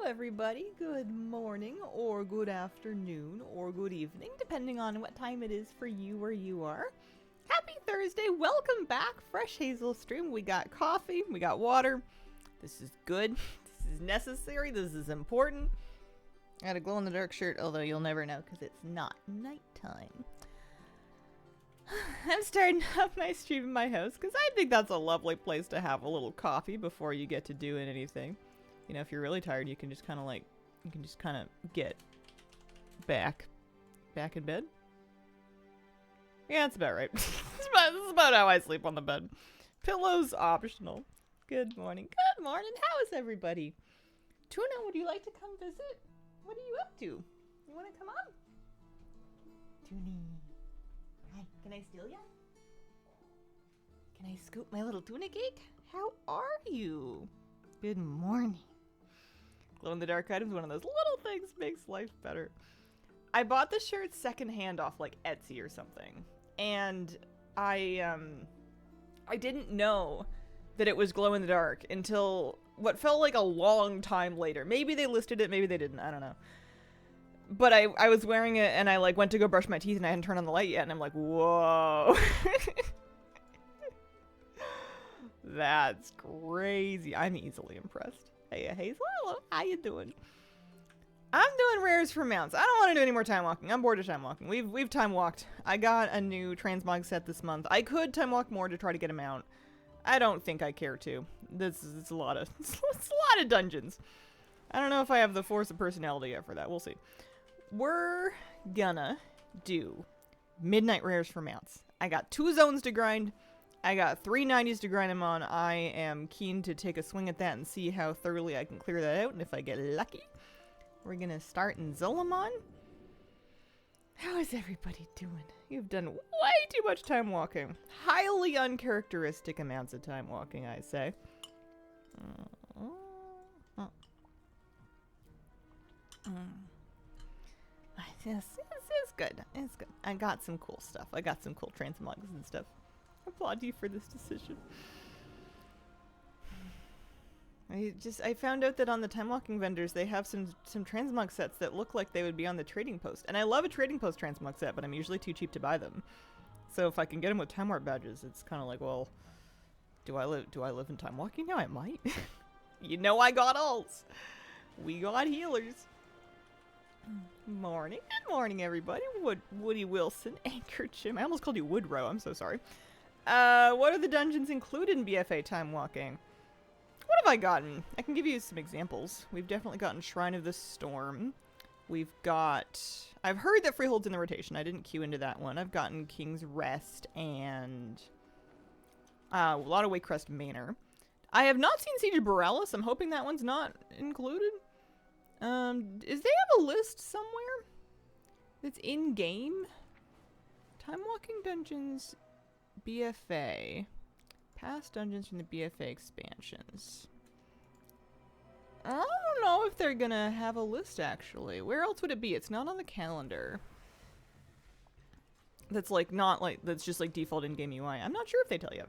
everybody. Good morning, or good afternoon, or good evening, depending on what time it is for you where you are. Happy Thursday. Welcome back. Fresh Hazel Stream. We got coffee. We got water. This is good. This is necessary. This is important. I got a glow-in-the-dark shirt, although you'll never know because it's not nighttime. I'm starting up my stream in my house because I think that's a lovely place to have a little coffee before you get to doing anything. You know, if you're really tired, you can just kind of get back in bed. Yeah, that's about right. This is about how I sleep on the bed. Pillows optional. Good morning. Good morning. How is everybody? Tuna, would you like to come visit? What are you up to? You want to come on? Toonie. Hi, can I steal ya? Can I scoop my little tuna cake? How are you? Good morning. Glow-in-the-dark items, one of those little things makes life better. I bought the shirt secondhand off like Etsy or something, and I didn't know that it was glow-in-the-dark until what felt like a long time later. Maybe they listed it, maybe they didn't, I don't know. But I was wearing it and I like went to go brush my teeth and I hadn't turned on the light yet and I'm like, whoa. That's crazy. I'm easily impressed. Hey, Hazel, hello. How you doing? I'm doing rares for mounts. I don't want to do any more time walking. I'm bored of time walking. We've time walked. I got a new transmog set this month. I could time walk more to try to get a mount. I don't think I care to. It's a lot of it's a lot of dungeons. I don't know if I have the force of personality yet for that. We'll see. We're gonna do midnight rares for mounts. I got 2 zones to grind. I got 3 90s to grind them on. I am keen to take a swing at that and see how thoroughly I can clear that out, and if I get lucky. We're gonna start in Zolomon. How is everybody doing? You've done way too much time walking. Highly uncharacteristic amounts of time walking, I say. It's good. It's good. I got some cool stuff. I got some cool transmogs and stuff. I applaud you for this decision. I found out that on the time walking vendors they have some transmog sets that look like they would be on the trading post. And I love a trading post transmog set, but I'm usually too cheap to buy them. So if I can get them with time warp badges, it's kind of like, well, do I live in time walking now? I might. You know I got alts. We got healers. Morning. Good morning, everybody. Woody Wilson, Anchor Jim. I almost called you Woodrow. I'm so sorry. What are the dungeons included in BFA time walking? What have I gotten? I can give you some examples. We've definitely gotten Shrine of the Storm. We've got... I've heard that Freehold's in the rotation. I didn't queue into that one. I've gotten King's Rest and... a lot of Wakecrest Manor. I have not seen Siege of Borellis. I'm hoping that one's not included. Is they have a list somewhere that's in-game? Time walking dungeons BFA. Past dungeons from the BFA expansions. I don't know if they're gonna have a list, actually. Where else would it be? It's not on the calendar. That's like not like that's just like default in-game UI. I'm not sure if they tell you.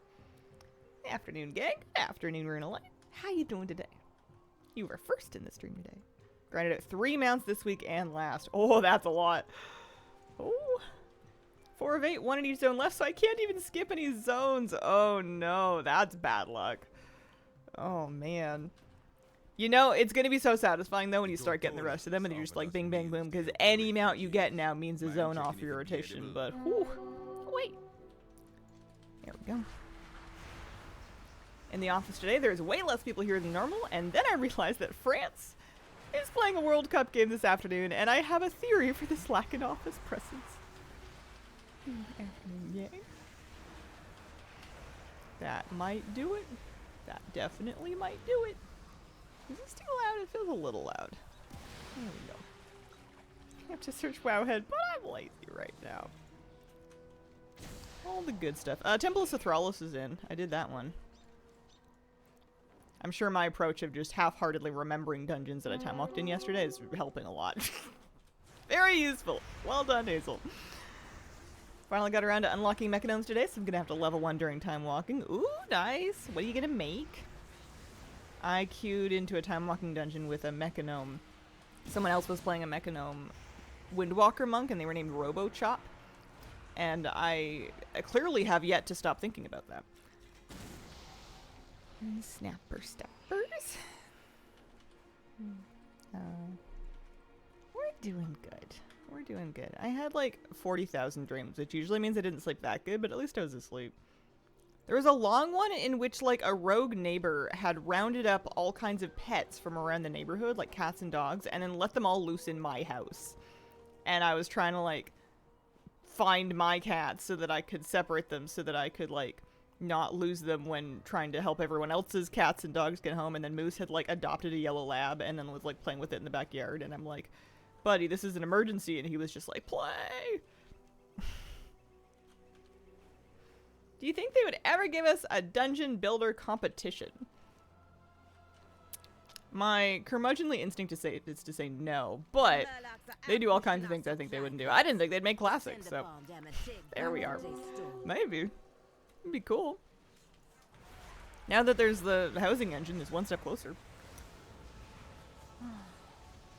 Afternoon, gang. Afternoon, Runa Light. How you doing today? You were first in the stream today. Grinded out 3 mounts this week and last. Oh, that's a lot. Oh. 4 of 8, 1 in each zone left, so I can't even skip any zones. Oh no, that's bad luck. Oh man. You know, it's gonna be so satisfying though when you start getting the rest of them and you're just like bing bang boom, because any mount you get now means a zone off your rotation, but whew. Wait. There we go. In the office today, there's way less people here than normal, and then I realized that France is playing a World Cup game this afternoon, and I have a theory for this lack in office presence. Yeah. That might do it. That definitely might do it. Is this too loud? It feels a little loud. There we go. I have to search Wowhead, but I'm lazy right now. All the good stuff. Temple of Sithralis is in. I did that one. I'm sure my approach of just half-heartedly remembering dungeons that I time walked in yesterday is helping a lot. Very useful. Well done, Hazel. Finally got around to unlocking Mechanomes today, so I'm gonna have to level 1 during time walking. Ooh, nice. What are you gonna make? I queued into a time walking dungeon with a Mechanome. Someone else was playing a Mechanome Windwalker monk, and they were named Robo Chop. And I clearly have yet to stop thinking about that. And snapper steppers. We're doing good. We're doing good. I had like 40,000 dreams, which usually means I didn't sleep that good, but at least I was asleep. There was a long one in which like a rogue neighbor had rounded up all kinds of pets from around the neighborhood, like cats and dogs, and then let them all loose in my house. And I was trying to like find my cats so that I could separate them so that I could like not lose them when trying to help everyone else's cats and dogs get home. And then Moose had like adopted a yellow lab and then was like playing with it in the backyard, and I'm like, buddy, this is an emergency, and he was just like, play. Do you think they would ever give us a dungeon builder competition? My curmudgeonly instinct is to say no, but they do all kinds of things I think they wouldn't do. I didn't think they'd make classics, so there we are. Maybe. It'd be cool. Now that there's the housing engine, it's one step closer.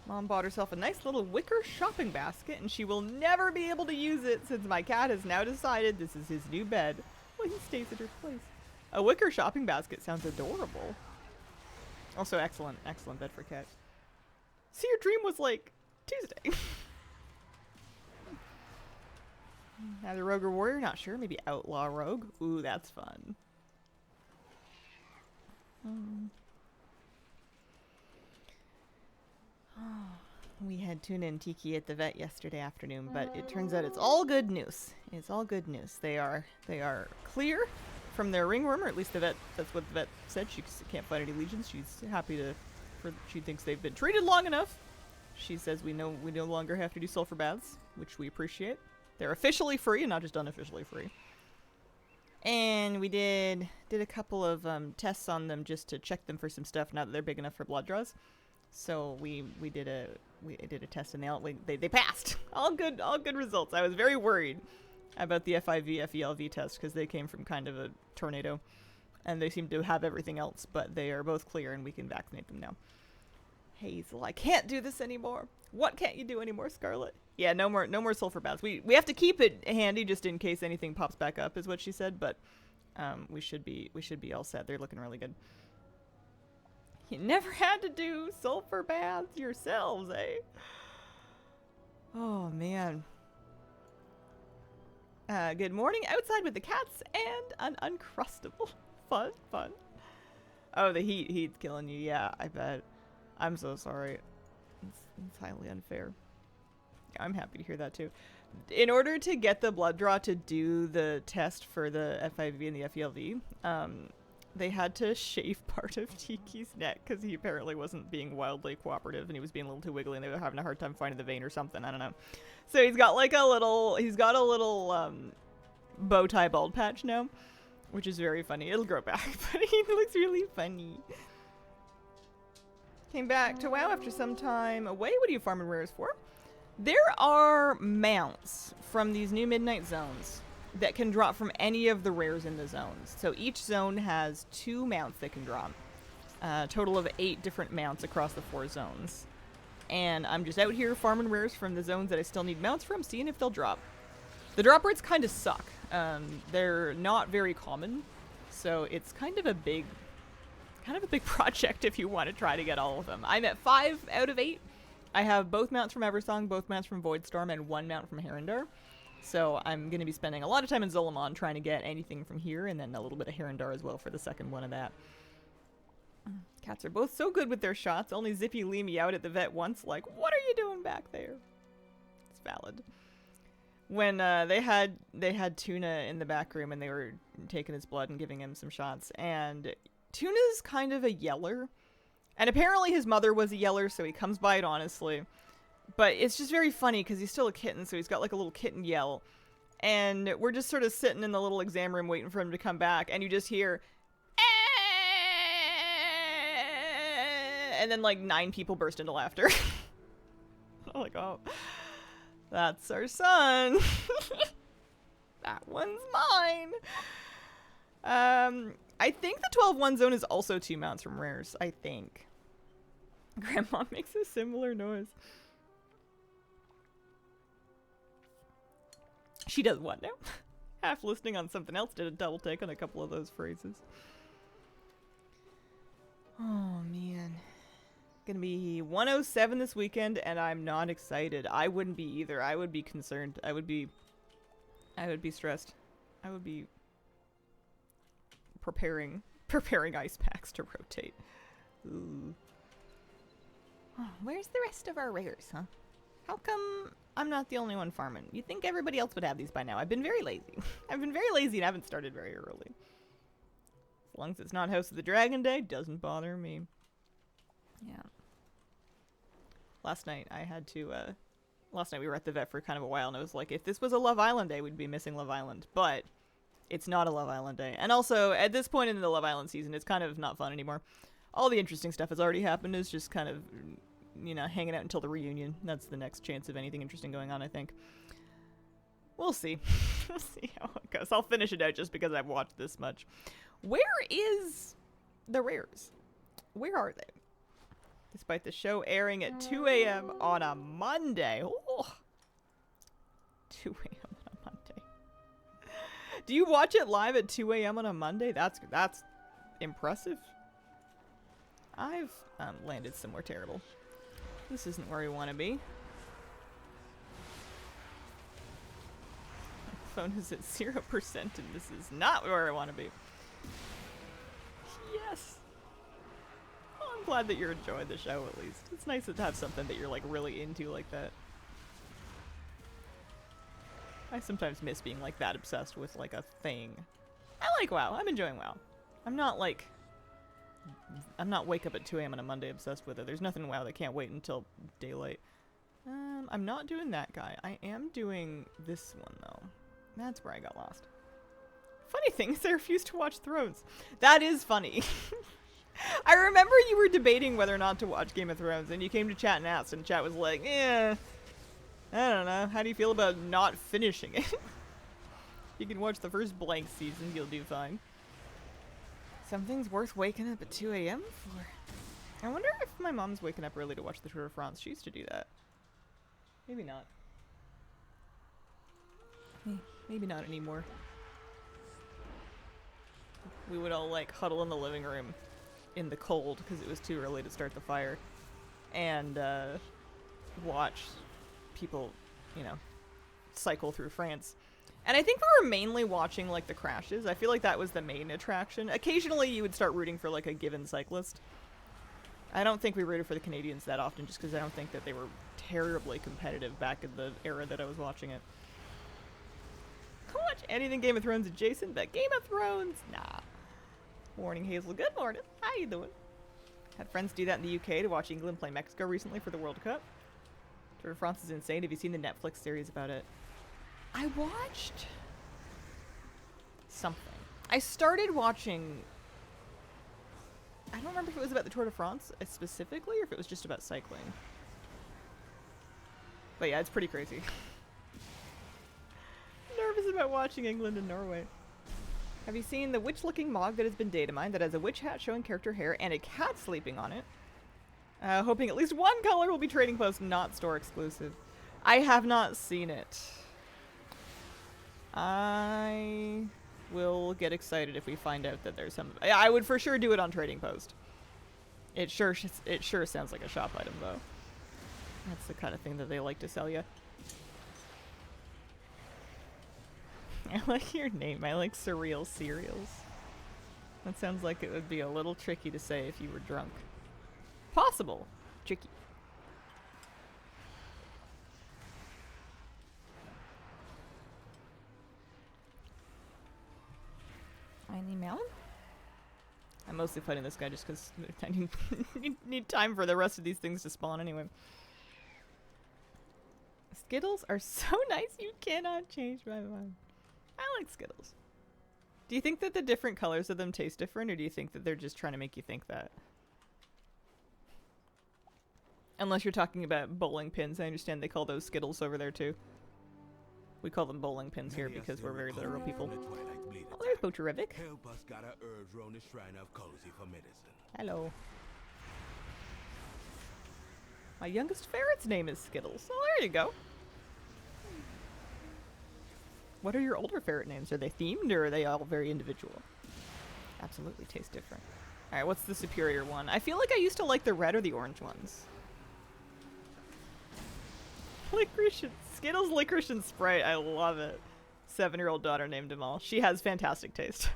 Mom bought herself a nice little wicker shopping basket, and she will never be able to use it since my cat has now decided this is his new bed. Well, he stays at her place. A wicker shopping basket sounds adorable. Also, excellent bed for cat. See, your dream was like Tuesday. Either rogue or warrior, not sure. Maybe outlaw rogue. Ooh, that's fun. We had tuna and tiki at the vet yesterday afternoon, but it turns out it's all good news. It's all good news. They are clear from their ringworm, or at least the vet. That's what the vet said. She can't find any lesions. She's happy to. She thinks they've been treated long enough. She says we no longer have to do sulfur baths, which we appreciate. They're officially free and not just unofficially free. And we did a couple of tests on them just to check them for some stuff now that they're big enough for blood draws. So we did a test and they passed. All good results. I was very worried about the FIV FELV test because they came from kind of a tornado, and they seem to have everything else, but they are both clear and we can vaccinate them now. Hazel, I can't do this anymore. What can't you do anymore, Scarlet? Yeah, no more sulfur baths. We have to keep it handy just in case anything pops back up, is what she said. But we should be all set. They're looking really good. You never had to do sulfur baths yourselves, eh? Oh man. Good morning. Outside with the cats and an Uncrustable. Fun. Oh, the heat's killing you. Yeah, I bet. I'm so sorry. It's highly unfair. I'm happy to hear that too. In order to get the blood draw to do the test for the FIV and the FELV, they had to shave part of Tiki's neck because he apparently wasn't being wildly cooperative and he was being a little too wiggly and they were having a hard time finding the vein or something. I don't know. So he's got a little bow tie bald patch now, which is very funny. It'll grow back, but he looks really funny. Came back to WoW after some time away. What are you farming rares for? There are mounts from these new midnight zones that can drop from any of the rares in the zones. So each zone has 2 mounts that can drop. A total of 8 different mounts across the 4 zones. And I'm just out here farming rares from the zones that I still need mounts from, seeing if they'll drop. The drop rates kind of suck. They're not very common, so it's kind of a big project if you want to try to get all of them. I'm at 5 out of 8. I have both mounts from Eversong, both mounts from Voidstorm, and 1 mount from Herondar. So I'm going to be spending a lot of time in Zolomon trying to get anything from here, and then a little bit of Herondar as well for the second one of that. Cats are both so good with their shots. Only Zippy leave me out at the vet once, like, what are you doing back there? It's valid. When they had Tuna in the back room and they were taking his blood and giving him some shots, and Tuna's kind of a yeller. And apparently his mother was a yeller, so he comes by it honestly. But it's just very funny because he's still a kitten, so he's got like a little kitten yell. And we're just sort of sitting in the little exam room waiting for him to come back, and you just hear, and then like 9 people burst into laughter. I'm like, oh, that's our son. That one's mine. I think the 12-1 zone is also 2 mounts from rares, I think. Grandma makes a similar noise. She does what now? Half listening on something else, did a double take on a couple of those phrases. Oh, man. Gonna be 107 this weekend, and I'm not excited. I wouldn't be either. I would be concerned. I would be stressed. I would be preparing ice packs to rotate. Ooh. Oh, where's the rest of our rares, huh? How come I'm not the only one farming? You'd think everybody else would have these by now. I've been very lazy. I've been very lazy and haven't started very early. As long as it's not House of the Dragon Day, doesn't bother me. Yeah. Last night we were at the vet for kind of a while, and it was like, if this was a Love Island day, we'd be missing Love Island. But it's not a Love Island day. And also, at this point in the Love Island season, it's kind of not fun anymore. All the interesting stuff has already happened. It's just kind of, you know, hanging out until the reunion. That's the next chance of anything interesting going on, I think. We'll see. We'll see how it goes. I'll finish it out just because I've watched this much. Where is the rares? Where are they? Despite the show airing at 2 a.m. on a Monday. Oh. 2 a.m. on a Monday. Do you watch it live at 2 a.m. on a Monday? That's impressive. I've landed somewhere terrible. This isn't where we want to be. My phone is at 0% and this is not where I want to be. Yes. Well, I'm glad that you're enjoying the show at least. It's nice to have something that you're like really into like that. I sometimes miss being like that obsessed with like a thing. I like WoW. I'm enjoying WoW. I'm not wake up at 2 a.m. on a Monday obsessed with it. There's nothing in WoW that can't wait until daylight. I'm not doing that guy. I am doing this one though. That's where I got lost. Funny thing is I refuse to watch Thrones. That is funny. I remember you were debating whether or not to watch Game of Thrones, and you came to chat and asked, and chat was like, I don't know. How do you feel about not finishing it? You can watch the first blank season, you'll do fine. Something's worth waking up at 2 a.m. for. I wonder if my mom's waking up early to watch the Tour de France. She used to do that. Maybe not. Maybe not anymore. We would all like huddle in the living room in the cold because it was too early to start the fire and watch people, you know, cycle through France. And I think we were mainly watching like the crashes. I feel like that was the main attraction. Occasionally you would start rooting for like a given cyclist. I don't think we rooted for the Canadians that often just because I don't think that they were terribly competitive back in the era that I was watching it. I'll watch anything Game of Thrones adjacent, but Game of Thrones, nah. Morning, Hazel. Good morning. How you doing? Had friends do that in the UK to watch England play Mexico recently for the World Cup. Tour de France is insane. Have you seen the Netflix series about it? I watched something. I started watching. I don't remember if it was about the Tour de France specifically or if it was just about cycling. But yeah, it's pretty crazy. Nervous about watching England and Norway. Have you seen the witch-looking Mog that has been data mined that has a witch hat showing character hair and a cat sleeping on it? Hoping at least one color will be Trading Post, not store exclusive. I have not seen it. I will get excited if we find out that there's some. I would for sure do it on Trading Post. It sure sounds like a shop item though. That's the kind of thing that they like to sell you. I like your name. I like Surreal Cereals. That sounds like it would be a little tricky to say if you were drunk. Possible. Tricky. Finally melon? I'm mostly fighting this guy just because I need time for the rest of these things to spawn anyway. Skittles are so nice you cannot change my mind. I like Skittles. Do you think that the different colors of them taste different, or do you think that they're just trying to make you think that? Unless you're talking about bowling pins. I understand they call those Skittles over there too. We call them bowling pins here because we're very literal people. Oh, there's Bocherivic. Help us got our herbs round the shrine of Cozy for medicine. Hello. My youngest ferret's name is Skittles. Oh, there you go. What are your older ferret names? Are they themed or are they all very individual? Absolutely taste different. Alright, what's the superior one? I feel like I used to like the red or the orange ones. Licorice and Skittles, licorice and Sprite. I love it. 7-year-old daughter named him all. She has fantastic taste.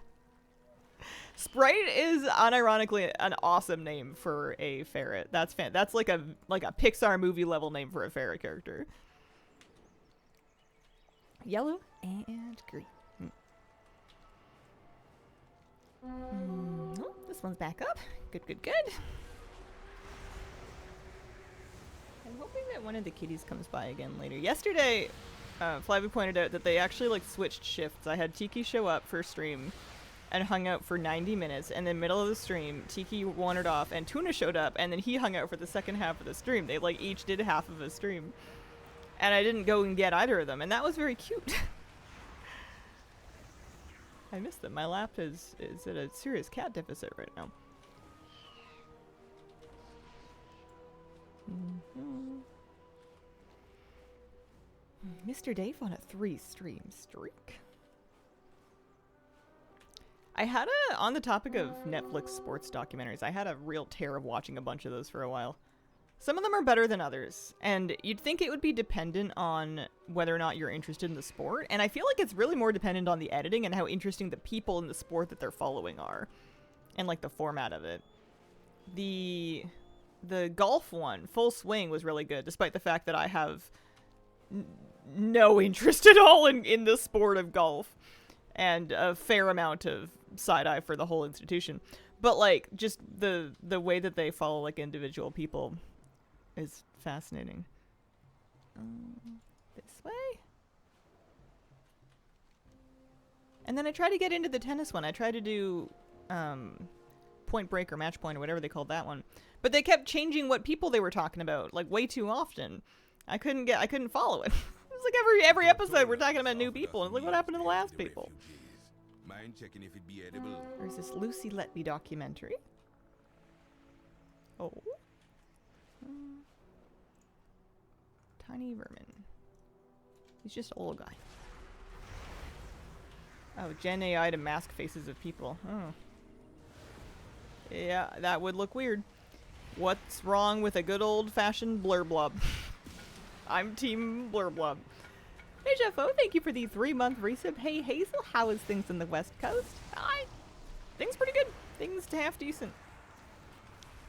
Sprite is unironically an awesome name for a ferret. That's that's like a Pixar movie level name for a ferret character. Yellow and green. Oh, this one's back up. Good, good, good. I'm hoping that one of the kitties comes by again later. Yesterday, Flavie pointed out that they actually like switched shifts. I had Tiki show up for stream and hung out for 90 minutes, and then middle of the stream, Tiki wandered off and Tuna showed up, and then he hung out for the second half of the stream. They like each did half of a stream. And I didn't go and get either of them, and that was very cute. I miss them. My lap is at a serious cat deficit right now. Mr. Dave on a 3-stream streak. I had on the topic of Netflix sports documentaries, I had a real tear of watching a bunch of those for a while. Some of them are better than others, and you'd think it would be dependent on whether or not you're interested in the sport, and I feel like it's really more dependent on the editing and how interesting the people in the sport that they're following are, and like the format of it. The golf one, Full Swing, was really good, despite the fact that I have no interest at all in the sport of golf, and a fair amount of side-eye for the whole institution. But like, just the way that they follow like individual people is fascinating. This way? And then I try to get into the tennis one. I try to do Point Break or Match Point or whatever they called that one. But they kept changing what people they were talking about, like way too often. I couldn't follow it. It was like every episode we're talking about new people. And look what happened to the last people. Mind checking if it be edible. There's this Lucy Letby documentary. Oh. Tiny Vermin. He's just a little guy. Oh, Gen AI to mask faces of people. Oh. Yeah, that would look weird. What's wrong with a good old-fashioned blurblub? I'm team blurblub. Hey, Jeffo, thank you for the 3-month resub. Hey, Hazel, how is things in the West Coast? Hi. Things pretty good. Things half decent.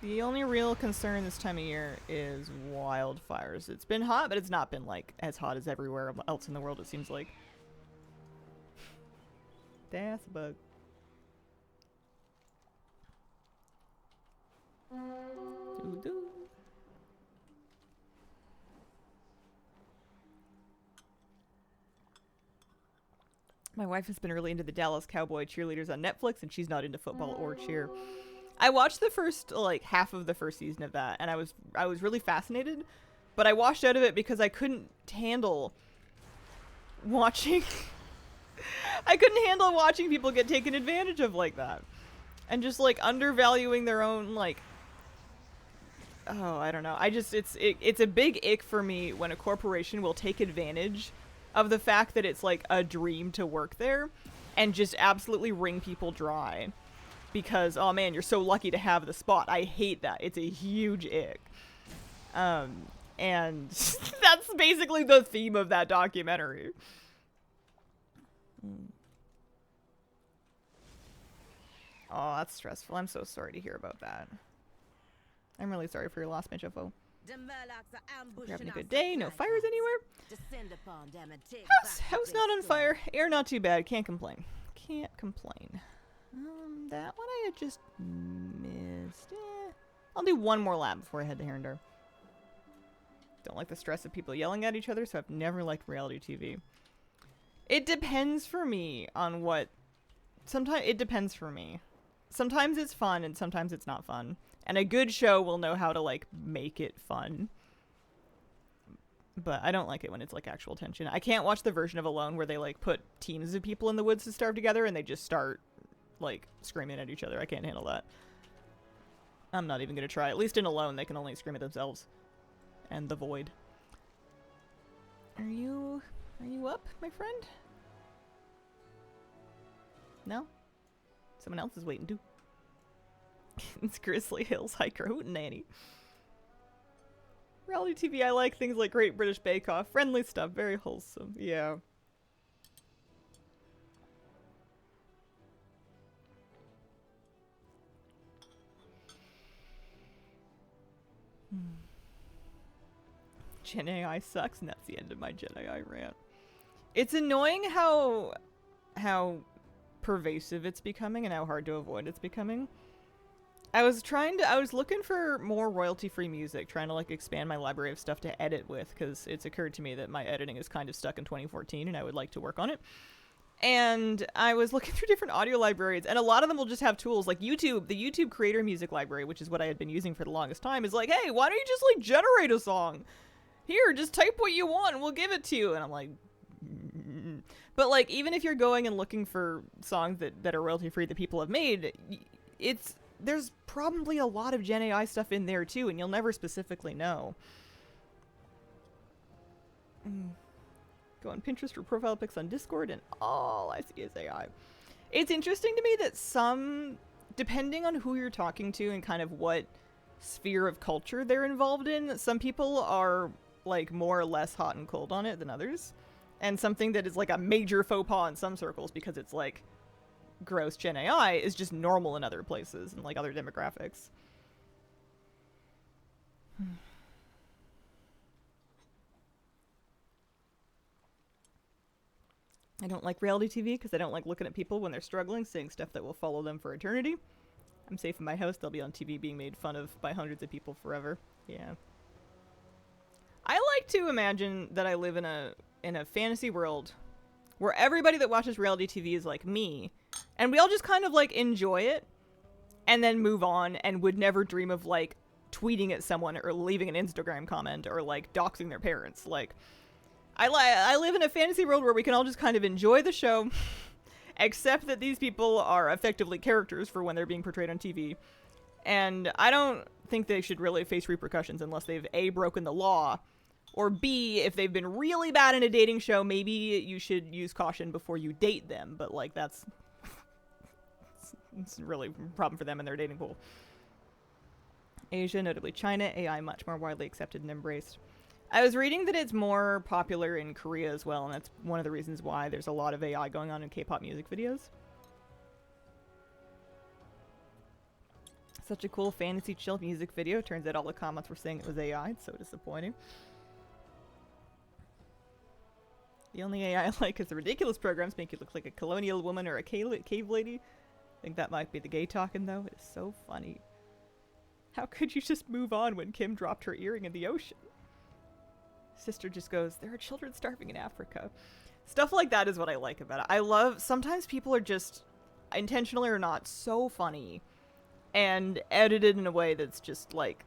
The only real concern this time of year is wildfires. It's been hot, but it's not been like as hot as everywhere else in the world, it seems like. That's a bug. Doo-doo. My wife has been really into the Dallas Cowboy cheerleaders on Netflix, and she's not into football or cheer. I watched the first, like, half of the first season of that, and I was really fascinated, but I washed out of it because I couldn't handle watching... I couldn't handle watching people get taken advantage of like that. And just, like, undervaluing their own, like... Oh, I don't know. It's a big ick for me when a corporation will take advantage of the fact that it's like a dream to work there and just absolutely wring people dry because, oh man, you're so lucky to have the spot. I hate that. It's a huge ick. And that's basically the theme of that documentary. Oh, that's stressful. I'm so sorry to hear about that. I'm really sorry for your loss, Mitchofo. You're having a good day. No fires anywhere. House not on fire. Air not too bad. Can't complain. Can't complain. That one I had just missed. I'll do one more lap before I head to Herondor. Don't like the stress of people yelling at each other, so I've never liked reality TV. It depends for me on what... Sometimes it depends for me. Sometimes it's fun and sometimes it's not fun. And a good show will know how to, like, make it fun. But I don't like it when it's like actual tension. I can't watch the version of Alone where they like put teams of people in the woods to starve together and they just start like screaming at each other. I can't handle that. I'm not even gonna try. At least in Alone, they can only scream at themselves and the void. Are you up, my friend? No? Someone else is waiting too. It's Grizzly Hills Hiker Hootenanny. Reality TV, I like things like Great British Bake Off. Friendly stuff, very wholesome. Yeah. Gen AI sucks, and that's the end of my Gen AI rant. It's annoying how pervasive it's becoming and how hard to avoid it's becoming. I was looking for more royalty-free music, trying to like expand my library of stuff to edit with, because it's occurred to me that my editing is kind of stuck in 2014 and I would like to work on it. And I was looking through different audio libraries, and a lot of them will just have tools like YouTube. The YouTube Creator Music Library, which is what I had been using for the longest time, is like, hey, why don't you just like generate a song? Here, just type what you want and we'll give it to you. And I'm like, but like, even if you're going and looking for songs that are royalty free that people have made, there's probably a lot of Gen AI stuff in there too, and you'll never specifically know. Go on Pinterest for profile pics on Discord, and all I see is AI. It's interesting to me that some, depending on who you're talking to and kind of what sphere of culture they're involved in, some people are like more or less hot and cold on it than others. And something that is like a major faux pas in some circles because it's like gross Gen AI is just normal in other places and like other demographics. I don't like reality TV because I don't like looking at people when they're struggling, saying stuff that will follow them for eternity. I'm safe in my house. They'll be on TV being made fun of by hundreds of people forever. Yeah. I like to imagine that I live in a fantasy world where everybody that watches reality TV is like me, and we all just kind of like enjoy it and then move on and would never dream of like tweeting at someone or leaving an Instagram comment or like doxing their parents. Like, I live in a fantasy world where we can all just kind of enjoy the show, except that these people are effectively characters for when they're being portrayed on TV. And I don't think they should really face repercussions unless they've A, broken the law, or B, if they've been really bad in a dating show, maybe you should use caution before you date them. But like, that's it's really a problem for them in their dating pool. Asia, notably China, AI much more widely accepted and embraced. I was reading that it's more popular in Korea as well, and that's one of the reasons why there's a lot of AI going on in K-pop music videos. Such a cool fantasy chill music video. Turns out all the comments were saying it was AI. It's so disappointing. The only AI I like is the ridiculous programs make you look like a colonial woman or a cave lady. I think that might be the gay talking, though. It is so funny. How could you just move on when Kim dropped her earring in the ocean? Sister just goes, there are children starving in Africa. Stuff like that is what I like about it. I love, sometimes people are just, intentionally or not, so funny and edited in a way that's just like,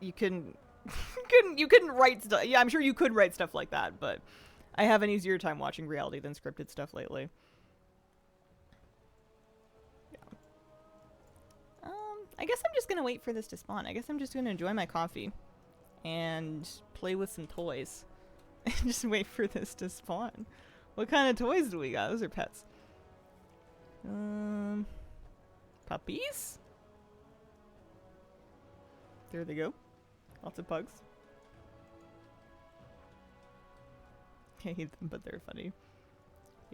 you couldn't write stuff. Yeah, I'm sure you could write stuff like that, but I have an easier time watching reality than scripted stuff lately. Yeah. I guess I'm just gonna wait for this to spawn. I guess I'm just gonna enjoy my coffee and play with some toys and just wait for this to spawn. What kind of toys do we got? Those are pets. Puppies? There they go. Lots of pugs. I hate them, but they're funny.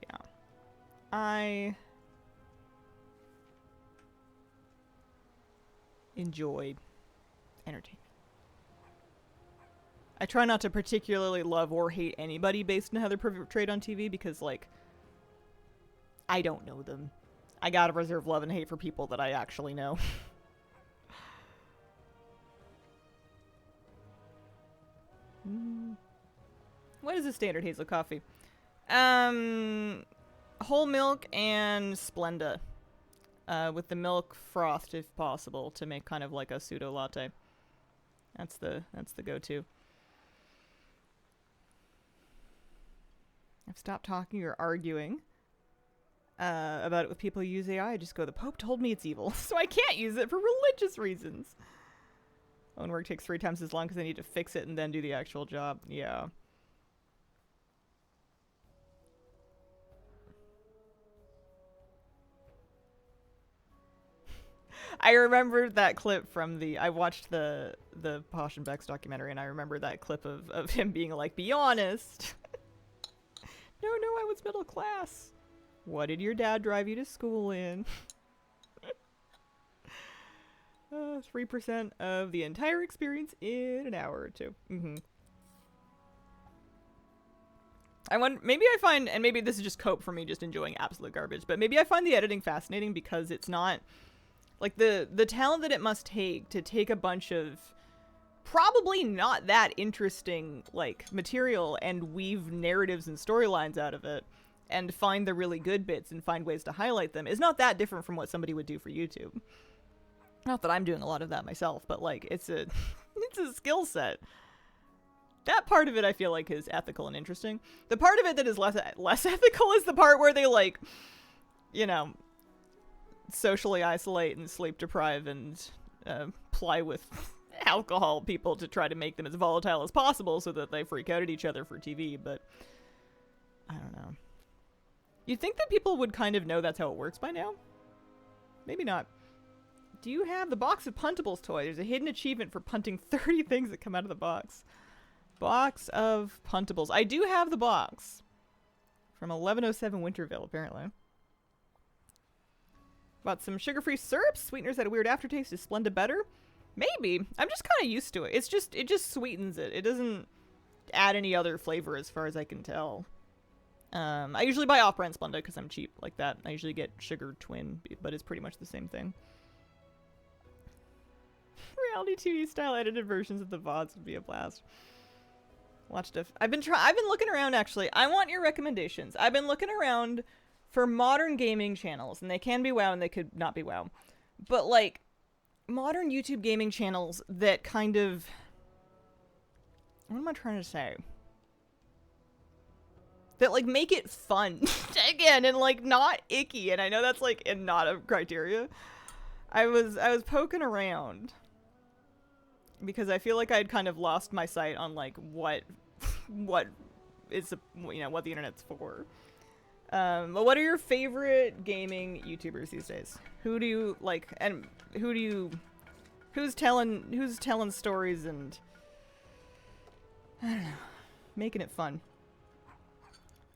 Yeah. I enjoy entertainment. I try not to particularly love or hate anybody based on how they're portrayed on TV because, like, I don't know them. I gotta reserve love and hate for people that I actually know. What is a standard Hazel coffee? Whole milk and Splenda. With the milk frothed if possible to make kind of like a pseudo latte. That's the go-to. I've stopped talking or arguing about it with people who use AI. I just go, the Pope told me it's evil, so I can't use it for religious reasons. Own work takes 3 times as long because I need to fix it and then do the actual job. Yeah. I remember that clip from I watched the Posh and Beck's documentary, and I remember that clip of him being like, be honest. No, I was middle class. What did your dad drive you to school in? 3% of the entire experience in an hour or 2. I wonder, maybe I find, and maybe this is just cope for me just enjoying absolute garbage, but maybe I find the editing fascinating because it's not, like, the talent that it must take to take a bunch of probably not that interesting, like, material and weave narratives and storylines out of it and find the really good bits and find ways to highlight them is not that different from what somebody would do for YouTube. Not that I'm doing a lot of that myself, but, like, it's a it's a skill set. That part of it I feel like is ethical and interesting. The part of it that is less ethical is the part where they, like, you know, socially isolate and sleep deprive and ply with alcohol people to try to make them as volatile as possible so that they freak out at each other for TV, but I don't know. You'd think that people would kind of know that's how it works by now? Maybe not. Do you have the box of puntables toy? There's a hidden achievement for punting 30 things that come out of the box. Box of puntables. I do have the box. From 1107 Winterville, apparently. Bought some sugar-free syrups. Sweeteners had a weird aftertaste. Is Splenda better? Maybe. I'm just kind of used to it. It just sweetens it. It doesn't add any other flavor as far as I can tell. I usually buy off-brand Splenda because I'm cheap like that. I usually get Sugar Twin, but it's pretty much the same thing. Reality TV style edited versions of the VODs would be a blast. I've been looking around, actually. I want your recommendations. I've been looking around for modern gaming channels, and they can be WoW and they could not be WoW. But, like, modern YouTube gaming channels that kind of... What am I trying to say? That, like, make it fun. Again, and, like, not icky. And I know that's, like, not a criteria. I was poking around because I feel like I'd kind of lost my sight on, like, what is, you know, what the internet's for. But what are your favorite gaming YouTubers these days? Who do you like, and who's telling stories and, I don't know, making it fun.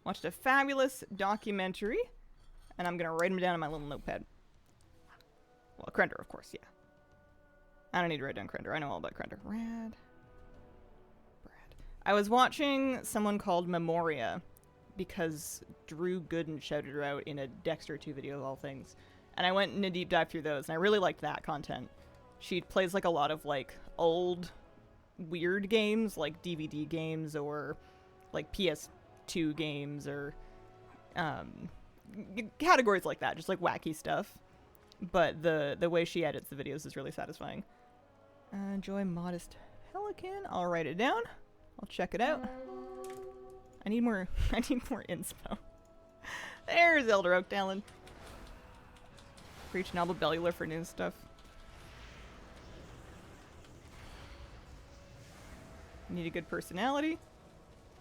Watched a fabulous documentary, and I'm gonna write them down on my little notepad. Well, Krender, of course, yeah. I don't need to write down Krender. I know all about Krender. Brad. I was watching someone called Memoria because Drew Gooden shouted her out in a Dexter 2 video of all things. And I went in a deep dive through those, and I really liked that content. She plays, like, a lot of, like, old weird games, like DVD games or, like, PS2 games or categories like that, just, like, wacky stuff. But the way she edits the videos is really satisfying. Enjoy Modest Pelican. I'll write it down. I'll check it out. I need more inspo. There's Elder Oak Talon. Preach Noble Bellular for news stuff. Need a good personality.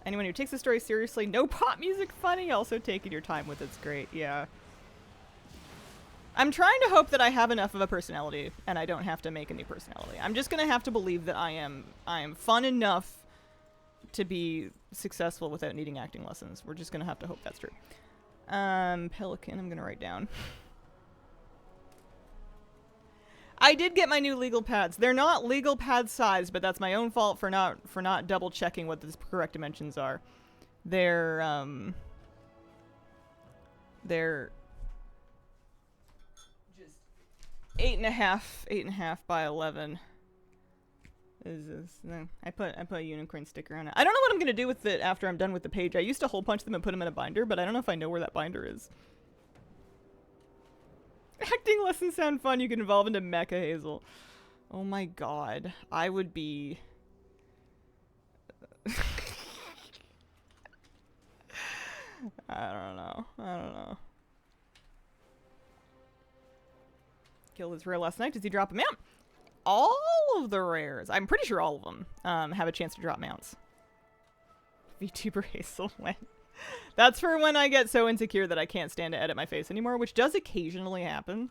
Anyone who takes the story seriously. No pop music funny. Also taking your time with it's great. Yeah. I'm trying to hope that I have enough of a personality and I don't have to make a new personality. I'm just gonna have to believe that I am fun enough to be successful without needing acting lessons. We're just gonna have to hope that's true. Pelican, I'm gonna write down. I did get my new legal pads. They're not legal pad size, but that's my own fault for not double checking what the correct dimensions are. They're just 8.5 by 11. Is this? No, I put a unicorn sticker on it. I don't know what I'm gonna do with it after I'm done with the page. I used to hole punch them and put them in a binder, but I don't know if I know where that binder is. Acting lessons sound fun. You can evolve into Mecha Hazel. Oh my god, I would be. Kill his rare last night. Does he drop a mount? All of the rares. I'm pretty sure all of them have a chance to drop mounts. VTuber Hazel went. That's for when I get so insecure that I can't stand to edit my face anymore, which does occasionally happen.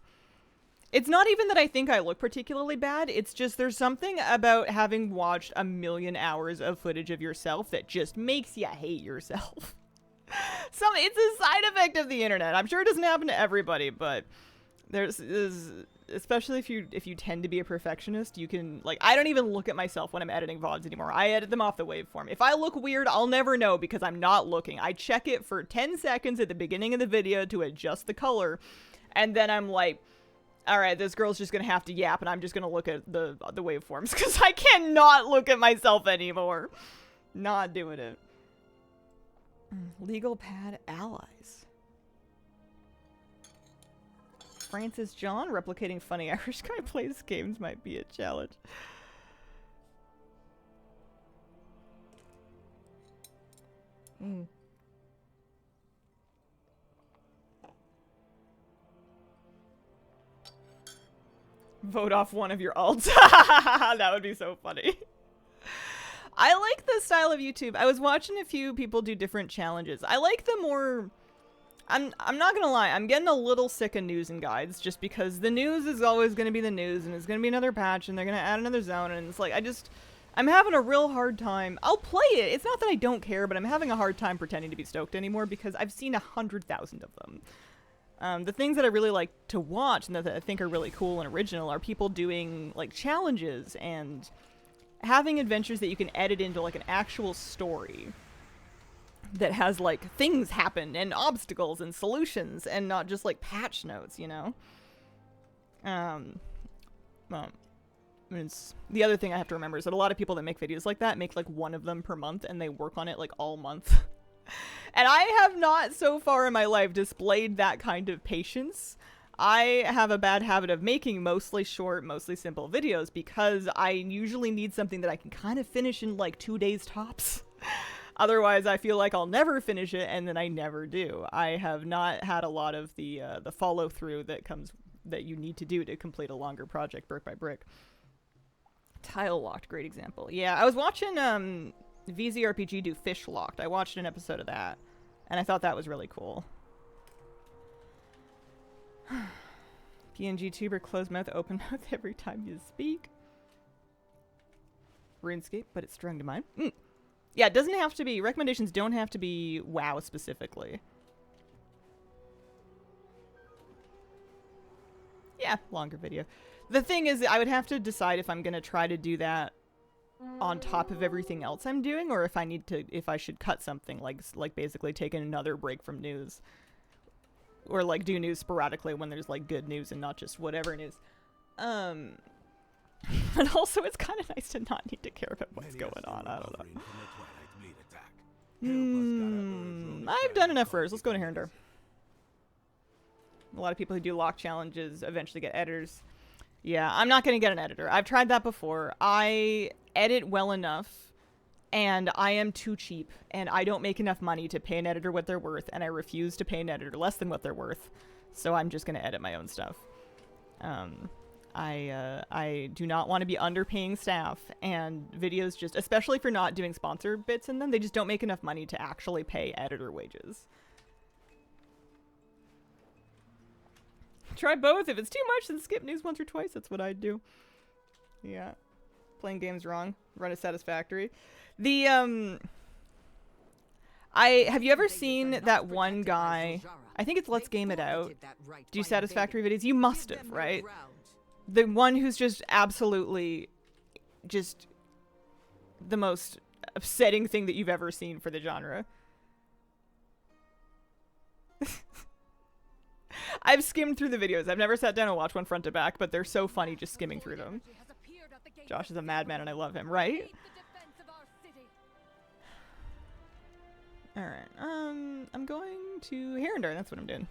It's not even that I think I look particularly bad, it's just there's something about having watched a million hours of footage of yourself that just makes you hate yourself. It's a side effect of the internet. I'm sure it doesn't happen to everybody, but there's especially if you tend to be a perfectionist, you can, like, I don't even look at myself when I'm editing VODs anymore. I edit them off the waveform. If I look weird, I'll never know because I'm not looking. I check it for 10 seconds at the beginning of the video to adjust the color, and then I'm like, all right, this girl's just gonna have to yap, and I'm just gonna look at the waveforms because I cannot look at myself anymore. Not doing it. Legal pad allies. Francis John, replicating funny Irish guy plays games might be a challenge. Vote off one of your alts. That would be so funny. I like the style of YouTube. I was watching a few people do different challenges. I like the more... I'm not gonna lie, I'm getting a little sick of news and guides just because the news is always gonna be the news and it's gonna be another patch and they're gonna add another zone and it's like, I'm having a real hard time. I'll play it. It's not that I don't care, but I'm having a hard time pretending to be stoked anymore because I've seen 100,000 of them. The things that I really like to watch and that I think are really cool and original are people doing like challenges and having adventures that you can edit into like an actual story that has like things happen and obstacles and solutions and not just like patch notes, you know? Well, the other thing I have to remember is that a lot of people that make videos like that make like one of them per month and they work on it like all month. And I have not so far in my life displayed that kind of patience. I have a bad habit of making mostly short, mostly simple videos because I usually need something that I can kind of finish in like 2 days tops. Otherwise, I feel like I'll never finish it, and then I never do. I have not had a lot of the follow-through that you need to do to complete a longer project brick by brick. Tile Locked, great example. Yeah, I was watching VZRPG do Fish Locked. I watched an episode of that, and I thought that was really cool. PNG tuber, closed mouth, open mouth every time you speak. RuneScape, but it's strung to mine. Yeah, it doesn't have to be, recommendations don't have to be WoW specifically. Yeah, longer video. The thing is, I would have to decide if I'm going to try to do that on top of everything else I'm doing, or if I should cut something, like basically take another break from news. Or like do news sporadically when there's like good news and not just whatever news. But also it's kind of nice to not need to care about what's going on. I don't know. I've done enough first. Let's go to Herondor. A lot of people who do lock challenges eventually get editors. Yeah, I'm not going to get an editor. I've tried that before. I edit well enough, and I am too cheap, and I don't make enough money to pay an editor what they're worth, and I refuse to pay an editor less than what they're worth. So I'm just going to edit my own stuff. I do not want to be underpaying staff, and videos just, especially if you're not doing sponsor bits in them, they just don't make enough money to actually pay editor wages. Try both. If it's too much, then skip news once or twice. That's what I'd do. Yeah. Playing games wrong. Run a Satisfactory. The, have you ever seen that one guy, I think it's Let's Game It Out, do Satisfactory videos? You must have, right? The one who's just absolutely just the most upsetting thing that you've ever seen for the genre. I've skimmed through the videos. I've never sat down and watched one front to back, but they're so funny just skimming through them. Josh is a madman and I love him, right? Alright, I'm going to Herondor, that's what I'm doing.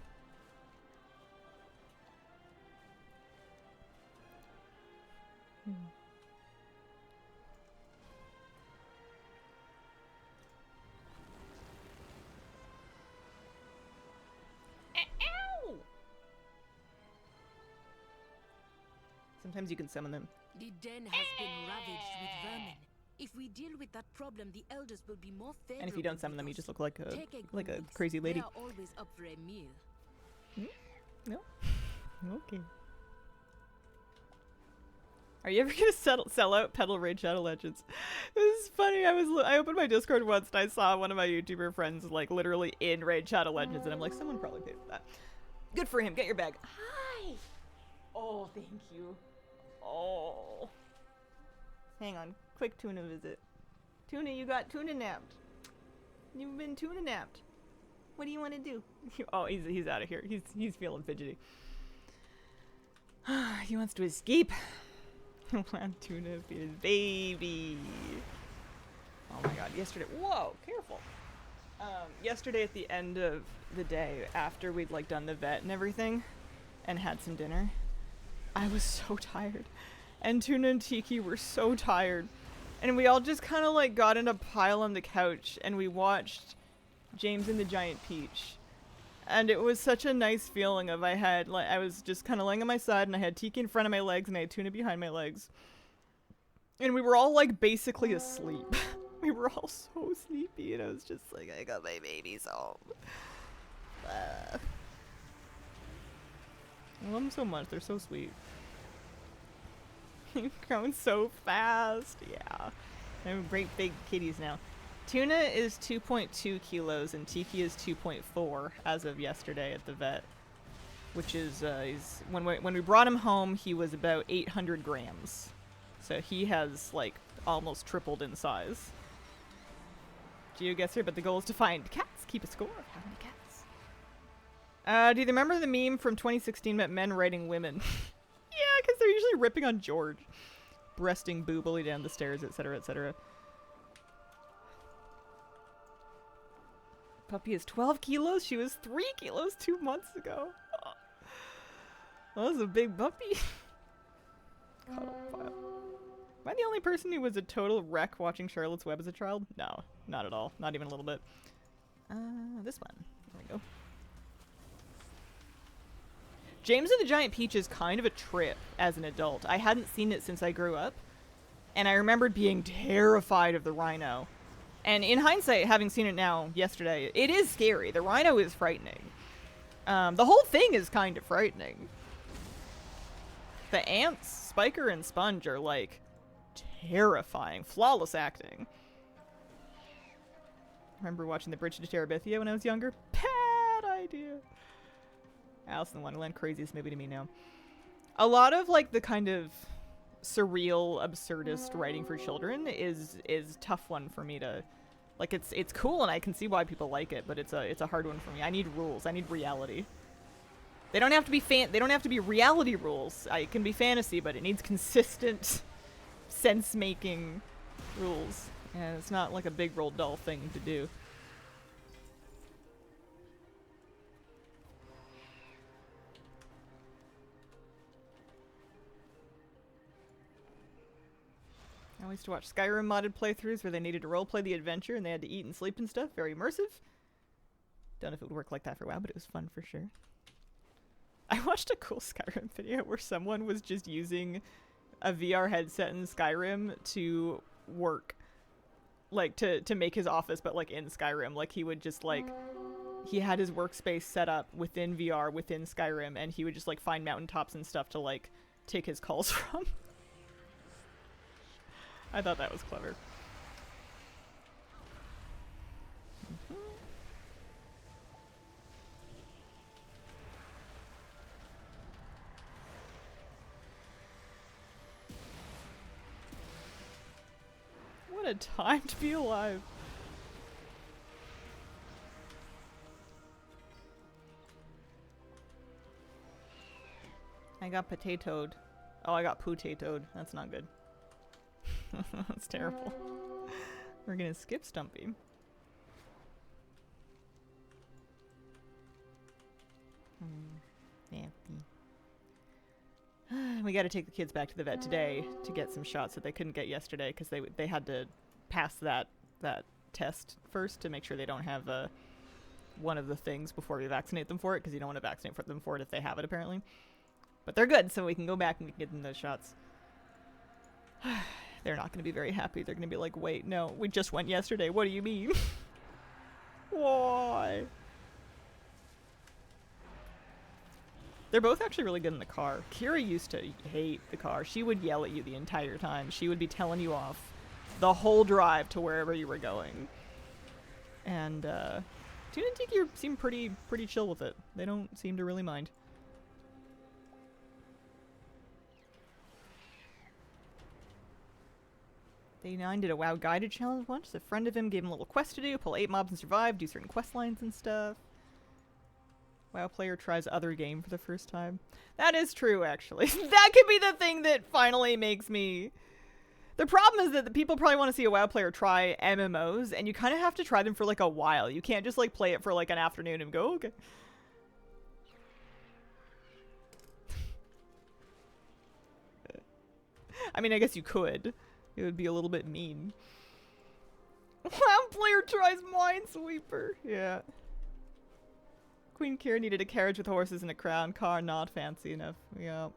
Sometimes you can summon them. The den has been ravaged with vermin. If we deal with that problem, the elders will be more favorable. And if you don't summon with them, you us. just look like a Goose. crazy lady. They are always up for a meal. No. Okay. Are you ever gonna sell out Petal Raid Shadow Legends? This is funny. I opened my Discord once and I saw one of my YouTuber friends like literally in Raid Shadow Legends, and I'm like, someone probably paid for that. Good for him. Get your bag. Hi. Oh, thank you. Oh. Hang on. Quick tuna visit. Tuna, you got tuna napped. You've been tuna napped. What do you want to do? Oh, he's out of here. He's feeling fidgety. He wants to escape. Want tuna be his baby. Oh my god, yesterday. Whoa, careful. Yesterday at the end of the day, after we'd like done the vet and everything, and had some dinner, I was so tired. And Tuna and Tiki were so tired. And we all just kind of like got in a pile on the couch and we watched James and the Giant Peach. And it was such a nice feeling of I was just kind of laying on my side and I had Tiki in front of my legs and I had Tuna behind my legs. And we were all like basically asleep. We were all so sleepy and I was just like, I got my babies home. I love them so much. They're so sweet. You've grown so fast. Yeah. They're great big kitties now. Tuna is 2.2 kilos and Tiki is 2.4 as of yesterday at the vet. Which is, when we brought him home, he was about 800 grams. So he has, like, almost tripled in size. Geo gets here, but the goal is to find cats. Keep a score of how many cats. Do you remember the meme from 2016 about men writing women? Yeah, because they're usually ripping on George. Breasting boobily down the stairs, etc., etc. Puppy is 12 kilos? She was 3 kilos 2 months ago. Oh. That was a big puppy. Cuddle file. Am I the only person who was a total wreck watching Charlotte's Web as a child? No, not at all. Not even a little bit. This one. There we go. James and the Giant Peach is kind of a trip as an adult. I hadn't seen it since I grew up. And I remembered being terrified of the rhino. And in hindsight, having seen it now yesterday, it is scary. The rhino is frightening. The whole thing is kind of frightening. The ants, Spiker and Sponge, are like terrifying. Flawless acting. Remember watching The Bridge to Terabithia when I was younger? Bad idea. Alice in Wonderland, craziest movie to me now. A lot of like the kind of surreal, absurdist writing for children is tough one for me to like. It's cool and I can see why people like it, but it's a hard one for me. I need rules. I need reality. They don't have to be they don't have to be reality rules. It can be fantasy, but it needs consistent sense-making rules. And it's not like a big Roald Dahl thing to do. I used to watch Skyrim modded playthroughs where they needed to roleplay the adventure and they had to eat and sleep and stuff. Very immersive. Don't know if it would work like that for WoW, but it was fun for sure. I watched a cool Skyrim video where someone was just using a VR headset in Skyrim to work. Like, to make his office, but like in Skyrim. Like, he would just like... He had his workspace set up within VR, within Skyrim, and he would just like find mountaintops and stuff to like take his calls from. I thought that was clever. What a time to be alive. I got potatoed. Oh, I got poo-tatoed. That's not good. That's terrible. We're gonna skip Stumpy. Yeah. We gotta take the kids back to the vet today to get some shots that they couldn't get yesterday because they had to pass that test first to make sure they don't have one of the things before we vaccinate them for it, because you don't want to vaccinate them for it if they have it, apparently. But they're good, so we can go back and we can get them those shots. They're not going to be very happy. They're going to be like, wait, no, we just went yesterday. What do you mean? Why? They're both actually really good in the car. Kira used to hate the car. She would yell at you the entire time. She would be telling you off the whole drive to wherever you were going. And, Tuna and Tiki seem pretty chill with it. They don't seem to really mind. Day 9 did a WoW guided challenge once. A friend of him gave him a little quest to do, pull 8 mobs and survive, do certain quest lines and stuff. WoW player tries other game for the first time. That is true, actually. That could be the thing that finally makes me... The problem is that the people probably want to see a WoW player try MMOs, and you kind of have to try them for like a while. You can't just like play it for like an afternoon and go, okay. I mean, I guess you could. It would be a little bit mean. WoW player tries Minesweeper. Yeah. Queen Kira needed a carriage with horses and a crown. Car not fancy enough. Yeah.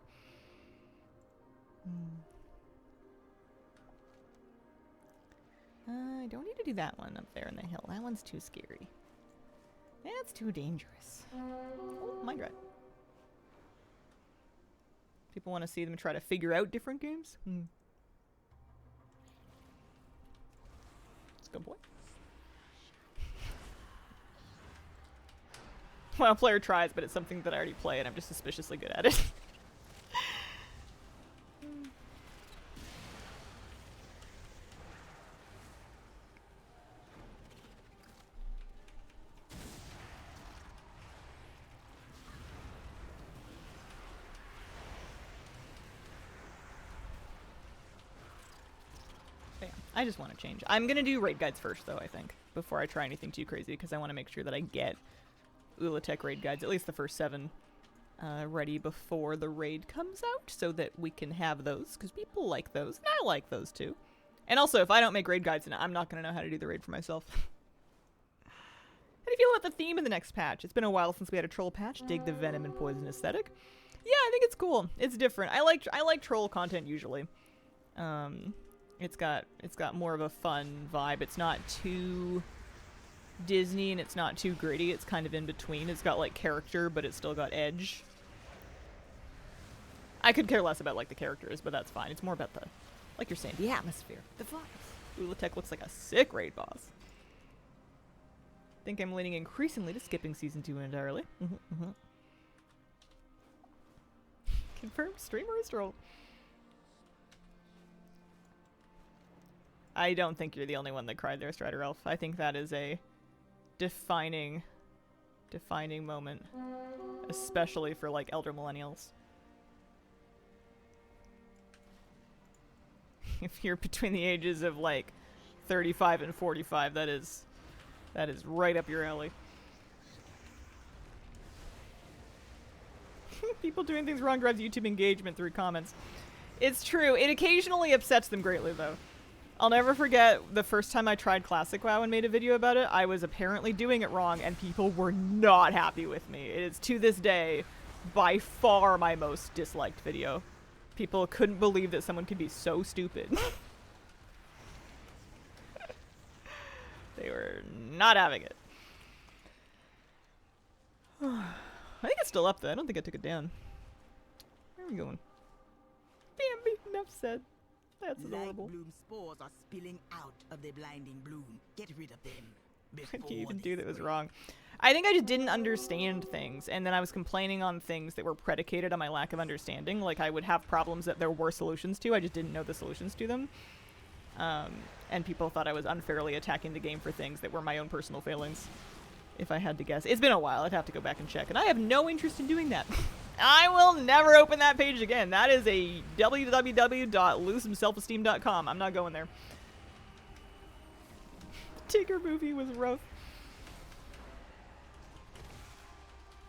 I don't need to do that one up there in the hill. That one's too scary. That's too dangerous. Oh, mine red. People want to see them try to figure out different games? Let's go, boy. Well, a player tries, but it's something that I already play and I'm just suspiciously good at it. I just want to change. I'm going to do raid guides first, though, I think, before I try anything too crazy, because I want to make sure that I get Ulatech raid guides, at least the first 7, ready before the raid comes out, so that we can have those, because people like those, and I like those, too. And also, if I don't make raid guides, then I'm not going to know how to do the raid for myself. How do you feel about the theme in the next patch? It's been a while since we had a troll patch. Dig the venom and poison aesthetic. Yeah, I think it's cool. It's different. I like troll content, usually. It's got more of a fun vibe. It's not too Disney and it's not too gritty. It's kind of in between. It's got like character, but it's still got edge. I could care less about like the characters, but that's fine. It's more about the, like you're saying, the atmosphere, the vibes. Ulatech looks like a sick raid boss. Think I'm leaning increasingly to skipping season 2 entirely. Confirmed streamer is troll. I don't think you're the only one that cried there, Strider Elf. I think that is a defining moment, especially for like elder millennials. If you're between the ages of like 35 and 45, that is right up your alley. People doing things wrong drives YouTube engagement through comments. It's true. It occasionally upsets them greatly, though. I'll never forget the first time I tried Classic WoW and made a video about it. I was apparently doing it wrong, and people were not happy with me. It is, to this day, by far my most disliked video. People couldn't believe that someone could be so stupid. They were not having it. I think it's still up, though. I don't think I took it down. Where are we going? Bambi, enough said. That's adorable. Light bloom spores are spilling out of the blinding bloom. Get rid of them. What did you even do that was wrong? I think I just didn't understand things, and then I was complaining on things that were predicated on my lack of understanding. Like, I would have problems that there were solutions to, I just didn't know the solutions to them. And people thought I was unfairly attacking the game for things that were my own personal failings, if I had to guess. It's been a while, I'd have to go back and check, and I have no interest in doing that. I will never open that page again. That is a www.losesomeselfesteem.com. I'm not going there. The Tigger movie was rough.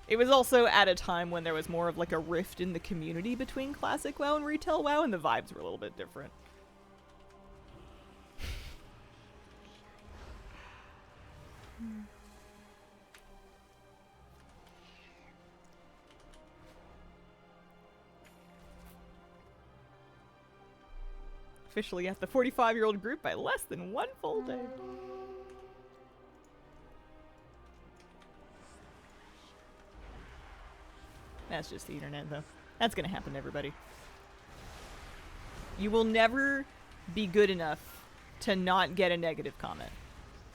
It was also at a time when there was more of like a rift in the community between Classic WoW and Retail WoW, and the vibes were a little bit different. officially at the 45-year-old group by less than 1 full day. That's just the internet, though. That's gonna happen to everybody. You will never be good enough to not get a negative comment.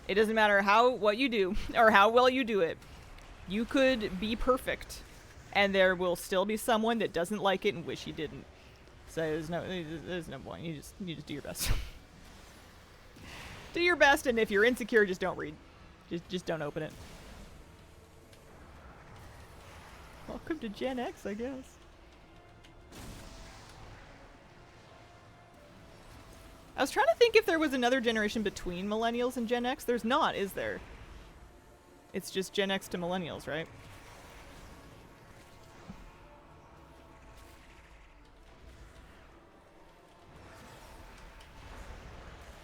It doesn't matter what you do or how well you do it. You could be perfect, and there will still be someone that doesn't like it and wish you didn't. So there's no point. You just do your best. Do your best, and if you're insecure, just don't read. Just don't open it. Welcome to Gen X, I guess. I was trying to think if there was another generation between millennials and Gen X. There's not, is there? It's just Gen X to millennials, right?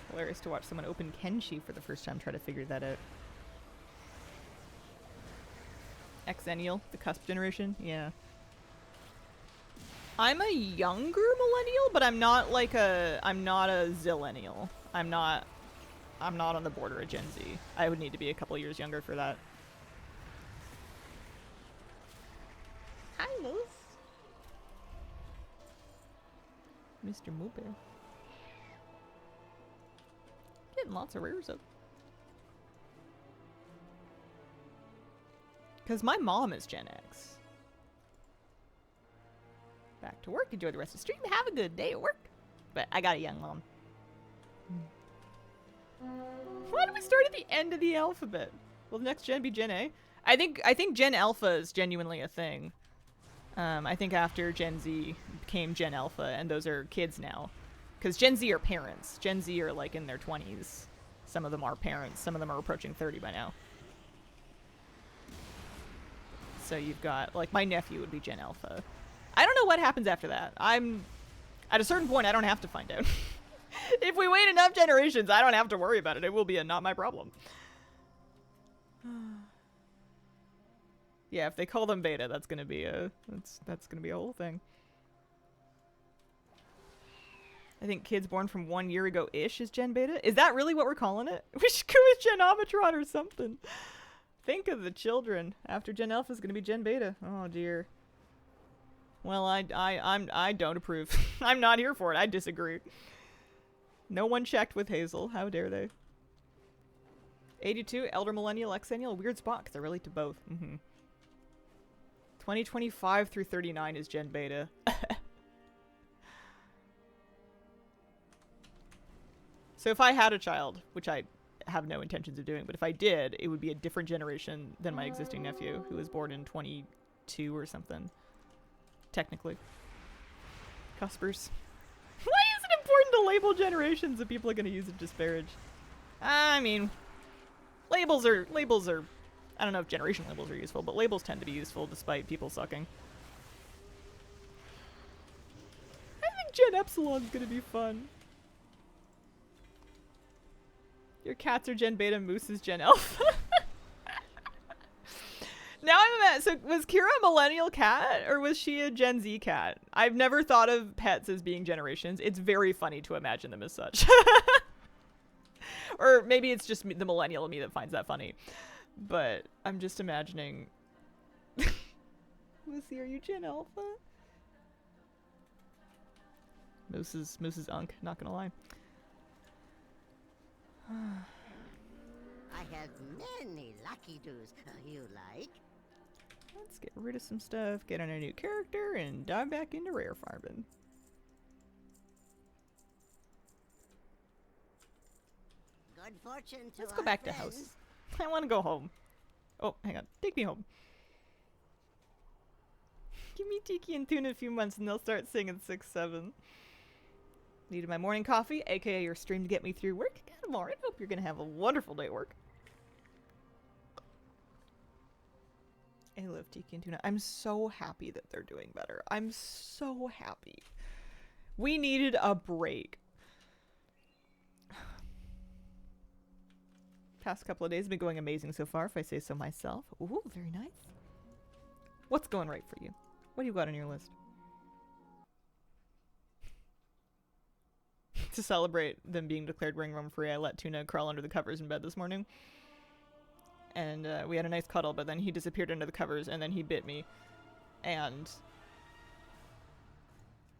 Hilarious to watch someone open Kenshi for the first time, try to figure that out. Xennial, the cusp generation, yeah. I'm a younger millennial, but I'm not a zillennial. I'm not on the border of Gen Z. I would need to be a couple years younger for that. Hi, Liz. Mr. Moobear. Getting lots of rares up. Because my mom is Gen X. Back to work. Enjoy the rest of the stream. Have a good day at work. But I got a young mom. Why do we start at the end of the alphabet? Will the next gen be Gen A? I think Gen Alpha is genuinely a thing. I think after Gen Z became Gen Alpha, and those are kids now. Because Gen Z are parents. Gen Z are like in their 20s. Some of them are parents. Some of them are approaching 30 by now. So you've got, like, my nephew would be Gen Alpha. I don't know what happens after that. At a certain point, I don't have to find out. If we wait enough generations, I don't have to worry about it. It will be a not my problem. Yeah, if they call them beta, that's gonna be a whole thing. I think kids born from 1 year ago-ish is Gen Beta. Is that really what we're calling it? We should go with Gen Omitron or something. Think of the children. After Gen Alpha is gonna be Gen Beta. Oh dear. Well, I don't approve. I'm not here for it. I disagree. No one checked with Hazel. How dare they? 82, Elder Millennial, Xennial, a weird spot because I relate to both. 2025 through 39 is Gen Beta. So if I had a child, which I have no intentions of doing, but if I did, it would be a different generation than my existing nephew, who was born in 22 or something. Technically. Cuspers. Why is it important to label generations if people are going to use it to disparage? I mean, labels are, I don't know if generation labels are useful, but labels tend to be useful despite people sucking. I think Gen Epsilon's going to be fun. Your cats are Gen Beta, Moose is Gen Alpha. Now I'm mad. So was Kira a millennial cat or was she a Gen Z cat? I've never thought of pets as being generations. It's very funny to imagine them as such. Or maybe it's just the millennial in me that finds that funny. But I'm just imagining. Lucy, are you Gen Alpha? Moose is Unk, not gonna lie. I have many lucky doos. You like? Let's get rid of some stuff, get on a new character, and dive back into rare farming. Good fortune to Let's go back to house. I want to go home. Oh, hang on. Take me home. Give me Tiki and Tuna a few months and they'll start singing 6-7. Needed my morning coffee, aka your stream to get me through work. Good morning. Hope you're going to have a wonderful day at work. I love Tiki and Tuna. I'm so happy that they're doing better. I'm so happy. We needed a break. Past couple of days have been going amazing so far, if I say so myself. Ooh, very nice. What's going right for you? What do you got on your list? to celebrate them being declared ringworm free, I let Tuna crawl under the covers in bed this morning. And we had a nice cuddle, but then he disappeared under the covers, and then he bit me. And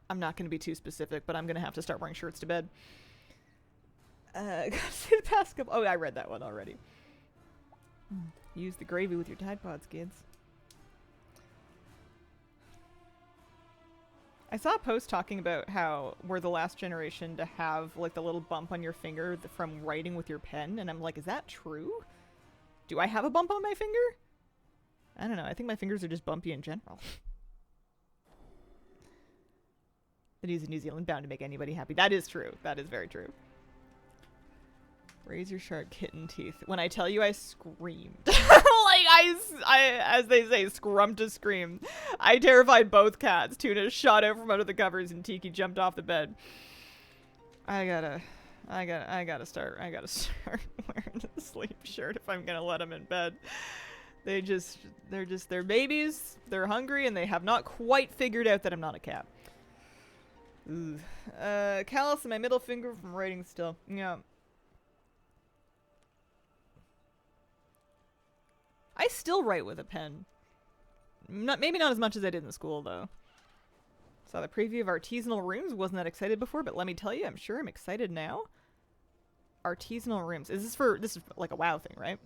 I'm not going to be too specific, but I'm going to have to start wearing shirts to bed. The past couple... Oh, I read that one already. Use the gravy with your Tide Pods, kids. I saw a post talking about how we're the last generation to have, like, the little bump on your finger from writing with your pen, and I'm like, is that true? Do I have a bump on my finger? I don't know. I think my fingers are just bumpy in general. The news in New Zealand bound to make anybody happy. That is true. That is very true. Razor sharp kitten teeth. When I tell you I screamed. Like, I, as they say, scrumped a scream. I terrified both cats. Tuna shot out from under the covers and Tiki jumped off the bed. I gotta start wearing a sleep shirt if I'm gonna let them in bed. They're babies, they're hungry, and they have not quite figured out that I'm not a cat. Ooh. Callus in my middle finger from writing still. Yeah. I still write with a pen. Maybe not as much as I did in school, though. Saw the preview of Artisanal Rooms. Wasn't that excited before, but let me tell you, I'm sure I'm excited now. Artisanal Rooms. This is like a WoW thing, right?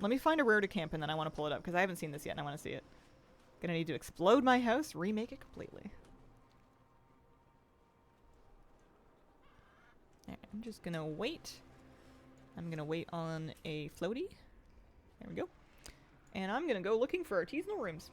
Let me find a rare to camp and then I want to pull it up because I haven't seen this yet and I want to see it. Gonna need to explode my house, remake it completely. Alright, I'm just gonna wait. I'm gonna wait on a floaty. There we go. And I'm gonna go looking for Artisanal Rooms.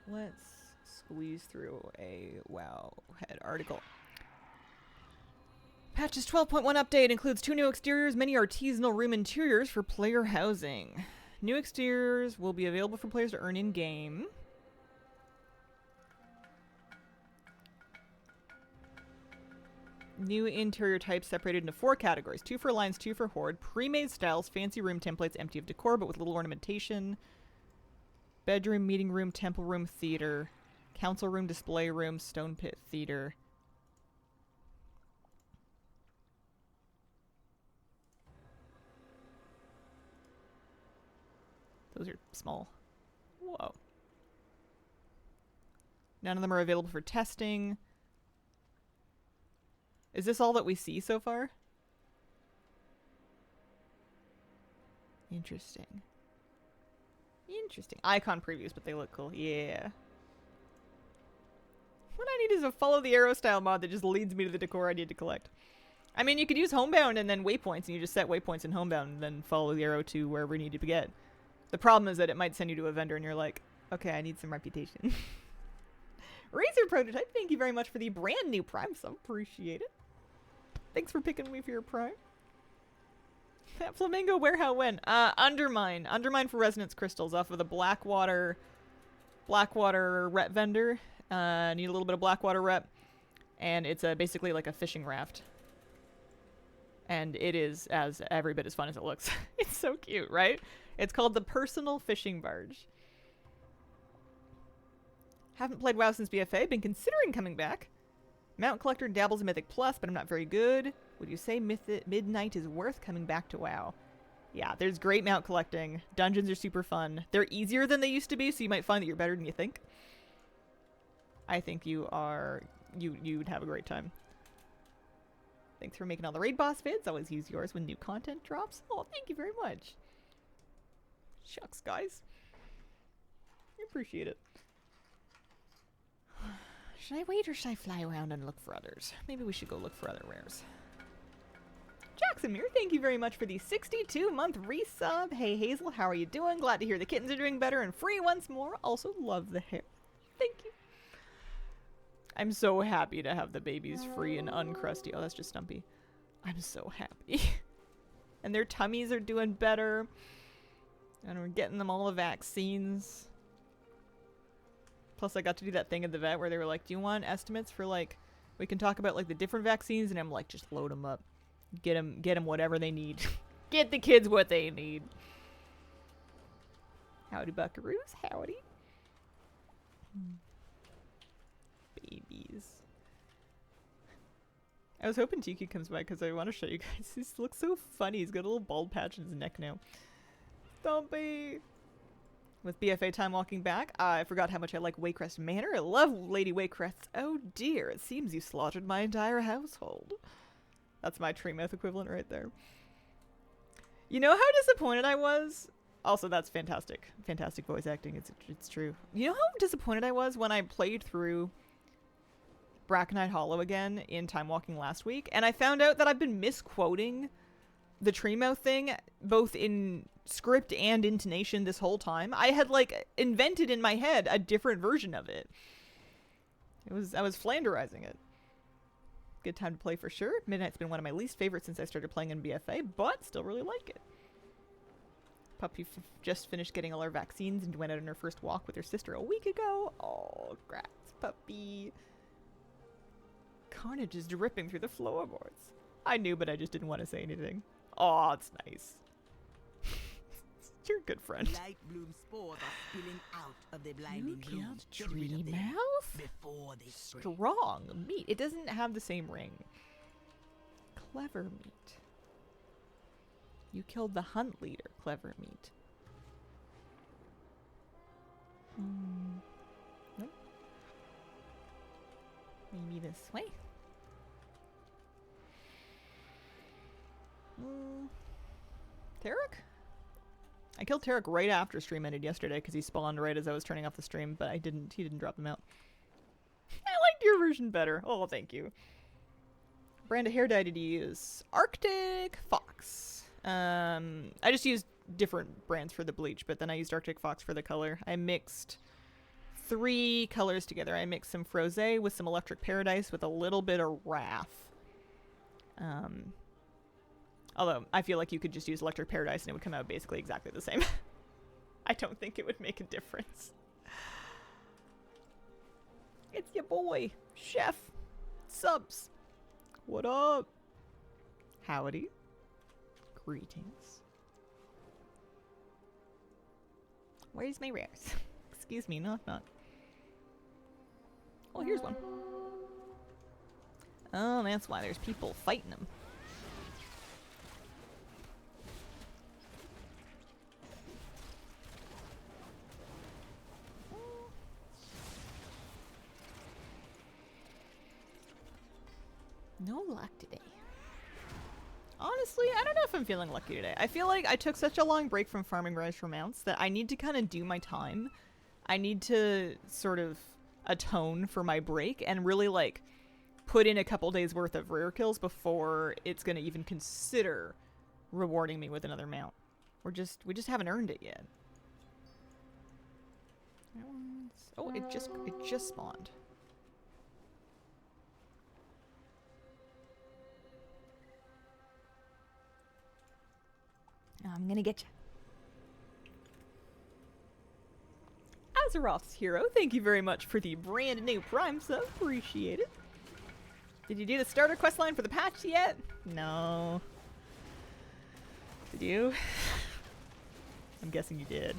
Let's squeeze through a Wowhead article. Patches 12.1 update includes 2 new exteriors, many artisanal room interiors for player housing. New exteriors will be available for players to earn in-game. New interior types separated into 4 categories. 2 for Alliance, 2 for Horde. Pre-made styles, fancy room templates empty of decor but with little ornamentation. Bedroom, meeting room, temple room, theater. Council room, display room, stone pit, theater. Those are small. Whoa. None of them are available for testing. Is this all that we see so far? Interesting. Interesting. Icon previews, but they look cool. Yeah. What I need is a follow the arrow style mod that just leads me to the decor I need to collect. I mean, you could use Homebound and then waypoints, and you just set waypoints in Homebound and then follow the arrow to wherever you need to get. The problem is that it might send you to a vendor and you're like, okay, I need some reputation. Razor Prototype, thank you very much for the brand new Prime sub. Appreciate it. Thanks for picking me for your Prime. That Flamingo warehouse when? Undermine. Undermine for resonance crystals off of the Blackwater rep vendor. Need a little bit of Blackwater rep. And it's basically like a fishing raft. And it is every bit as fun as it looks. It's so cute, right? It's called the Personal Fishing Barge. Haven't played WoW since BFA. Been considering coming back. Mount Collector dabbles in Mythic Plus, but I'm not very good. Would you say Midnight is worth coming back to WoW? Yeah, there's great mount collecting. Dungeons are super fun. They're easier than they used to be, so you might find that you're better than you think. I think you'd have a great time. Thanks for making all the raid boss vids. Always use yours when new content drops. Oh, thank you very much. Shucks, guys. I appreciate it. Should I wait or should I fly around and look for others? Maybe we should go look for other rares. Jacksonmere, thank you very much for the 62-month resub. Hey Hazel, how are you doing? Glad to hear the kittens are doing better and free once more. Also love the hair. Thank you. I'm so happy to have the babies free and uncrusty. Oh, that's just Stumpy. I'm so happy. And their tummies are doing better. And we're getting them all the vaccines. Plus, I got to do that thing at the vet where they were like, do you want estimates for, like, We can talk about like the different vaccines, and I'm like, just load them up. Get them whatever they need. Get the kids what they need. Howdy, buckaroos. Howdy. Babies. I was hoping Tiki comes by because I want to show you guys. He looks so funny. He's got a little bald patch in his neck now. Stumpy! With BFA time walking back, I forgot how much I like Waycrest Manor. I love Lady Waycrest. Oh dear, it seems you slaughtered my entire household. That's my tree mouth equivalent right there. You know how disappointed I was? Also, that's fantastic. Fantastic voice acting. It's true. You know how disappointed I was when I played through Bracknite Hollow again in Time Walking last week, and I found out that I've been misquoting the Treemouth thing, both in script and intonation this whole time. I had, like, invented in my head a different version of it. I was flanderizing it. Good time to play for sure. Midnight's been one of my least favorites since I started playing in BFA, but still really like it. Puppy just finished getting all our vaccines and went out on her first walk with her sister a week ago. Oh, congrats, puppy. Carnage is dripping through the floorboards. I knew, but I just didn't want to say anything. Oh, it's nice. You're a good friend. Light bloom spores are spilling out of the You blinding killed blooms. Get rid of them Treemouth? before they spread. Strong meat. It doesn't have the same ring. Clever meat. You killed the hunt leader. Clever meat. Nope. Maybe this way. Tarek? I killed Tarek right after stream ended yesterday because he spawned right as I was turning off the stream, but he didn't drop him out. I liked your version better. Oh, thank you. Brand of hair dye did you use? Arctic Fox. I just used different brands for the bleach, but then I used Arctic Fox for the color. I mixed 3 colors together. I mixed some Frosé with some Electric Paradise with a little bit of Wrath. Although, I feel like you could just use Electric Paradise and it would come out basically exactly the same. I don't think it would make a difference. It's your boy, Chef. Subs. What up? Howdy. Greetings. Where's my rares? Excuse me, knock knock. Oh, here's one. Oh, that's why there's people fighting them. No luck today. Honestly, I don't know if I'm feeling lucky today. I feel like I took such a long break from farming Rise for Mounts that I need to kind of do my time. I need to sort of atone for my break and really like put in a couple days worth of rare kills before it's going to even consider rewarding me with another mount. We just haven't earned it yet. Oh, it just spawned. I'm gonna get you. Azeroth's Hero, thank you very much for the brand new Prime sub. Appreciate it. Did you do the starter quest line for the patch yet? No. Did you? I'm guessing you did.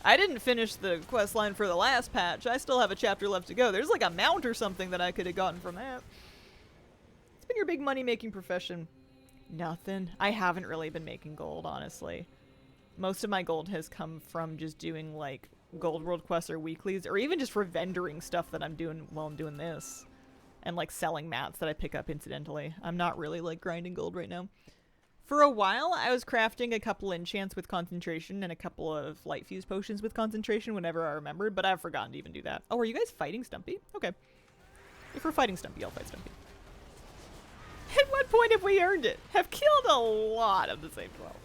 I didn't finish the quest line for the last patch. I still have a chapter left to go. There's like a mount or something that I could have gotten from that. It's been your big money-making profession. Nothing. I haven't really been making gold, honestly. Most of my gold has come from just doing, like, gold world quests or weeklies, or even just for vendoring stuff that I'm doing while I'm doing this. And, like, selling mats that I pick up incidentally. I'm not really, like, grinding gold right now. For a while, I was crafting a couple enchants with concentration and a couple of light fuse potions with concentration whenever I remembered, but I've forgotten to even do that. Oh, are you guys fighting Stumpy? Okay. If we're fighting Stumpy, I'll fight Stumpy. At what point have we earned it? Have killed a lot of the same 12.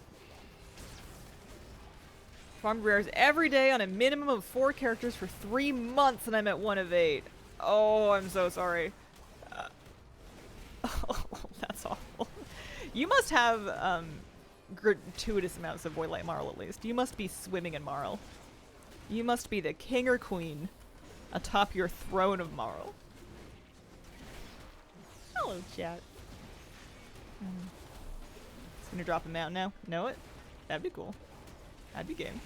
Farmed rares every day on a minimum of 4 characters for 3 months and I'm at 1 of 8. Oh, I'm so sorry. Oh, that's awful. You must have gratuitous amounts of Voidlight Marl at least. You must be swimming in Marl. You must be the king or queen atop your throne of Marl. Hello, chat. It's gonna drop him out now. Know it? That'd be cool. That'd be game.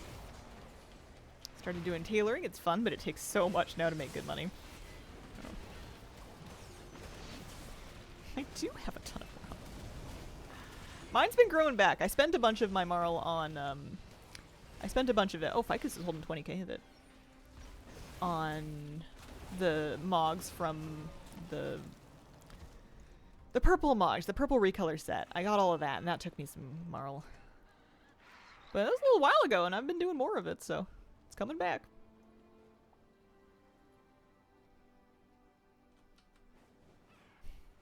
Started doing tailoring. It's fun, but it takes so much now to make good money. Oh. I do have a ton of marl. Mine's been growing back. I spent a bunch of my marl on, I spent a bunch of it. Oh, Ficus is holding 20k of it. On the Mogs from the purple Mogs, the purple recolor set. I got all of that, and that took me some marl. But that was a little while ago, and I've been doing more of it, so it's coming back.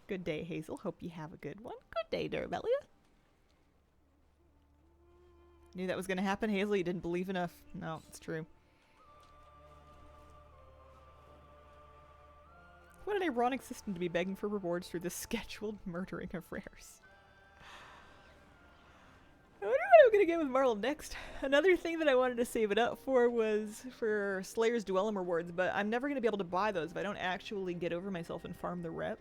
Good day, Hazel. Hope you have a good one. Good day, Durbelia. Knew that was going to happen, Hazel. You didn't believe enough. No, it's true. What an ironic system to be begging for rewards through the scheduled murdering of rares. I wonder what I'm going to get with Marl next. Another thing that I wanted to save it up for was for Slayer's Duellum rewards, but I'm never going to be able to buy those if I don't actually get over myself and farm the rep.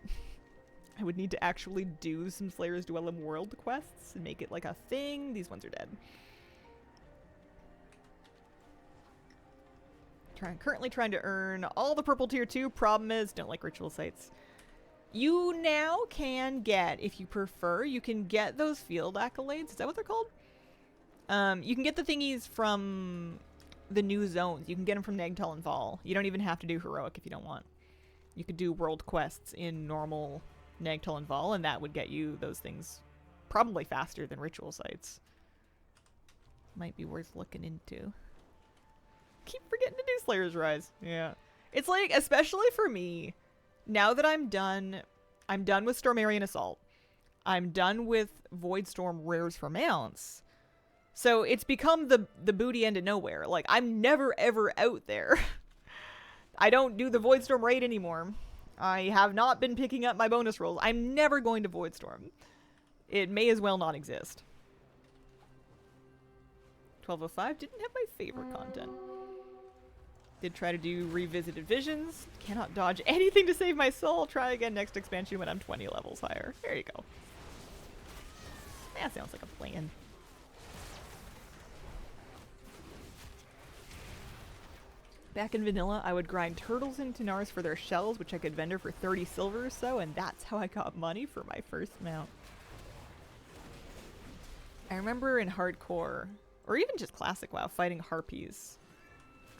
I would need to actually do some Slayer's Duellum world quests and make it like a thing. These ones are dead. Currently trying to earn all the purple tier 2. Problem is, don't like ritual sites. You now can get, if you prefer, you can get those field accolades. Is that what they're called? You can get the thingies from the new zones. You can get them from Nagtal and Val. You don't even have to do heroic if you don't want. You could do world quests in normal Nagtal and Val, and that would get you those things probably faster than ritual sites. Might be worth looking into. Keep forgetting to do Slayer's Rise. Yeah. It's like, especially for me, now that I'm done with Stormarian Assault. I'm done with Voidstorm rares for mounts. So it's become the booty end of nowhere. Like, I'm never ever out there. I don't do the Voidstorm raid anymore. I have not been picking up my bonus rolls. I'm never going to Voidstorm. It may as well not exist. 1205 didn't have my favorite content. Did try to do Revisited Visions. Cannot dodge anything to save my soul. Try again next expansion when I'm 20 levels higher. There you go. That sounds like a plan. Back in vanilla, I would grind turtles into Nars for their shells, which I could vendor for 30 silver or so, and that's how I got money for my first mount. I remember in hardcore, or even just classic WoW, fighting harpies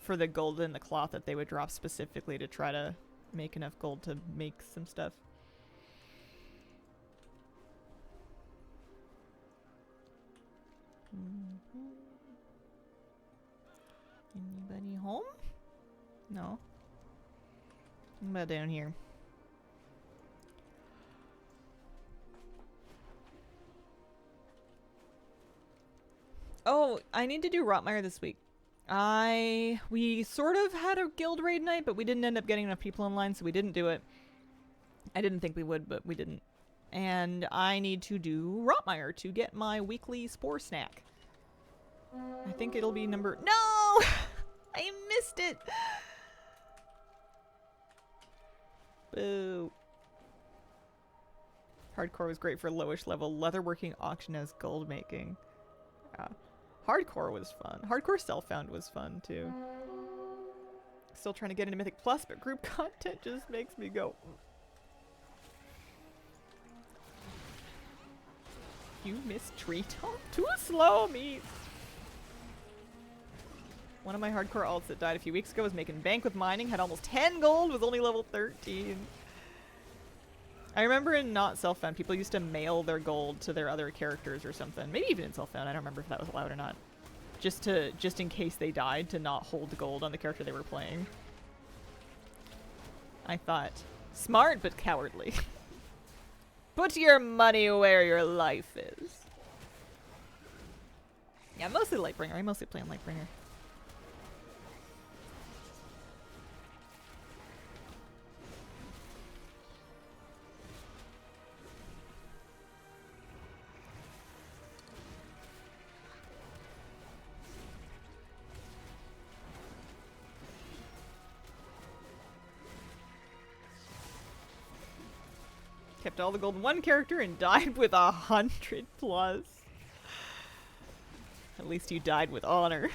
for the gold in the cloth that they would drop specifically to try to make enough gold to make some stuff. Anybody home? No. What about down here? Oh, I need to do Rotmire this week. We sort of had a guild raid night, but we didn't end up getting enough people online, so we didn't do it. I didn't think we would, but we didn't. And I need to do Rotmire to get my weekly spore snack. I think it'll be number... No! I missed it! Boo. Hardcore was great for lowish level leatherworking auction as gold making. Yeah. Hardcore was fun. Hardcore self-found was fun too. Still trying to get into Mythic Plus, but group content just makes me go. You missed Treetop? Too slow, me. One of my hardcore alts that died a few weeks ago was making bank with mining, had almost 10 gold, was only level 13. I remember in not self-found, people used to mail their gold to their other characters or something. Maybe even in self-found, I don't remember if that was allowed or not. Just in case they died, to not hold gold on the character they were playing. I thought, smart but cowardly. Put your money where your life is. Yeah, mostly Lightbringer. I mostly play on Lightbringer. kept all the gold in one character and died with 100 plus. At least you died with honor.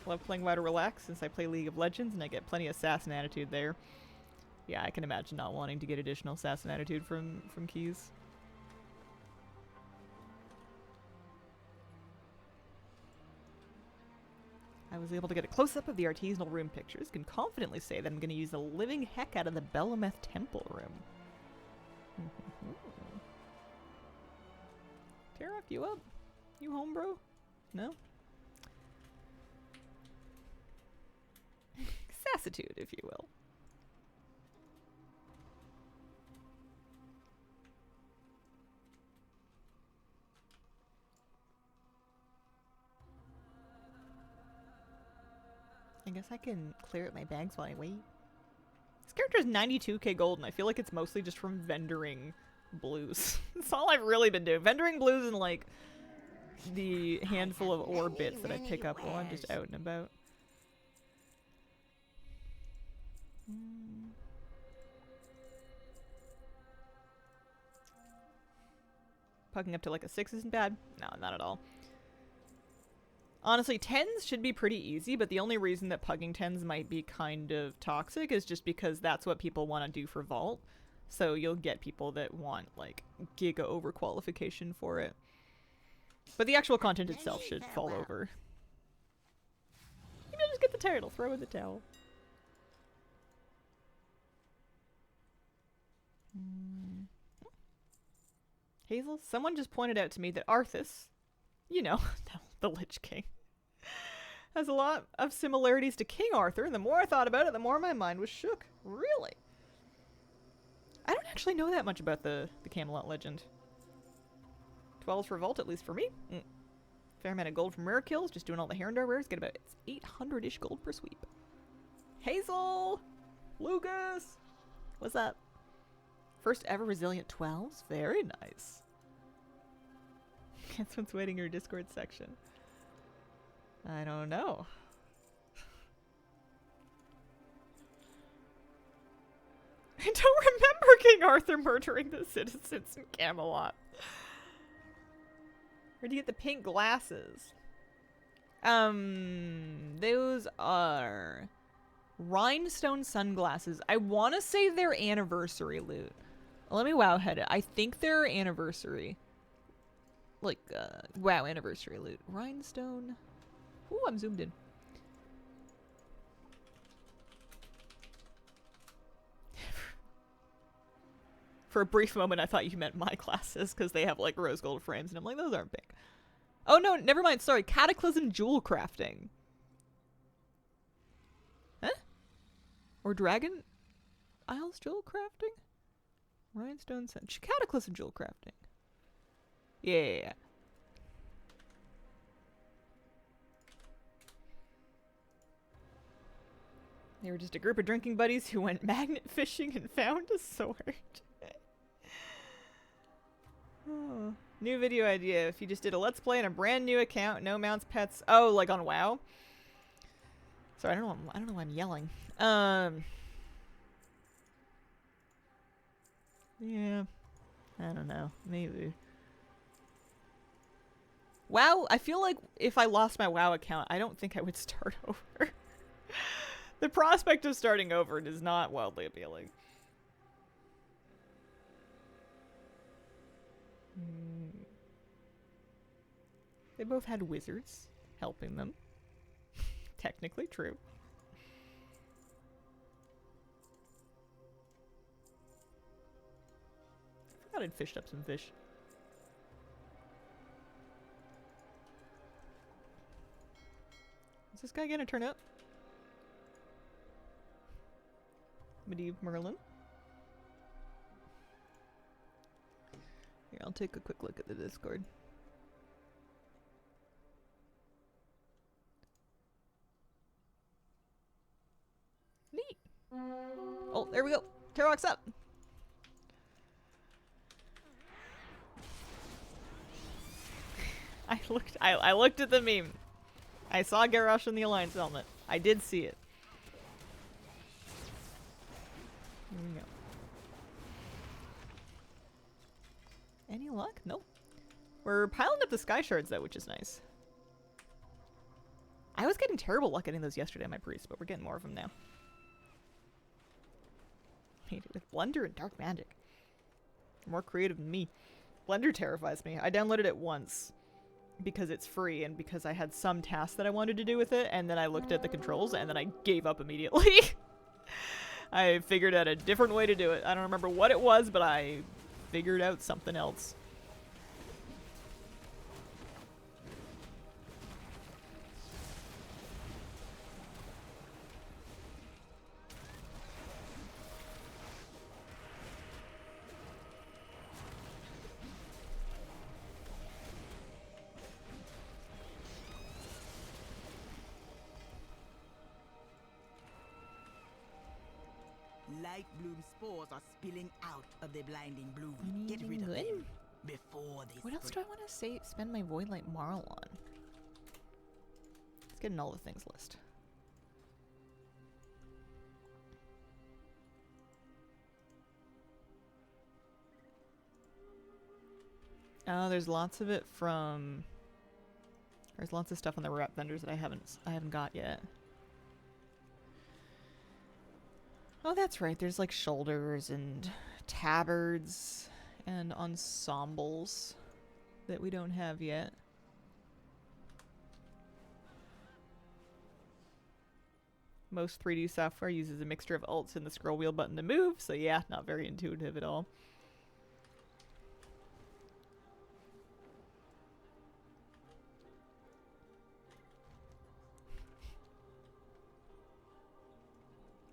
Love playing WoW to relax since I play League of Legends and I get plenty of assassin attitude there. Yeah, I can imagine not wanting to get additional assassin attitude from keys. I was able to get a close-up of the artisanal room pictures. Can confidently say that I'm going to use the living heck out of the Belemeth Temple room. Tarok, you up? You home, bro? No? Sassitude, if you will. I guess I can clear out my bags while I wait. This character is 92k gold, and I feel like it's mostly just from vendoring blues. That's all I've really been doing. Vendoring blues and, like, the handful of ore bits that I pick up while I'm just out and about. Pugging up to like a 6 isn't bad. No, not at all. Honestly, 10s should be pretty easy, but the only reason that pugging 10s might be kind of toxic is just because that's what people want to do for Vault. So you'll get people that want, like, giga overqualification for it. But the actual content itself should fall over. Maybe I'll just get the turtle, throw in the towel. Hazel, someone just pointed out to me that Arthas, you know, the Lich King, has a lot of similarities to King Arthur, and the more I thought about it, the more my mind was shook. Really? I don't actually know that much about the Camelot legend. 12s for Vault, at least for me. Fair amount of gold from rare kills, just doing all the Herondor rares, get about 800-ish gold per sweep. Hazel! Lucas! What's up? First ever resilient 12s? Very nice. Guess what's waiting in your Discord section? I don't know. I don't remember King Arthur murdering the citizens in Camelot. Where'd you get the pink glasses? Those are rhinestone sunglasses. I want to say they're anniversary loot. Let me WoW head it. I think they're anniversary. Like, WoW anniversary loot. Rhinestone. Ooh, I'm zoomed in. For a brief moment, I thought you meant my glasses, because they have, like, rose gold frames, and I'm like, those aren't pink. Oh, no, never mind. Sorry. Cataclysm jewel crafting. Huh? Or Dragon Isles jewel crafting? Rhinestone Cataclysm jewel crafting. Yeah. They were just a group of drinking buddies who went magnet fishing and found a sword. Oh. New video idea. If you just did a Let's Play on a brand new account, no mounts, pets. Oh, like on WoW? Sorry, I don't know why I'm yelling. Yeah. I don't know. Maybe. WoW, I feel like if I lost my WoW account, I don't think I would start over. The prospect of starting over is not wildly appealing. They both had wizards helping them. Technically true. I forgot I'd fished up some fish. Is this guy gonna turn up? Medivh Merlin. Here, I'll take a quick look at the Discord. Neat. Oh, there we go. Tarok's up. I looked at the meme. I saw Garrosh in the Alliance helmet. I did see it. Here we go. Any luck? Nope. We're piling up the sky shards though, which is nice. I was getting terrible luck getting those yesterday on my priest, but we're getting more of them now. Made it with Blender and Dark Magic. More creative than me. Blender terrifies me. I downloaded it once because it's free and because I had some task that I wanted to do with it, and then I looked at the controls and then I gave up immediately. I figured out a different way to do it. I don't remember what it was, but I figured out something else. Light bloom spores are spilling out of the blinding bloom. Get Anything rid of good? them before they What else do spread. I want to spend my Voidlight Marl on? Let's get an all the things list. Oh, there's lots of it from. There's lots of stuff on the rep vendors that I haven't got yet. Oh, that's right. There's like shoulders and tabards and ensembles that we don't have yet. Most 3D software uses a mixture of alts and the scroll wheel button to move, so yeah, not very intuitive at all.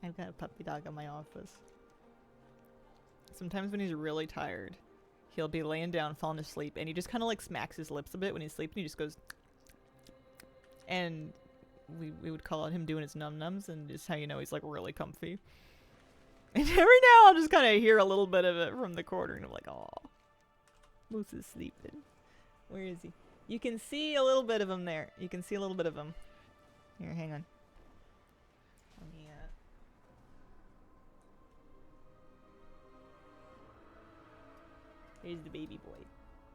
I've got a puppy dog in my office. Sometimes when he's really tired, he'll be laying down, falling asleep, and he just kind of like smacks his lips a bit when he's sleeping. He just goes, and we would call out him doing his num-nums, and just how you know he's like really comfy. And every now I'll just kind of hear a little bit of it from the corner, and I'm like, "Aw, Moose is sleeping. Where is he? You can see a little bit of him there. You can see a little bit of him. Here, hang on. Let me, Here's the baby boy.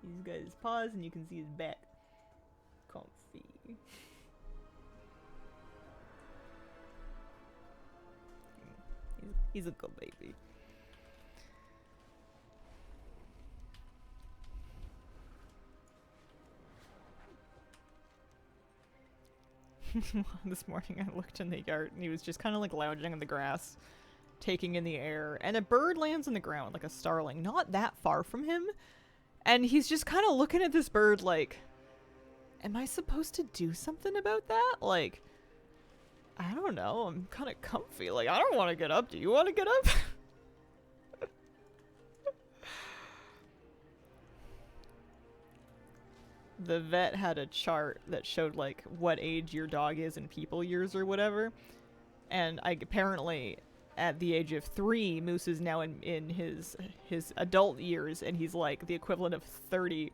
He's got his paws and you can see his back. Comfy. He's a good baby. This morning I looked in the yard and he was just kind of like lounging in the grass, taking in the air, and a bird lands on the ground, like a starling, not that far from him, and he's just kind of looking at this bird like, am I supposed to do something about that? Like, I don't know, I'm kind of comfy, like, I don't want to get up. Do you want to get up? The vet had a chart that showed like what age your dog is in people years or whatever, and apparently at the age of 3, Moose is now in his adult years, and he's like the equivalent of 30.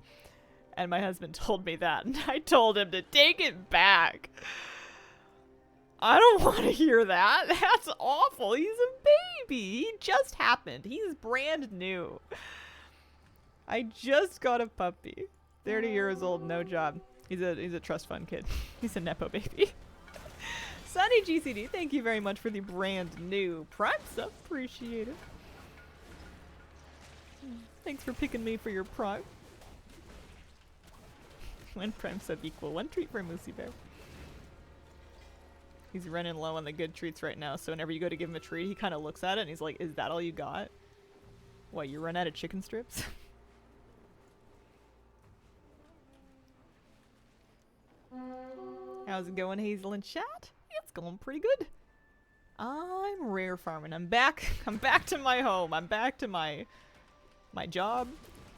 And my husband told me that, and I told him to take it back. I don't want to hear that. That's awful. He's a baby. He just happened. He's brand new. I just got a puppy. 30 years old, no job. He's a trust fund kid. He's a Nepo baby. Sunny GCD, thank you very much for the brand new Prime sub. Appreciate it. Thanks for picking me for your Prime. One Prime sub equal one treat for Moosey Bear. He's running low on the good treats right now, so whenever you go to give him a treat, he kind of looks at it and he's like, is that all you got? What, you run out of chicken strips? How's it going, Hazel and chat? It's going pretty good. I'm rare farming. I'm back. I'm back to my home. I'm back to my job.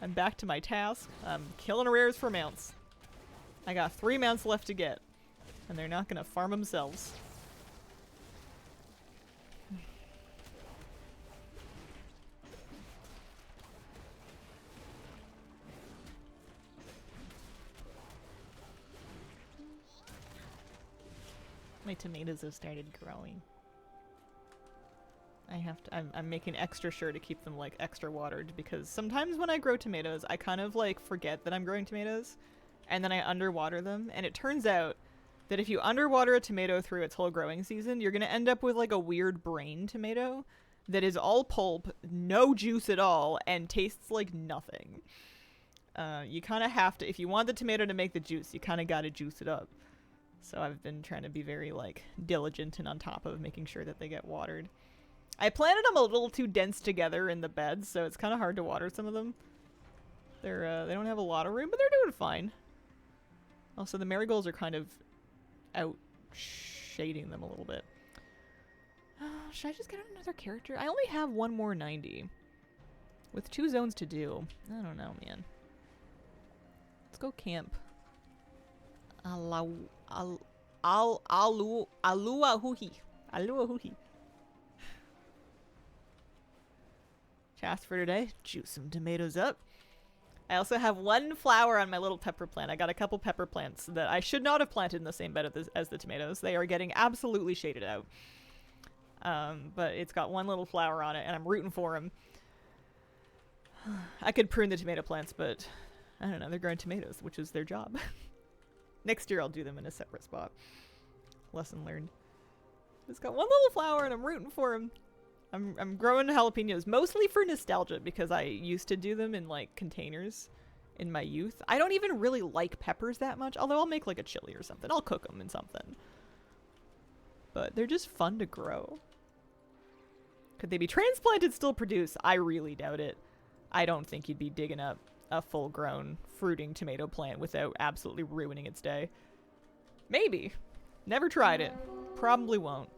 I'm back to my task. I'm killing rares for mounts. I got 3 mounts left to get, and they're not gonna farm themselves. My tomatoes have started growing. I have to, I'm making extra sure to keep them like extra watered because sometimes when I grow tomatoes, I kind of like forget that I'm growing tomatoes and then I underwater them. And it turns out that if you underwater a tomato through its whole growing season, you're going to end up with like a weird brain tomato that is all pulp, no juice at all, and tastes like nothing. You kind of have to, if you want the tomato to make the juice, you kind of got to juice it up. So I've been trying to be very like diligent and on top of making sure that they get watered. I planted them a little too dense together in the beds, so it's kind of hard to water some of them. They don't have a lot of room, but they're doing fine. Also, the marigolds are kind of out shading them a little bit. Should I just get another character? I only have one more 90. With 2 zones to do. I don't know, man. Let's go camp. Aluahuhi. Task for today, juice some tomatoes up. I also have 1 flower on my little pepper plant. I got a couple pepper plants that I should not have planted in the same bed as the tomatoes. They are getting absolutely shaded out. But it's got 1 little flower on it, and I'm rooting for him. I could prune the tomato plants, but I don't know. They're growing tomatoes, which is their job. Next year I'll do them in a separate spot. Lesson learned. It's got 1 little flower, and I'm rooting for him. I'm growing jalapenos mostly for nostalgia because I used to do them in like containers in my youth. I don't even really like peppers that much, although I'll make like a chili or something. I'll cook them in something. But they're just fun to grow. Could they be transplanted, still produce? I really doubt it. I don't think you'd be digging up a full-grown fruiting tomato plant without absolutely ruining its day. Maybe. Never tried it. Probably won't.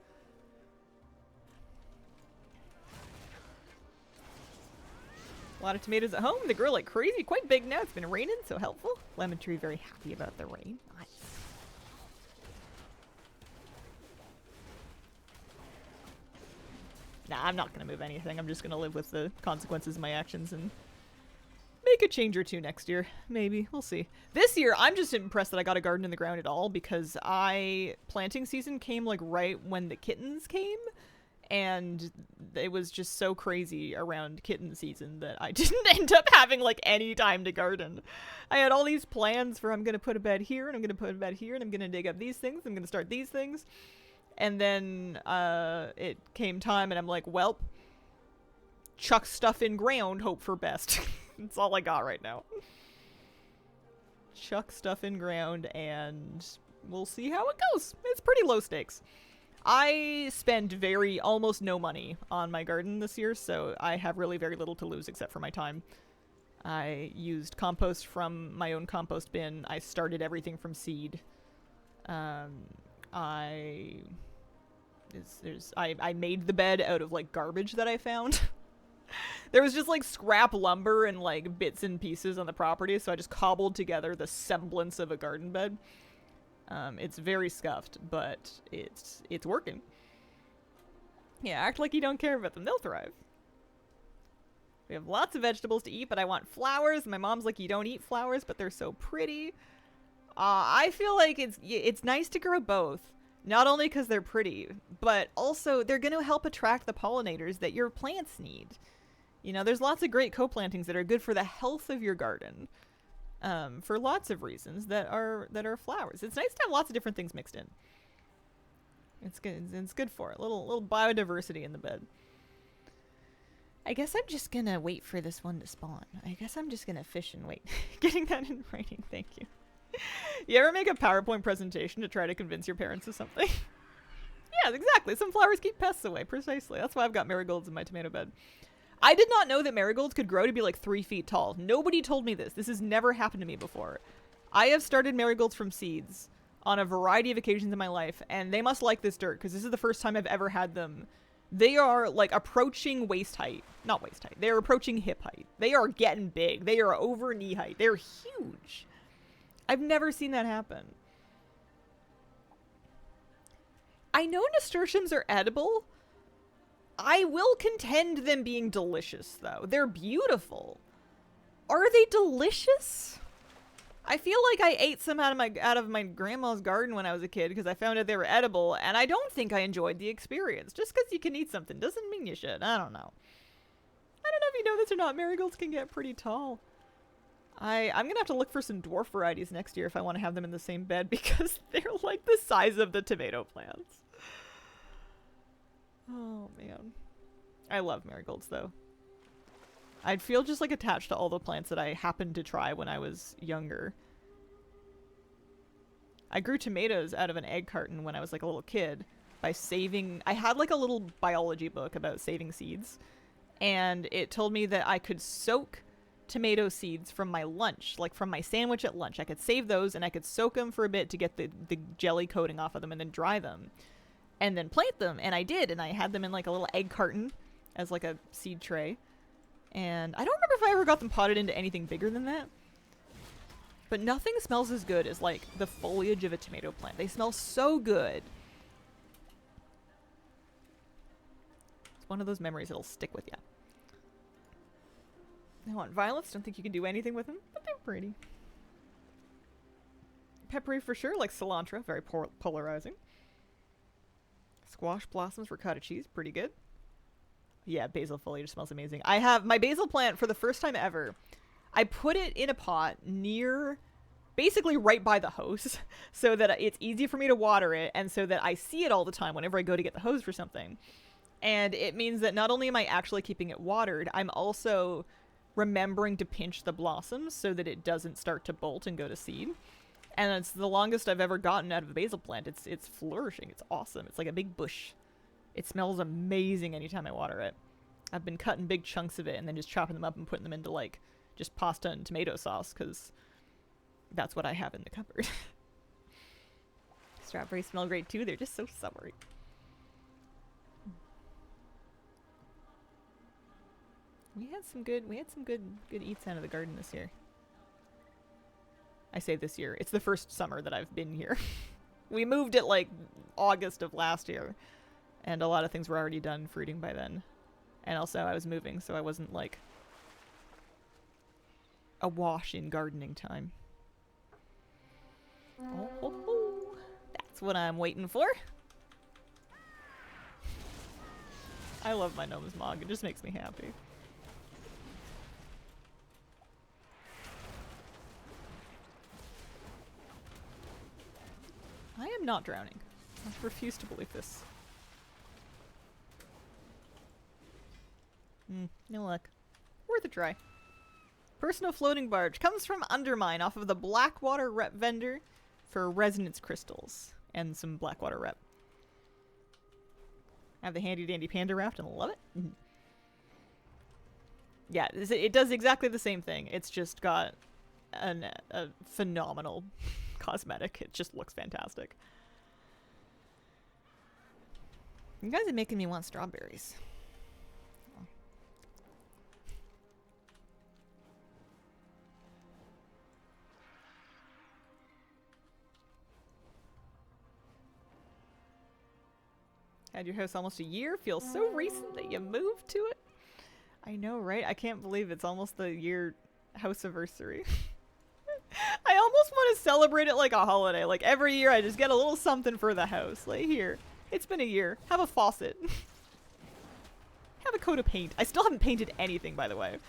A lot of tomatoes at home. They grow like crazy. Quite big now. It's been raining, so helpful. Lemon tree very happy about the rain. Nice. Nah, I'm not going to move anything. I'm just going to live with the consequences of my actions and make a change or two next year. Maybe. We'll see. This year, I'm just impressed that I got a garden in the ground at all because planting season came like right when the kittens came. And it was just so crazy around kitten season that I didn't end up having like any time to garden. I had all these plans for I'm going to put a bed here and I'm going to put a bed here and I'm going to dig up these things. I'm going to start these things. And then it came time and I'm like, well, chuck stuff in ground, hope for best. That's all I got right now. Chuck stuff in ground and we'll see how it goes. It's pretty low stakes. I spend almost no money on my garden this year, so I have really very little to lose except for my time. I used compost from my own compost bin. I started everything from seed. I made the bed out of like garbage that I found. There was just like scrap lumber and like bits and pieces on the property, so I just cobbled together the semblance of a garden bed. It's very scuffed, but it's working. Yeah, act like you don't care about them. They'll thrive. We have lots of vegetables to eat, but I want flowers. My mom's like, you don't eat flowers, but they're so pretty. I feel like it's nice to grow both. Not only because they're pretty, but also they're going to help attract the pollinators that your plants need. You know, there's lots of great co-plantings that are good for the health of your garden. For lots of reasons that are flowers. It's nice to have lots of different things mixed in. It's good. It's good for it. Little biodiversity in the bed. I guess I'm just gonna wait for this one to spawn. I guess I'm just gonna fish and wait. Getting that in writing. Thank you. You ever make a PowerPoint presentation to try to convince your parents of something? Yeah, exactly. Some flowers keep pests away. Precisely. That's why I've got marigolds in my tomato bed. I did not know that marigolds could grow to be like 3 feet tall. Nobody told me this. This has never happened to me before. I have started marigolds from seeds on a variety of occasions in my life, and they must like this dirt because this is the first time I've ever had them. They are like approaching waist height. Not waist height. They're approaching hip height. They are getting big. They are over knee height. They're huge. I've never seen that happen. I know nasturtiums are edible. I will contend them being delicious, though. They're beautiful. Are they delicious? I feel like I ate some out of my grandma's garden when I was a kid because I found out they were edible, and I don't think I enjoyed the experience. Just because you can eat something doesn't mean you should. I don't know. I don't know if you know this or not. Marigolds can get pretty tall. I'm gonna have to look for some dwarf varieties next year if I want to have them in the same bed because they're like the size of the tomato plants. Oh man. I love marigolds though. I'd feel just like attached to all the plants that I happened to try when I was younger. I grew tomatoes out of an egg carton when I was like a little kid by saving... I had like a little biology book about saving seeds, and it told me that I could soak tomato seeds from my lunch, like from my sandwich at lunch. I could save those and I could soak them for a bit to get the jelly coating off of them and then dry them and then plant them. And I did, and I had them in like a little egg carton as like a seed tray. And I don't remember if I ever got them potted into anything bigger than that. But nothing smells as good as like the foliage of a tomato plant. They smell so good. It's one of those memories that'll stick with you. I want violets. Don't think you can do anything with them, but they're pretty. Peppery for sure, like cilantro. Very polarizing. Squash blossoms, ricotta cheese. Pretty good. Yeah, basil foliage smells amazing. I have my basil plant for the first time ever. I put it in a pot near, basically right by the hose, so that it's easy for me to water it, and so that I see it all the time whenever I go to get the hose for something. And it means that not only am I actually keeping it watered, I'm also remembering to pinch the blossoms so that it doesn't start to bolt and go to seed. And it's the longest I've ever gotten out of a basil plant. It's flourishing. It's awesome. It's like a big bush. It smells amazing anytime I water it. I've been cutting big chunks of it and then just chopping them up and putting them into like just pasta and tomato sauce because that's what I have in the cupboard. Strawberries smell great too. They're just so summery. We had some good eats out of the garden this year. I say this year. It's the first summer that I've been here. We moved it like August of last year. And a lot of things were already done fruiting by then. And also I was moving, so I wasn't like awash in gardening time. Oh, that's what I'm waiting for. I love my Gnome's Mog. It just makes me happy. I am not drowning. I refuse to believe this. No luck. Worth a try. Personal floating barge comes from Undermine off of the Blackwater rep vendor for resonance crystals and some Blackwater rep. I have the handy dandy panda raft and love it. Yeah, it does exactly the same thing. It's just got a phenomenal cosmetic. It just looks fantastic. You guys are making me want strawberries. Had your house almost a year. Feels so recent that you moved to it. I know, right? I can't believe it's almost the year house anniversary. I almost want to celebrate it like a holiday. Like every year I just get a little something for the house. Like here, it's been a year. Have a faucet. Have a coat of paint. I still haven't painted anything, by the way.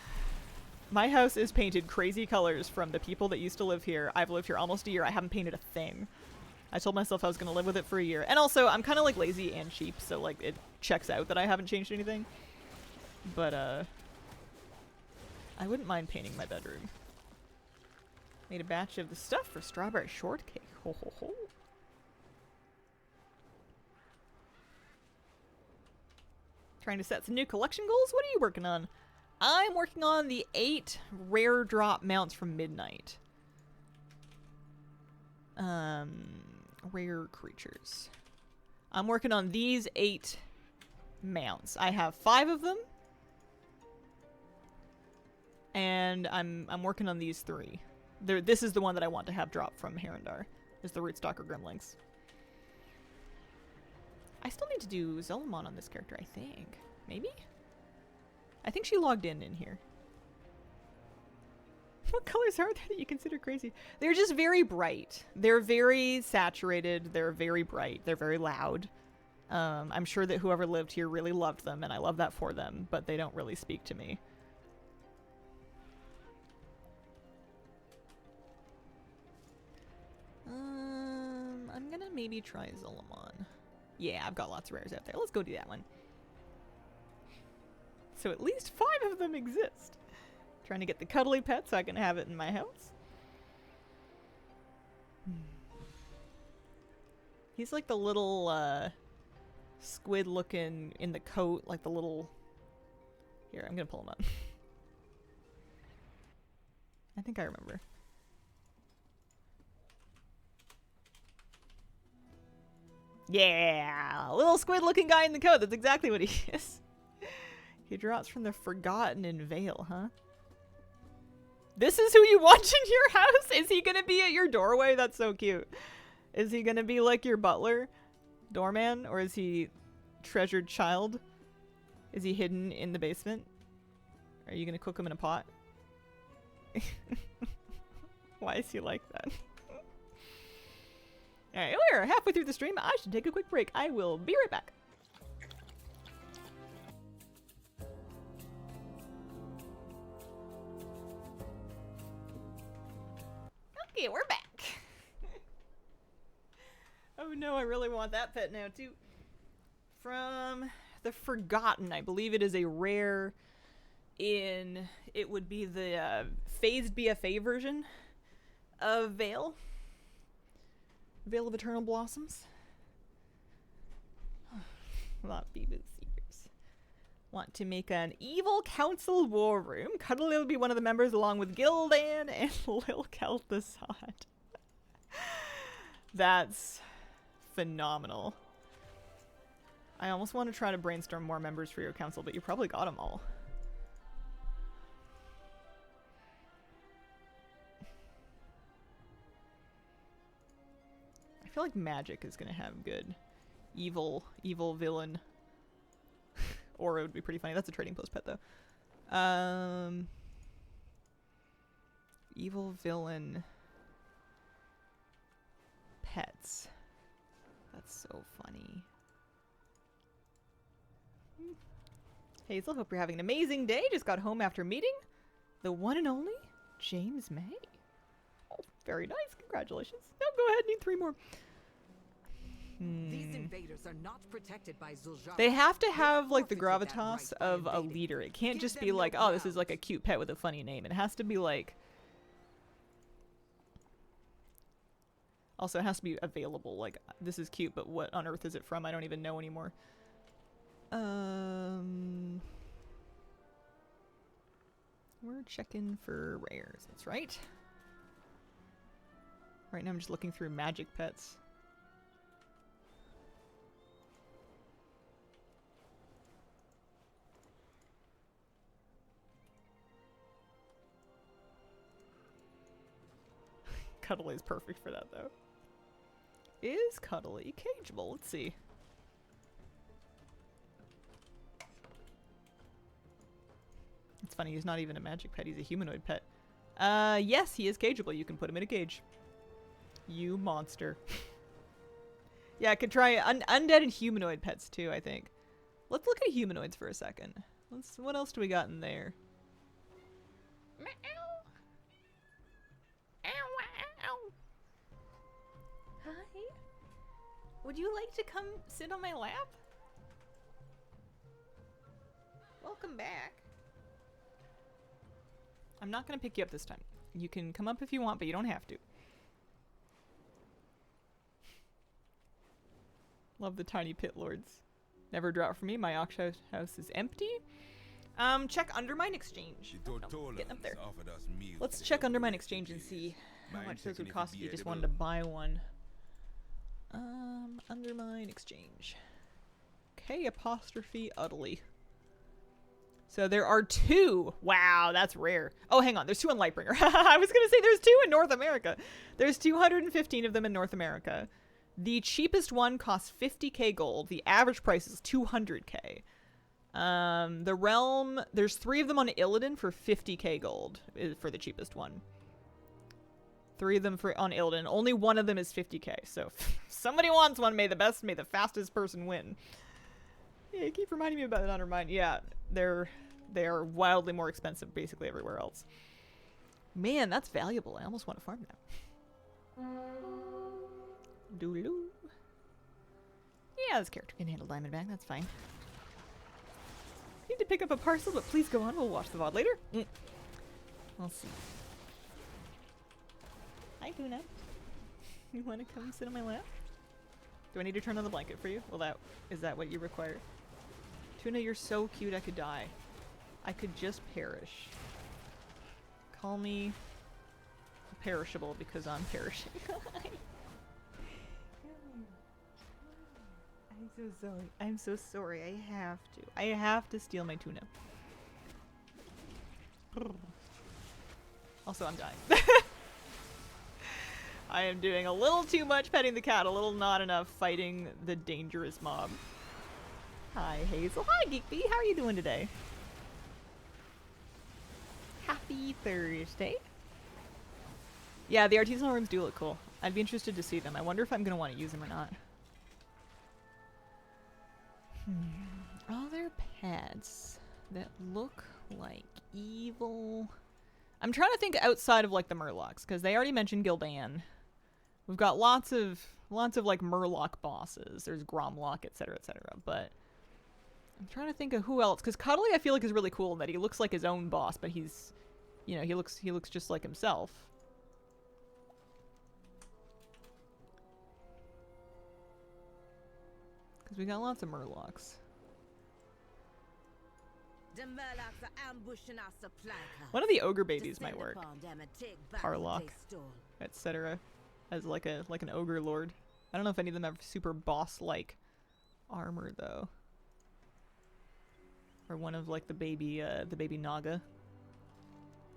My house is painted crazy colors from the people that used to live here. I've lived here almost a year. I haven't painted a thing. I told myself I was going to live with it for a year. And also, I'm kind of like lazy and cheap, so like it checks out that I haven't changed anything. But I wouldn't mind painting my bedroom. Made a batch of the stuff for strawberry shortcake. Ho ho ho. Trying to set some new collection goals? What are you working on? I'm working on the 8 rare drop mounts from Midnight. Rare creatures. I'm working on these 8 mounts. I have 5 of them. And I'm working on these 3. This is the one that I want to have drop from Herondar, is the Rootstalker Gremlings. I still need to do Zelamon on this character, I think. Maybe? I think she logged in here. What colors are there that you consider crazy? They're just very bright. They're very saturated. They're very bright. They're very loud. I'm sure that whoever lived here really loved them, and I love that for them, but they don't really speak to me. I'm gonna maybe try Zul'Aman. Yeah, I've got lots of rares out there. Let's go do that one. So at least 5 of them exist. Trying to get the cuddly pet so I can have it in my house. He's like the little squid looking in the coat, like the little... Here, I'm gonna pull him up. I think I remember. Yeah! Little squid looking guy in the coat. That's exactly what he is. He drops from the Forgotten in Vale, huh? This is who you want in your house? Is he gonna be at your doorway? That's so cute. Is he gonna be like your butler? Doorman? Or is he treasured child? Is he hidden in the basement? Are you gonna cook him in a pot? Why is he like that? Alright, we're halfway through the stream. I should take a quick break. I will be right back. Okay, we're back. Oh no, I really want that pet now too. From the Forgotten, I believe it is a rare in, it would be the phased BFA version of Vale. Vale of Eternal Blossoms. Not Beebus Seekers. Want to make an evil council war room. Cuddly will be one of the members along with Gildan and Lil Kel'Thuzad. That's phenomenal. I almost want to try to brainstorm more members for your council, but you probably got them all. I feel like Magic is gonna have good evil villain. Or it would be pretty funny. That's a trading post pet though. Evil villain pets. That's so funny. Hazel, hope you're having an amazing day. Just got home after meeting the one and only James May. Oh, very nice. Congratulations. Now go ahead, need 3 more. These invaders are not protected by Zul'Jara. They have to have like the gravitas of a leader. It can't just be like, oh, this is like a cute pet with a funny name. It has to be like... Also, it has to be available. Like, this is cute, but what on earth is it from? I don't even know anymore. We're checking for rares. That's right. Right now I'm just looking through magic pets. Cuddly is perfect for that, though. Is Cuddly cageable? Let's see. It's funny, he's not even a magic pet, he's a humanoid pet. Yes, he is cageable. You can put him in a cage. You monster. Yeah, I could try undead and humanoid pets too, I think. Let's look at humanoids for a second. What else do we got in there? Hi. Would you like to come sit on my lap? Welcome back. I'm not gonna pick you up this time. You can come up if you want, but you don't have to. Love the tiny pit lords. Never drop for me. My auction house is empty. Check Undermine Exchange. Oh, no, getting up there. Let's check Undermine Exchange and see how much those would cost if you just wanted to buy one. Undermine Exchange. K apostrophe Uddly. So there are 2. Wow, that's rare. Oh, hang on. There's 2 on Lightbringer. I was going to say there's 2 in North America. There's 215 of them in North America. The cheapest one costs 50k gold. The average price is 200k. The Realm, there's 3 of them on Illidan for 50k gold for the cheapest one. 3 of them on Illidan. Only one of them is 50k. So if somebody wants one, may the fastest person win. Yeah, you keep reminding me about it, Undermine. Yeah, they are wildly more expensive basically everywhere else. Man, that's valuable. I almost want to farm now. Doodaloo. Yeah, this character can handle Diamondback. That's fine. Need to pick up a parcel, but please go on. We'll watch the VOD later. We'll see. Hi, Tuna. You want to come sit on my lap? Do I need to turn on the blanket for you? Well, is that what you require? Tuna, you're so cute I could die. I could just perish. Call me perishable because I'm perishing. I'm so sorry. I'm so sorry. I have to steal my tuna. Also, I'm dying. I am doing a little too much petting the cat, a little not enough fighting the dangerous mob. Hi, Hazel. Hi, Geekbee. How are you doing today? Happy Thursday. Yeah, the artisanal rooms do look cool. I'd be interested to see them. I wonder if I'm going to want to use them or not. Other pets that look like evil. I'm trying to think outside of like the Murlocs, because they already mentioned Gil'dan. We've got lots of like Murloc bosses. There's Gromlock, etc., etc. But I'm trying to think of who else, because Cuddly I feel like is really cool in that he looks like his own boss, but he's, you know, he looks just like himself. Because we got lots of Murlocs. The Murlocs are ambushing our supply cars. One of the ogre babies Descend might work. upon them and take back what Parlock, they stole. etc. As like an ogre lord. I don't know if any of them have super boss-like armor though. Or one of like the baby Naga.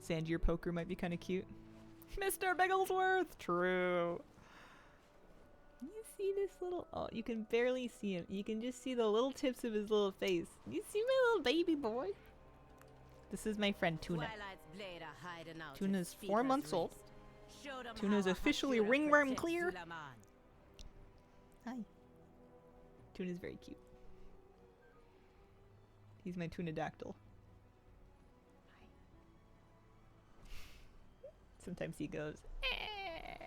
Sangier Poker might be kind of cute. Mr. Bigglesworth! True. You see this little... Oh, you can barely see him. You can just see the little tips of his little face. You see my little baby boy? This is my friend Tuna. Twilight's blade are hiding out Tuna's his 4 feet months as old. rest. Show them Tuna's how a officially Hakira ringworm protects clear. Zulaman. Hi. Tuna's very cute. He's my Tunadactyl. Sometimes he goes, eh.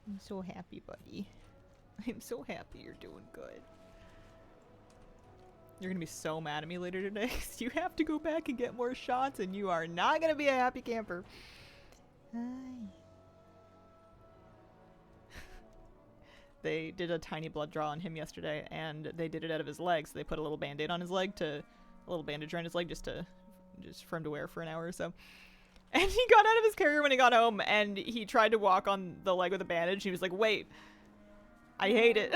I'm so happy, buddy. I'm so happy you're doing good. You're gonna be so mad at me later today because you have to go back and get more shots and you are not gonna be a happy camper. Hi. They did a tiny blood draw on him yesterday and they did it out of his leg, so they put a little band-aid on his leg a little bandage around his leg just for him to wear for an hour or so. And he got out of his carrier when he got home and he tried to walk on the leg with a bandage. He was like, wait, I hate it.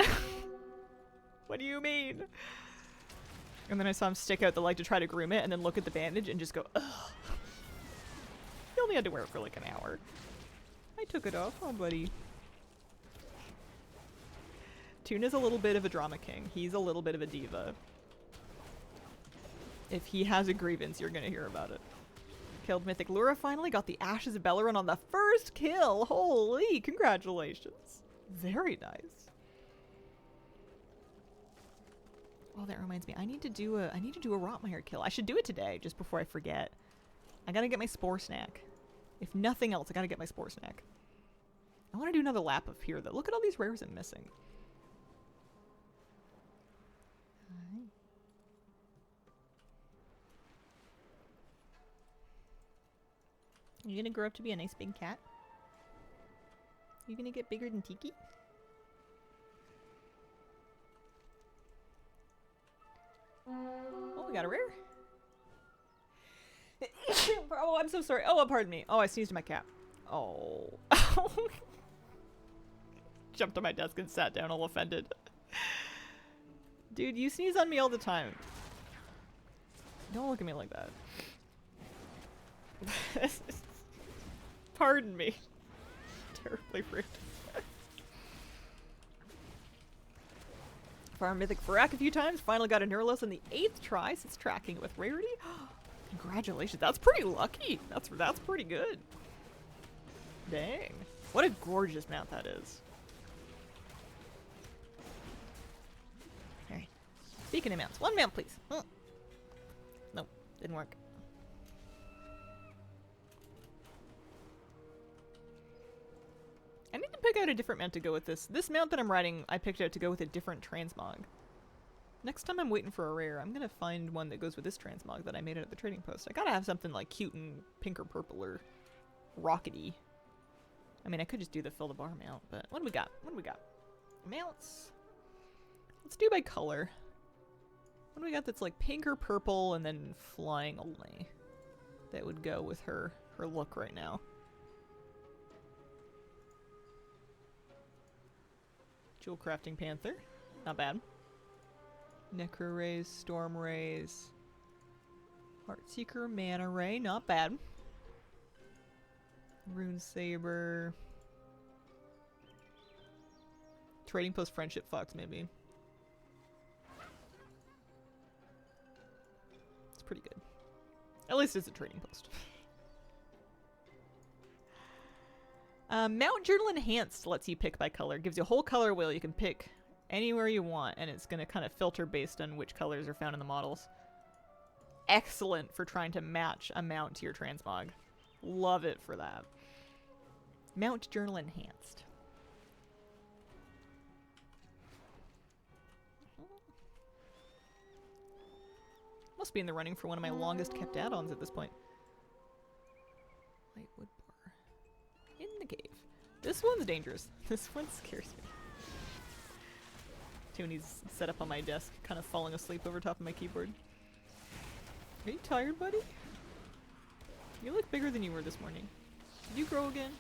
What do you mean? And then I saw him stick out the leg to try to groom it and then look at the bandage and just go, ugh. He only had to wear it for like an hour. I took it off. Oh, buddy. Tuna's a little bit of a drama king. He's a little bit of a diva. If he has a grievance, you're gonna hear about it. Killed Mythic Lura finally, got the Ashes of Beleren on the first kill. Holy, congratulations. Very nice. Oh, that reminds me. I need to do a Rotmire kill. I should do it today, just before I forget. I gotta get my Spore Snack. If nothing else, I gotta get my Spore Snack. I want to do another lap of here, though. Look at all these rares I'm missing. Are you gonna grow up to be a nice big cat? You gonna get bigger than Tiki? Oh, we got a rare. Oh, I'm so sorry. Oh, pardon me. Oh, I sneezed in my cap. Oh. Jumped on my desk and sat down all offended. Dude, you sneeze on me all the time. Don't look at me like that. Pardon me. terribly rude. Farm Mythic Farak a few times. Finally got a Neurolos on the 8th try since tracking it with rarity. Congratulations. That's pretty lucky. That's pretty good. Dang. What a gorgeous mount that is. Alright. Speaking of mounts, one mount please. Nope, didn't work. I need to pick out a different mount to go with this. This mount that I'm riding, I picked out to go with a different transmog. Next time I'm waiting for a rare, I'm gonna find one that goes with this transmog that I made out at the trading post. I gotta have something like cute and pink or purple or rockety. I mean, I could just do the fill the bar mount, but what do we got? What do we got? Mounts. Let's do by color. What do we got that's like pink or purple and then flying only? That would go with her look right now. Jewel Crafting Panther. Not bad. Necro Rays, Storm Rays. Heartseeker, Mana Ray. Not bad. Rune Saber. Trading Post Friendship Fox, maybe. It's pretty good. At least it's a trading post. Mount Journal Enhanced lets you pick by color. Gives you a whole color wheel you can pick anywhere you want, and it's going to kind of filter based on which colors are found in the models. Excellent for trying to match a mount to your transmog. Love it for that. Mount Journal Enhanced. Must be in the running for one of my longest kept add-ons at this point. Lightwood Bar. In the cave. This one's dangerous. This one scares me. Toonie's set up on my desk, kind of falling asleep over top of my keyboard. Are you tired, buddy? You look bigger than you were this morning. Did you grow again?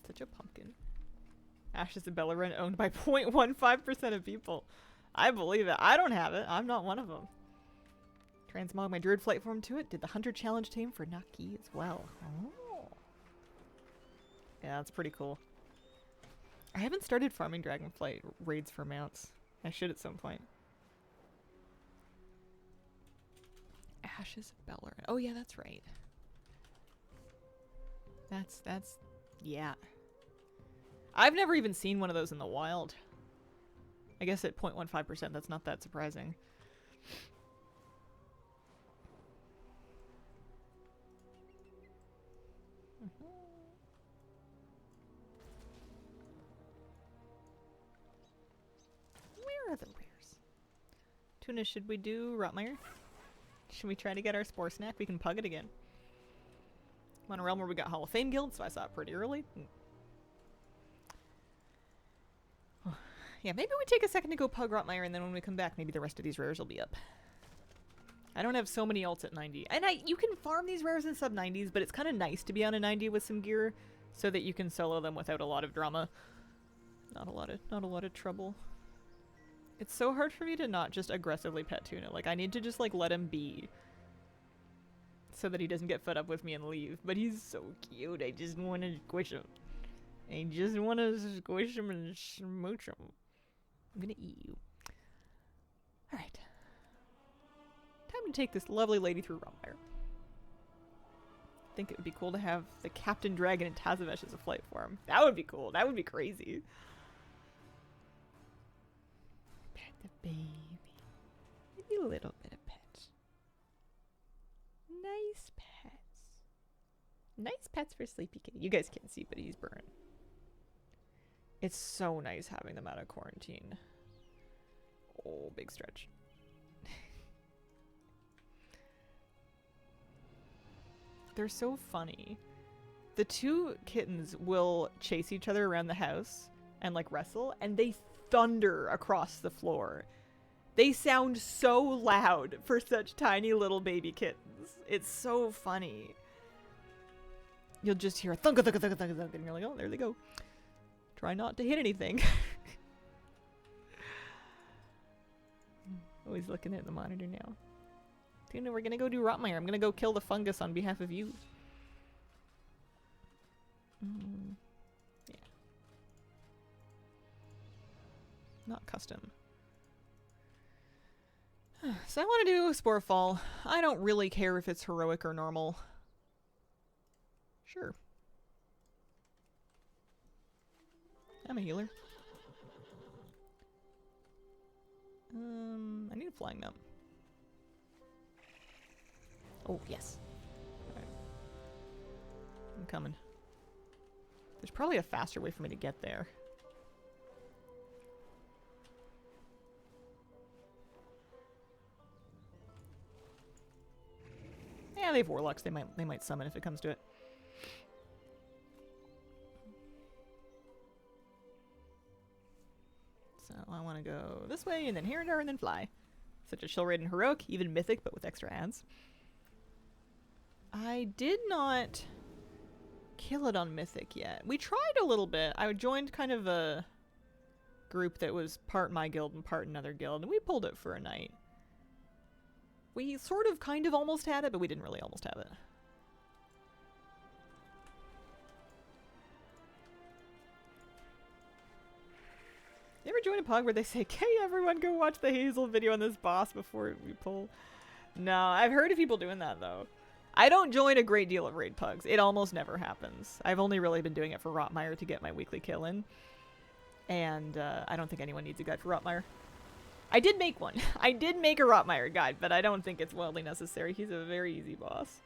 Such a pumpkin. Ashes of Beleren owned by 0.15% of people. I believe it. I don't have it. I'm not one of them. Transmog my Druid Flight form to it. Did the Hunter Challenge team for Naki as well. Oh. Yeah, that's pretty cool. I haven't started farming Dragonflight raids for mounts. I should at some point. Ashes of Beleren. Oh yeah, that's right. That's yeah. I've never even seen one of those in the wild. I guess at 0.15%, that's not that surprising. Where are the rares? Tuna, should we do Rotmire? Should we try to get our Spore Snack? We can pug it again. I'm on a realm where we got Hall of Fame Guild, so I saw it pretty early. Yeah, maybe we take a second to go pug Rotmire, and then when we come back, maybe the rest of these rares will be up. I don't have so many ults at 90. And you can farm these rares in sub 90s, but it's kind of nice to be on a 90 with some gear so that you can solo them without a lot of drama. Not a lot of trouble. It's so hard for me to not just aggressively pet Tuna. Like, I need to just, like, let him be. So that he doesn't get fed up with me and leave. But he's so cute. I just want to squish him. I just want to squish him and smooch him. I'm gonna eat you. Alright. Time to take this lovely lady through Rotmire. I think it would be cool to have the Captain Dragon and Tazavesh as a flight form. That would be cool. That would be crazy. Pet the baby. Maybe a little bit of pet. Nice pets. Nice pets for Sleepy Kitty. You guys can't see, but he's burnt. It's so nice having them out of quarantine. Oh, big stretch. They're so funny. The two kittens will chase each other around the house and like wrestle, and they thunder across the floor. They sound so loud for such tiny little baby kittens. It's so funny. You'll just hear a thunk, thunk, thunk, thunk, thunk, and you're like, oh, there they go. Try not to hit anything. Always looking at the monitor now. Tuna, we're gonna go do Rotmire. I'm gonna go kill the fungus on behalf of you. Yeah. Not custom. So I want to do a Sporefall. I don't really care if it's heroic or normal. Sure. I'm a healer. I need a flying mount. Oh, yes. Alright. I'm coming. There's probably a faster way for me to get there. Yeah, they have warlocks. They might summon if it comes to it. So I want to go this way, and then here and there, and then fly. Such a chill raid and heroic, even mythic, but with extra ads. I did not kill it on mythic yet. We tried a little bit. I joined kind of a group that was part my guild and part another guild, and we pulled it for a night. We sort of kind of almost had it, but we didn't really almost have it. You ever join a pug where they say, "Hey everyone, go watch the Hazel video on this boss before we pull"? No, I've heard of people doing that though. I don't join a great deal of raid pugs. It almost never happens. I've only really been doing it for Rotmire to get my weekly kill in. And I don't think anyone needs a guide for Rotmire. I did make one. I did make a Rotmire guide, but I don't think it's wildly necessary. He's a very easy boss.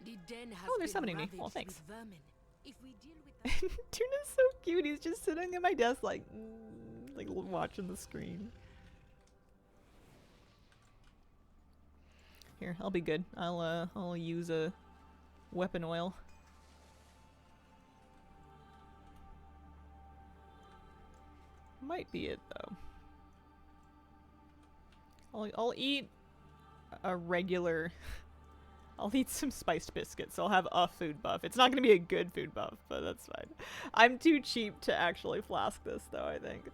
The den has Oh, they're been summoning me. ravaged Well, thanks. with vermin. If we deal with that Tuna's so cute. He's just sitting at my desk like watching the screen. Here, I'll be good. I'll use a weapon oil. Might be it though. I'll eat a regular. I'll eat some spiced biscuits. So I'll have a food buff. It's not gonna be a good food buff, but that's fine. I'm too cheap to actually flask this though, I think.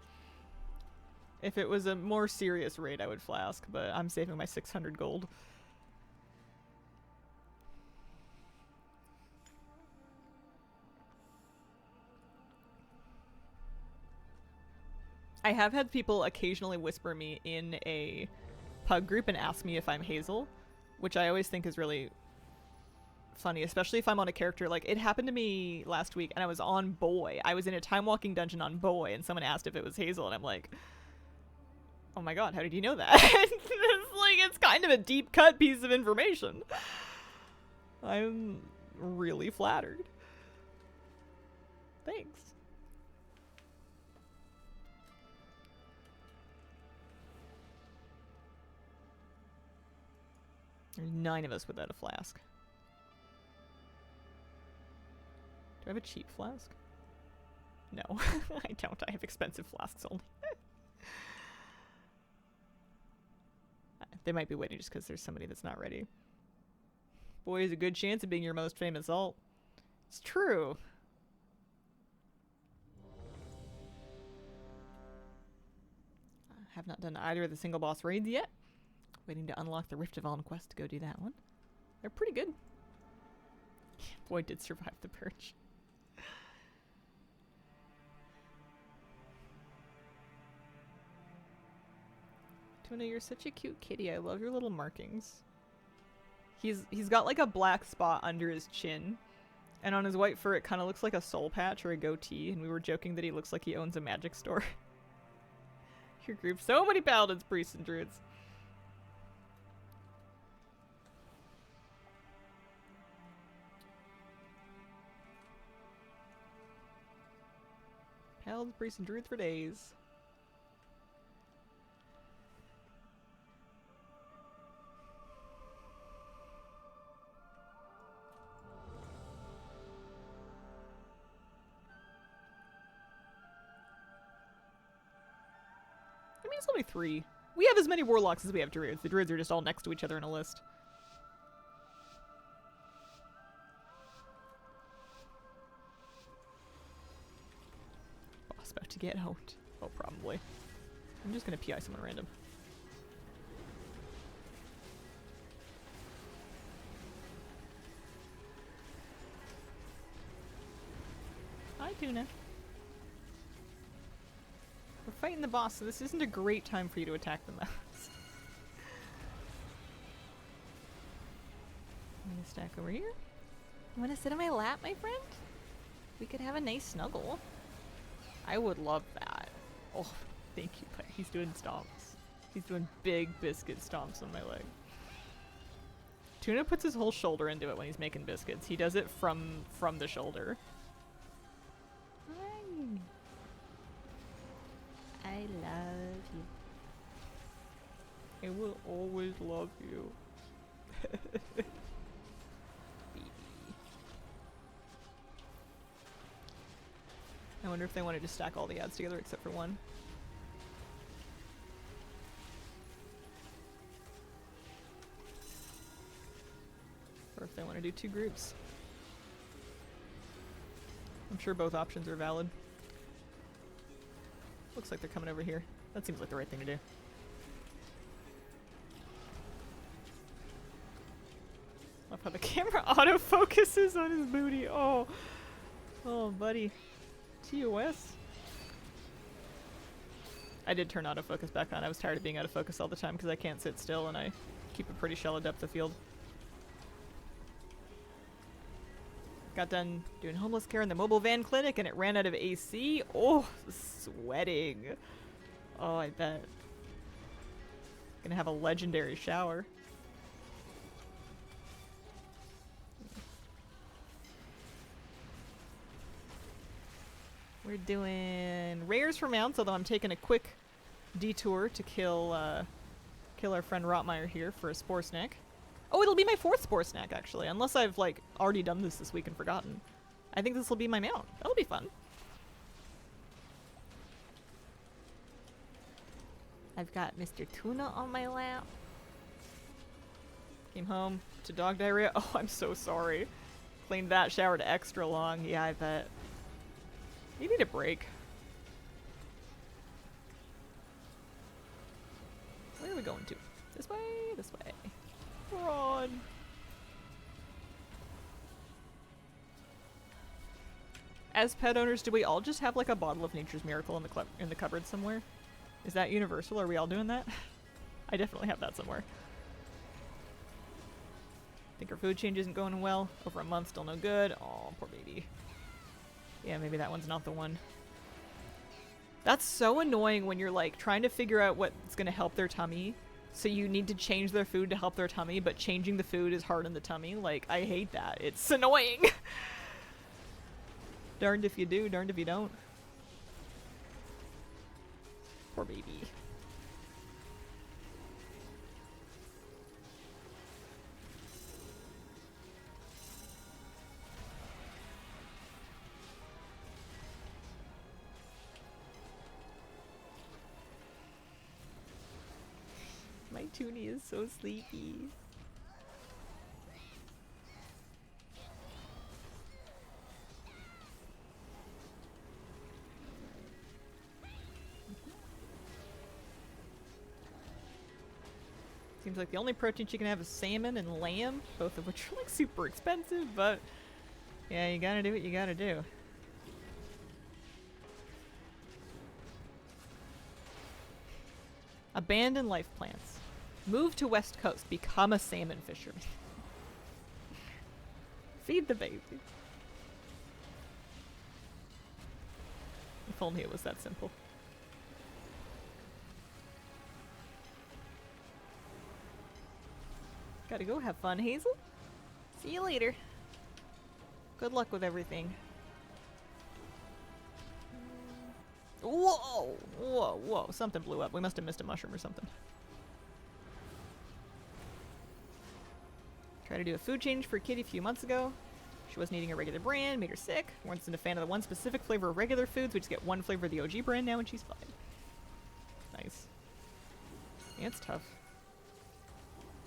If it was a more serious raid, I would flask, but I'm saving my 600 gold. I have had people occasionally whisper me in a pug group and ask me if I'm Hazel, which I always think is really funny, especially if I'm on a character. Like, it happened to me last week, and I was on Boy. I was in a time-walking dungeon on Boy, and someone asked if it was Hazel, and I'm like, oh my god, how did you know that? It's kind of a deep-cut piece of information. I'm really flattered. Thanks. There's 9 of us without a flask. Do I have a cheap flask? No, I don't. I have expensive flasks only. They might be waiting just because there's somebody that's not ready. Boy, is a good chance of being your most famous alt. It's true. I have not done either of the single boss raids yet. Waiting to unlock the Rift of Almquist to go do that one. They're pretty good. Boy did survive the purge. Tuna, you're such a cute kitty. I love your little markings. He's got like a black spot under his chin. And on his white fur it kind of looks like a soul patch or a goatee. And we were joking that he looks like he owns a magic store. Your group, so many paladins, priests, and druids. Paladins, priests, and druids for days. I mean, it's only 3. We have as many warlocks as we have druids. The druids are just all next to each other in a list. Boss about to get out. Oh, probably. I'm just gonna PI someone random. Hi, Tuna. We're fighting the boss, so this isn't a great time for you to attack the mouse. I'm gonna stack over here. You wanna sit on my lap, my friend? We could have a nice snuggle. I would love that. Oh, thank you, but he's doing stomps. He's doing big biscuit stomps on my leg. Tuna puts his whole shoulder into it when he's making biscuits. He does it from the shoulder. Hi. I love you. I will always love you. I wonder if they wanted to stack all the ads together except for one. Or if they want to do 2 groups. I'm sure both options are valid. Looks like they're coming over here. That seems like the right thing to do. Love how the camera autofocuses on his booty. Oh, oh, buddy. TOS. I did turn autofocus back on. I was tired of being out of focus all the time because I can't sit still and I keep a pretty shallow depth of field. Got done doing homeless care in the mobile van clinic and it ran out of AC. Oh, sweating. Oh, I bet. Gonna have a legendary shower. We're doing rares for mounts, although I'm taking a quick detour to kill our friend Rotmeyer here for a spore snack. Oh, it'll be my 4th spore snack, actually, unless I've, like, already done this week and forgotten. I think this will be my mount. That'll be fun. I've got Mr. Tuna on my lap. Came home to dog diarrhea. Oh, I'm so sorry. Cleaned that, showered extra long. Yeah, I bet. You need a break. Where are we going to? This way, this way. Run. As pet owners, do we all just have like a bottle of Nature's Miracle in the cupboard somewhere? Is that universal? Are we all doing that? I definitely have that somewhere. Think our food change isn't going well. Over a month, still no good. Oh, poor baby. Yeah, maybe that one's not the one. That's so annoying when you're like trying to figure out what's gonna help their tummy. So you need to change their food to help their tummy, but changing the food is hard on the tummy. Like, I hate that. It's annoying. Darned if you do, darned if you don't. Poor baby. My Toonie is so sleepy. Seems like the only protein she can have is salmon and lamb, both of which are like super expensive, but yeah, you gotta do what you gotta do. Abandon life plants. Move to West Coast. Become a salmon fisherman. Feed the baby. If only it was that simple. Gotta go have fun, Hazel. See you later. Good luck with everything. Whoa! Whoa, whoa. Something blew up. We must have missed a mushroom or something. Tried to do a food change for Kitty a few months ago. She wasn't eating a regular brand, made her sick. Wasn't a fan of the one specific flavor of regular foods. We just get one flavor of the OG brand now and she's fine. Nice. Yeah, it's tough.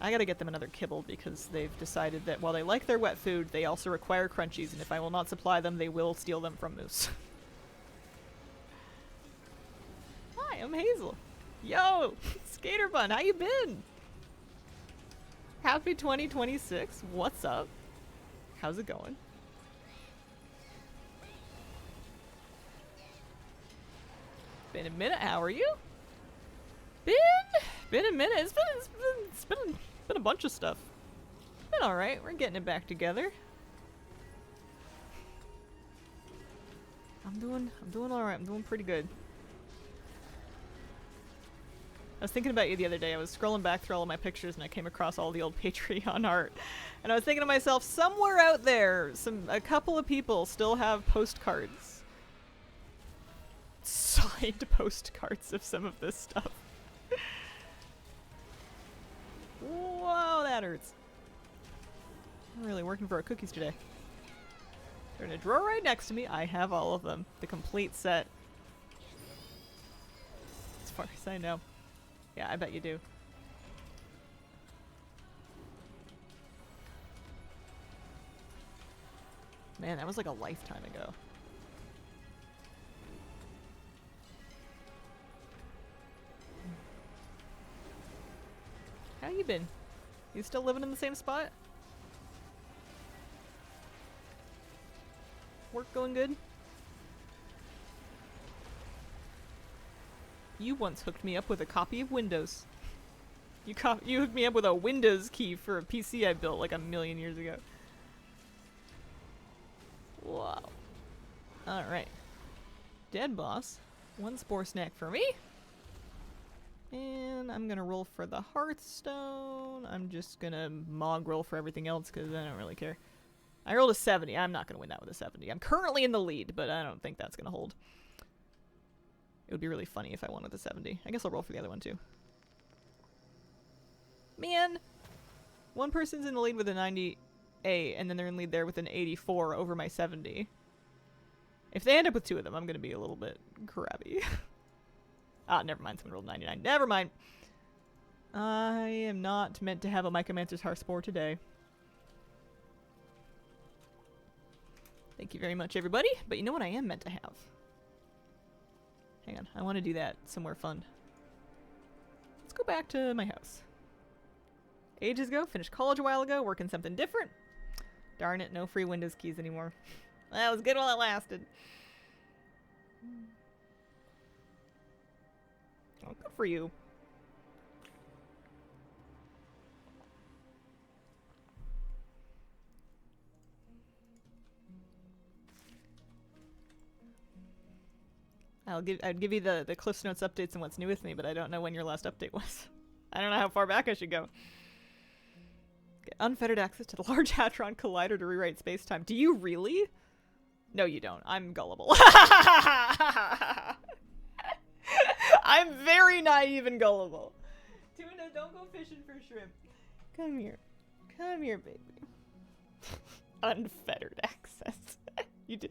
I gotta get them another kibble because they've decided that while they like their wet food, they also require crunchies, and if I will not supply them, they will steal them from Moose. Hi, I'm Hazel. Yo, Skater Bun, how you been? Happy 2026. What's up? How's it going? Been a minute. How are you? Been a minute. It's been a bunch of stuff. Been all right. We're getting it back together. I'm doing all right. I'm doing pretty good. I was thinking about you the other day. I was scrolling back through all of my pictures and I came across all the old Patreon art. And I was thinking to myself, somewhere out there, a couple of people still have postcards. Signed postcards of some of this stuff. Wow, that hurts. I'm really working for our cookies today. They're in a drawer right next to me. I have all of them. The complete set. As far as I know. Yeah, I bet you do. Man, that was like a lifetime ago. How you been? You still living in the same spot? Work going good? You once hooked me up with a copy of Windows. You hooked me up with a Windows key for a PC I built like a million years ago. Wow. Alright. Dead boss. One spore snack for me. And I'm gonna roll for the Hearthstone. I'm just gonna mog roll for everything else because I don't really care. I rolled a 70. I'm not gonna win that with a 70. I'm currently in the lead, but I don't think that's gonna hold. It would be really funny if I won with a 70. I guess I'll roll for the other one too. Man! One person's in the lead with a 98, and then they're in lead there with an 84 over my 70. If they end up with two of them, I'm gonna be a little bit crabby. Ah, never mind. Someone rolled 99. Never mind. I am not meant to have a Mycomancer's Hearthspore today. Thank you very much, everybody. But you know what I am meant to have? Hang on. I want to do that somewhere fun. Let's go back to my house. Ages ago. Finished college a while ago. Working something different. Darn it. No free Windows keys anymore. That was good while it lasted. Oh, good for you. I'd give you the Cliffs Notes updates and what's new with me, but I don't know when your last update was. I don't know how far back I should go. Get unfettered access to the Large Hadron Collider to rewrite space-time. Do you really? No, you don't. I'm gullible. I'm very naive and gullible. Tuna, don't go fishing for shrimp. Come here. Come here, baby. Unfettered access. You do.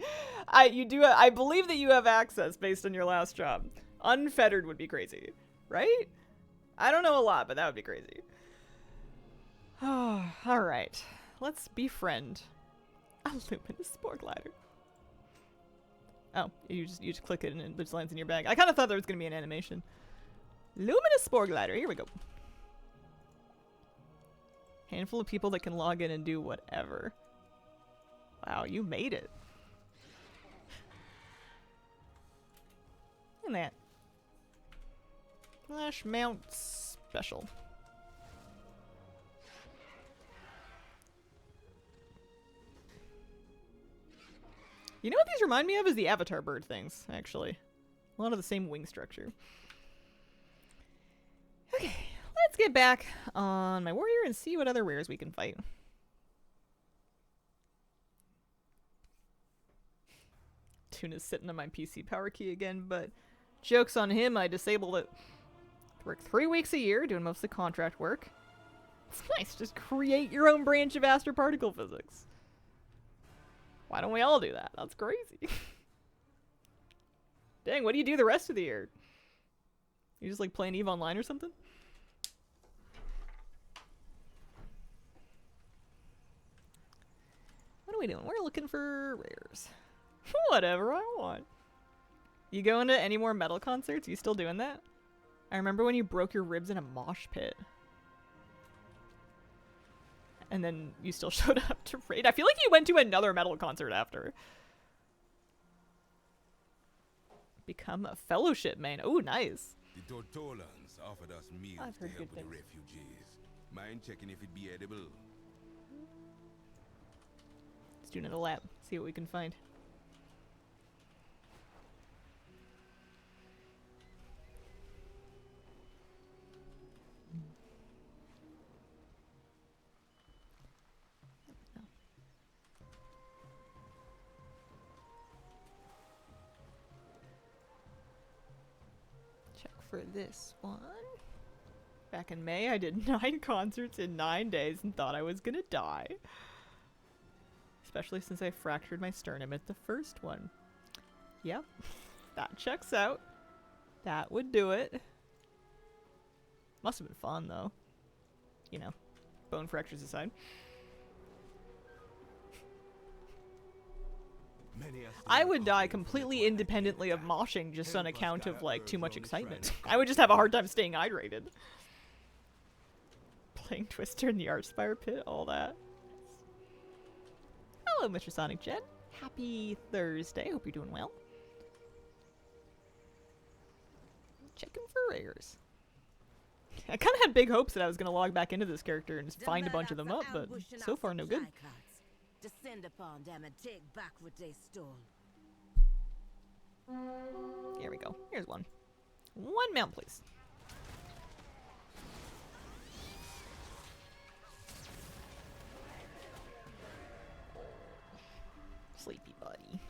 I believe that you have access based on your last job. Unfettered would be crazy, right? I don't know a lot, but that would be crazy. Oh, all right. Let's befriend a luminous spore glider. Oh, you just click it and it just lands in your bag. I kind of thought there was going to be an animation. Luminous spore glider. Here we go. Handful of people that can log in and do whatever. Wow, you made it. And that. Flash mount special. You know what these remind me of is the Avatar bird things, actually. A lot of the same wing structure. Okay, let's get back on my warrior and see what other rares we can fight. Tuna's sitting on my PC power key again, but joke's on him, I disabled it. Work 3 weeks a year, doing mostly contract work. It's nice, just create your own branch of astroparticle physics. Why don't we all do that? That's crazy. Dang, what do you do the rest of the year? You just like playing EVE Online or something? What are we doing? We're looking for rares. Whatever I want. You going to any more metal concerts? You still doing that? I remember when you broke your ribs in a mosh pit. And then you still showed up to raid. I feel like you went to another metal concert after. Become a fellowship main. Oh, nice. The Tortolans offered us meals I've to heard help good with the things. refugees. Mind checking if it be edible? Let's do another lap. See what we can find. Check for this one. Back in May, I did 9 concerts in 9 days and thought I was gonna die. Especially since I fractured my sternum at the first one. Yep, that checks out. That would do it. Must have been fun, though. You know, bone fractures aside. Many are still I would die recovering from the completely quarantine independently of attack. moshing just on Help us account of, gather like, too herbs much on the shrine excitement. of I would just have a hard time staying hydrated. Playing Twister in the Archspire pit, all that. Hello, Mr. Sonic Jen. Happy Thursday. Hope you're doing well. Checking for rares. I kind of had big hopes that I was going to log back into this character and just The find a bunch of them Murdochs up, are but ambushing so our far no good. supply carts. Descend upon them and take back what they stole. Here we go. Here's one. One mount, please. Sleepy buddy.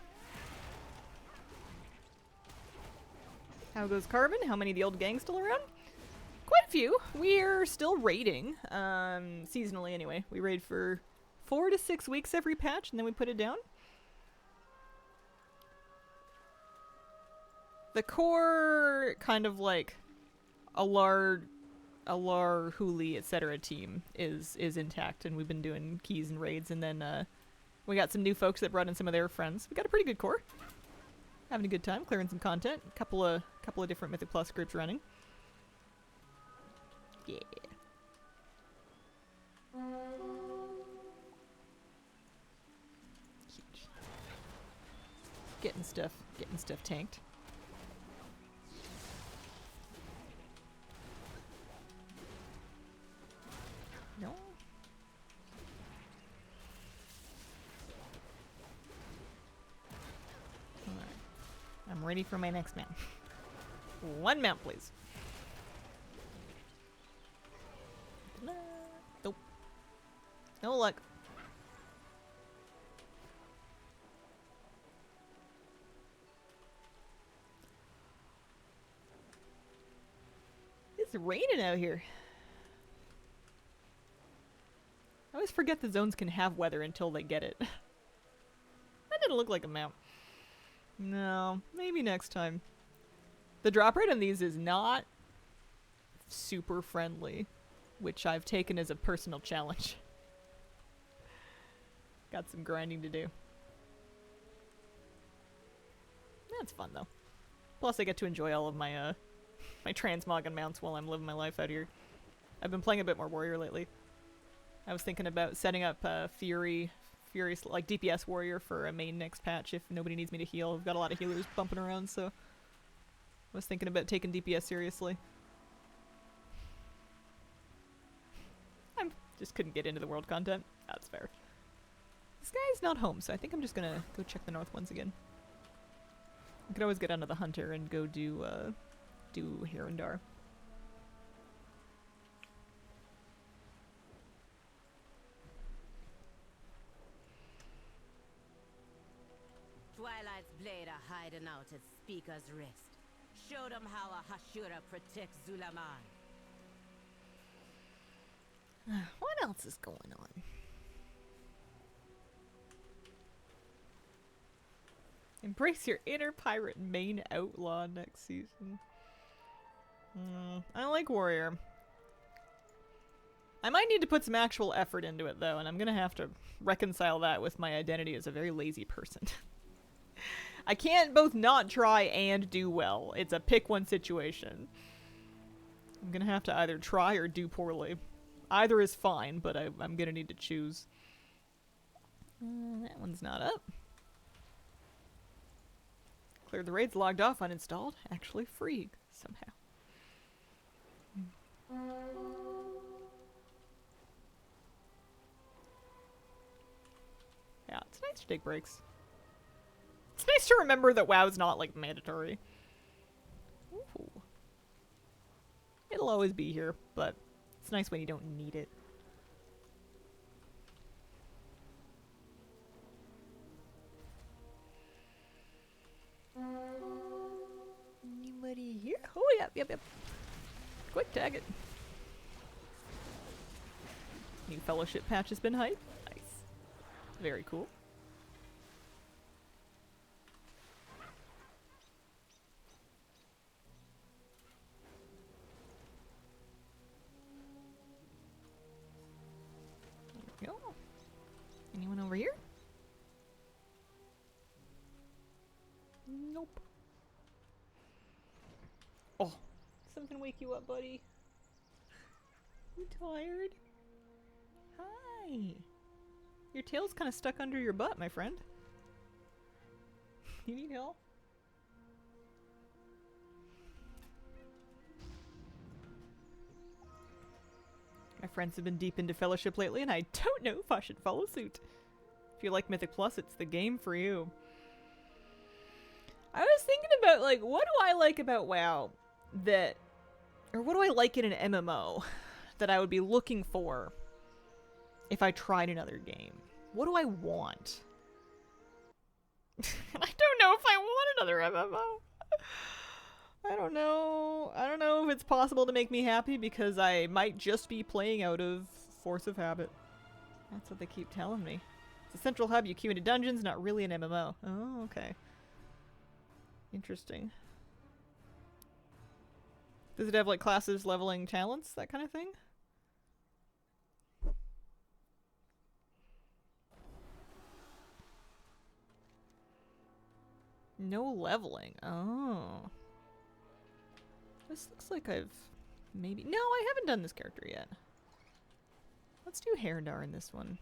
How goes Carbon? How many of the old gang still around? Quite a few. We're still raiding, seasonally anyway. We raid for 4 to 6 weeks every patch, and then we put it down. The core kind of like Alar, Huli, etc. team is intact, and we've been doing keys and raids, and then we got some new folks that brought in some of their friends. We got a pretty good core. Having a good time, clearing some content. Couple of different Mythic Plus groups running. Yeah. Huge. Getting stuff tanked. No. Alright. I'm ready for my next mount. One mount, please. Nope. No luck. It's raining out here. I always forget the zones can have weather until they get it. That didn't look like a mount. No, maybe next time. The drop rate on these is not super friendly, which I've taken as a personal challenge. Got some grinding to do. That's fun though. Plus I get to enjoy all of my my transmog mounts while I'm living my life out here. I've been playing a bit more warrior lately. I was thinking about setting up Furious like DPS warrior for a main next patch if nobody needs me to heal. I've got a lot of healers bumping around, so I was thinking about taking DPS seriously. I just couldn't get into the world content. That's fair. This guy's not home, so I think I'm just gonna go check the north ones again. I could always get onto the hunter and go do Herondar. Twilight's blade are hiding out at Speaker's Rest. Show them how a Hashira protects Zulaman. What else is going on? Embrace your inner pirate main outlaw next season. I like warrior. I might need to put some actual effort into it though, and I'm gonna have to reconcile that with my identity as a very lazy person. I can't both not try and do well. It's a pick one situation. I'm gonna have to either try or do poorly. Either is fine, but I'm gonna need to choose. That one's not up. Cleared the raids, logged off, uninstalled. Actually free somehow. Yeah, it's nice to take breaks. It's nice to remember that WoW's not, like, mandatory. Ooh. It'll always be here, but it's nice when you don't need it. Anybody here? Oh, yep. Quick, tag it. New fellowship patch has been hyped. Nice. Very cool. There we go. Anyone over here? Nope. Oh, something wake you up, buddy? You tired? Hi. Your tail's kind of stuck under your butt, my friend. You need help? My friends have been deep into Fellowship lately, and I don't know if I should follow suit. If you like Mythic Plus, it's the game for you. I was thinking about, like, what do I like about WoW that... Or what do I like in an MMO that I would be looking for if I tried another game? What do I want? I don't know if I want another MMO. I don't know. I don't know if it's possible to make me happy because I might just be playing out of force of habit. That's what they keep telling me. It's a central hub, you queue into dungeons, not really an MMO. Oh, okay. Interesting. Does it have, like, classes, leveling, talents, that kind of thing? No leveling. Oh. This looks like I've maybe... No, I haven't done this character yet. Let's do Herondar in this one.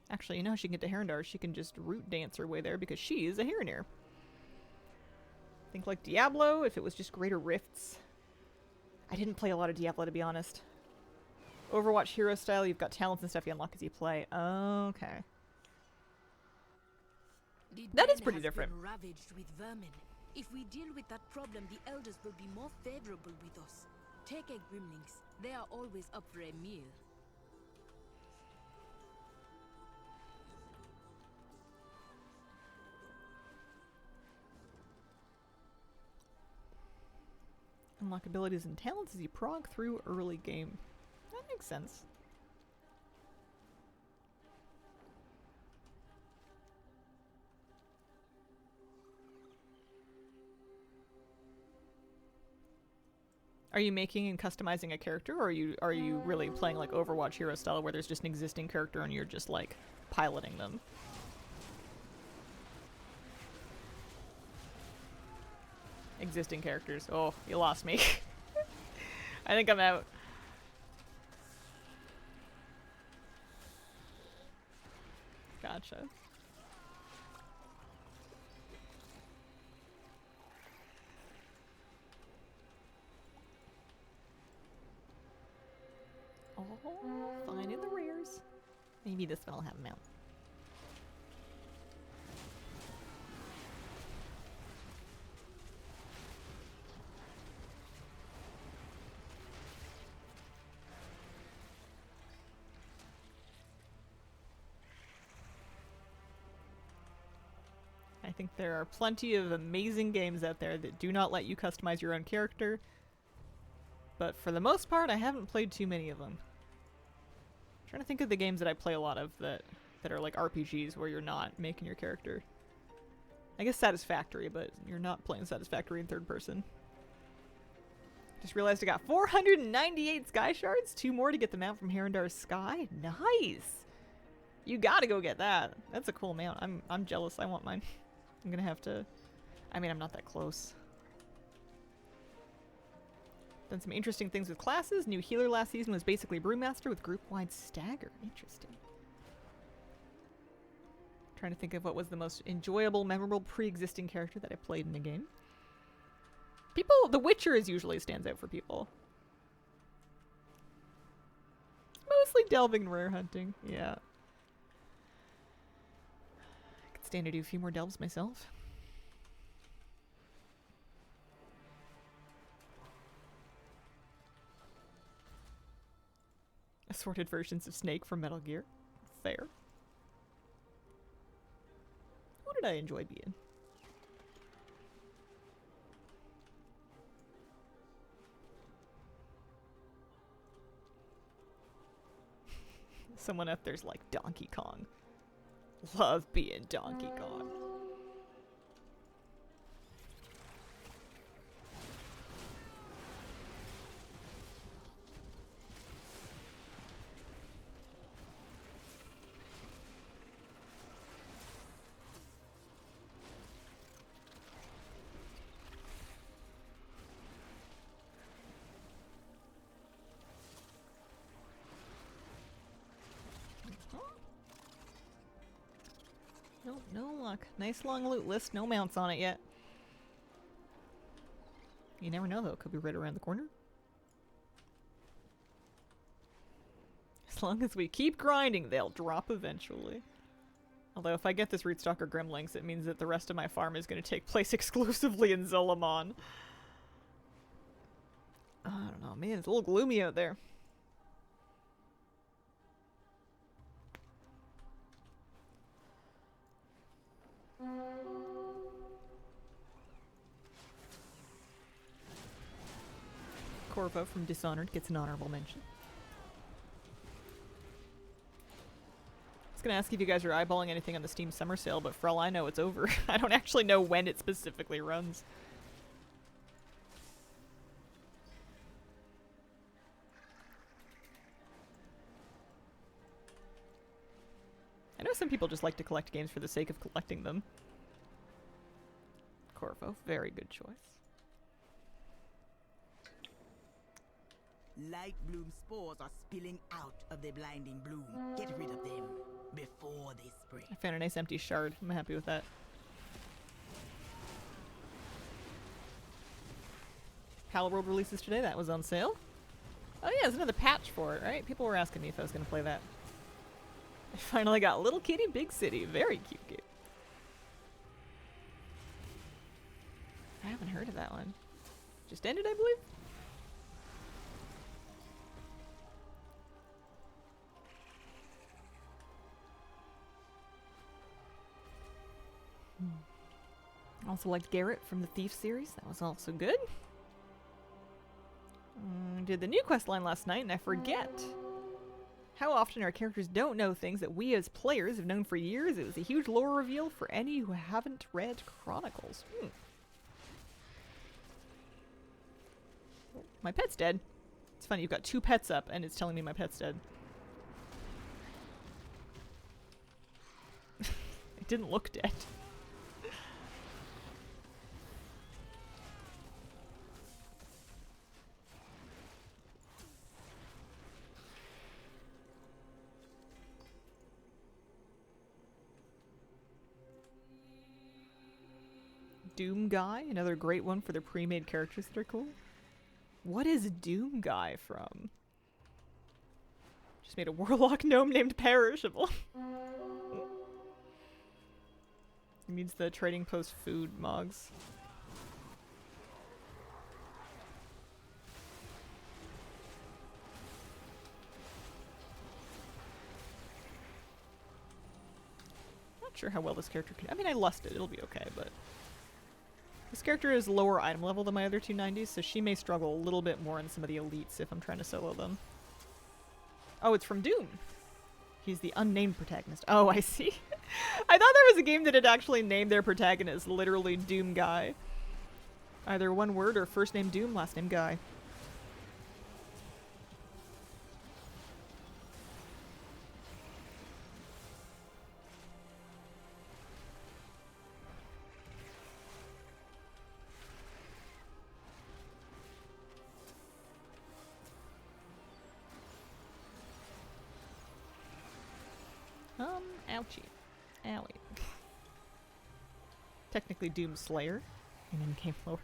Actually, you know how she can get to Herondar? She can just root dance her way there because she is a Heronir. Think like Diablo, if it was just Greater Rifts. I didn't play a lot of Diablo, to be honest. Overwatch hero style, you've got talents and stuff you unlock as you play. Okay. That is pretty different. Been ravaged with vermin. If we deal with that problem, the elders will be more favorable with us. Take a Grimlings. They are always up for a meal. Unlock abilities and talents as you prog through early game. That makes sense. Are you making and customizing a character, or are you really playing like Overwatch hero style where there's just an existing character and you're just like piloting them? Existing characters. Oh, you lost me. I think I'm out. Gotcha. Oh, finding the rares. Maybe this one will have a mount. I think there are plenty of amazing games out there that do not let you customize your own character. But for the most part, I haven't played too many of them. I'm trying to think of the games that I play a lot of that are like RPGs where you're not making your character. I guess Satisfactory, but you're not playing Satisfactory in third person. Just realized I got 498 Sky Shards, 2 more to get the mount from Herondar's Sky. Nice! You gotta go get that. That's a cool mount. I'm jealous. I want mine. I'm gonna have to... I mean, I'm not that close. Done some interesting things with classes. New healer last season was basically Brewmaster with group-wide stagger. Interesting. Trying to think of what was the most enjoyable, memorable, pre-existing character that I played in a game. People, The Witcher is usually stands out for people. Mostly delving and rare hunting, yeah. I could stand to do a few more delves myself. Assorted versions of Snake from Metal Gear. Fair. Who did I enjoy being? Someone out there's like Donkey Kong. Love being Donkey Kong. Nope, no luck. Nice long loot list, no mounts on it yet. You never know though, it could be right around the corner. As long as we keep grinding, they'll drop eventually. Although if I get this Rootstalker Gremlings, it means that the rest of my farm is going to take place exclusively in Zillimon. I don't know, man, it's a little gloomy out there. Corvo from Dishonored gets an honorable mention. I was gonna ask if you guys are eyeballing anything on the Steam Summer Sale, but for all I know, it's over. I don't actually know when it specifically runs. I know some people just like to collect games for the sake of collecting them. Corvo, very good choice. Light bloom spores are spilling out of the blinding bloom. Get rid of them before they spread. I found a nice empty shard. I'm happy with that. Palworld releases today. That was on sale. Oh yeah, there's another patch for it, right? People were asking me if I was going to play that. I finally got Little Kitty Big City. Very cute game. I haven't heard of that one. Just ended, I believe? Also liked Garrett from the Thief series. That was also good. Did the new quest line last night and I forget. How often our characters don't know things that we as players have known for years. It was a huge lore reveal for any who haven't read Chronicles. My pet's dead. It's funny, you've got 2 pets up and it's telling me my pet's dead. It didn't look dead. Doom Guy, another great one for the pre-made characters that are cool. What is Doom Guy from? Just made a warlock gnome named Perishable. He needs the trading post food mogs. Not sure how well this character can. I mean, I lusted. It'll be okay, but this character is lower item level than my other 290s, so she may struggle a little bit more in some of the elites if I'm trying to solo them. Oh, it's from Doom. He's the unnamed protagonist. Oh, I see. I thought there was a game that had actually named their protagonist literally Doom Guy. Either one word or first name Doom, last name Guy. Ouchie. wait. Technically Doom Slayer in in-game lore.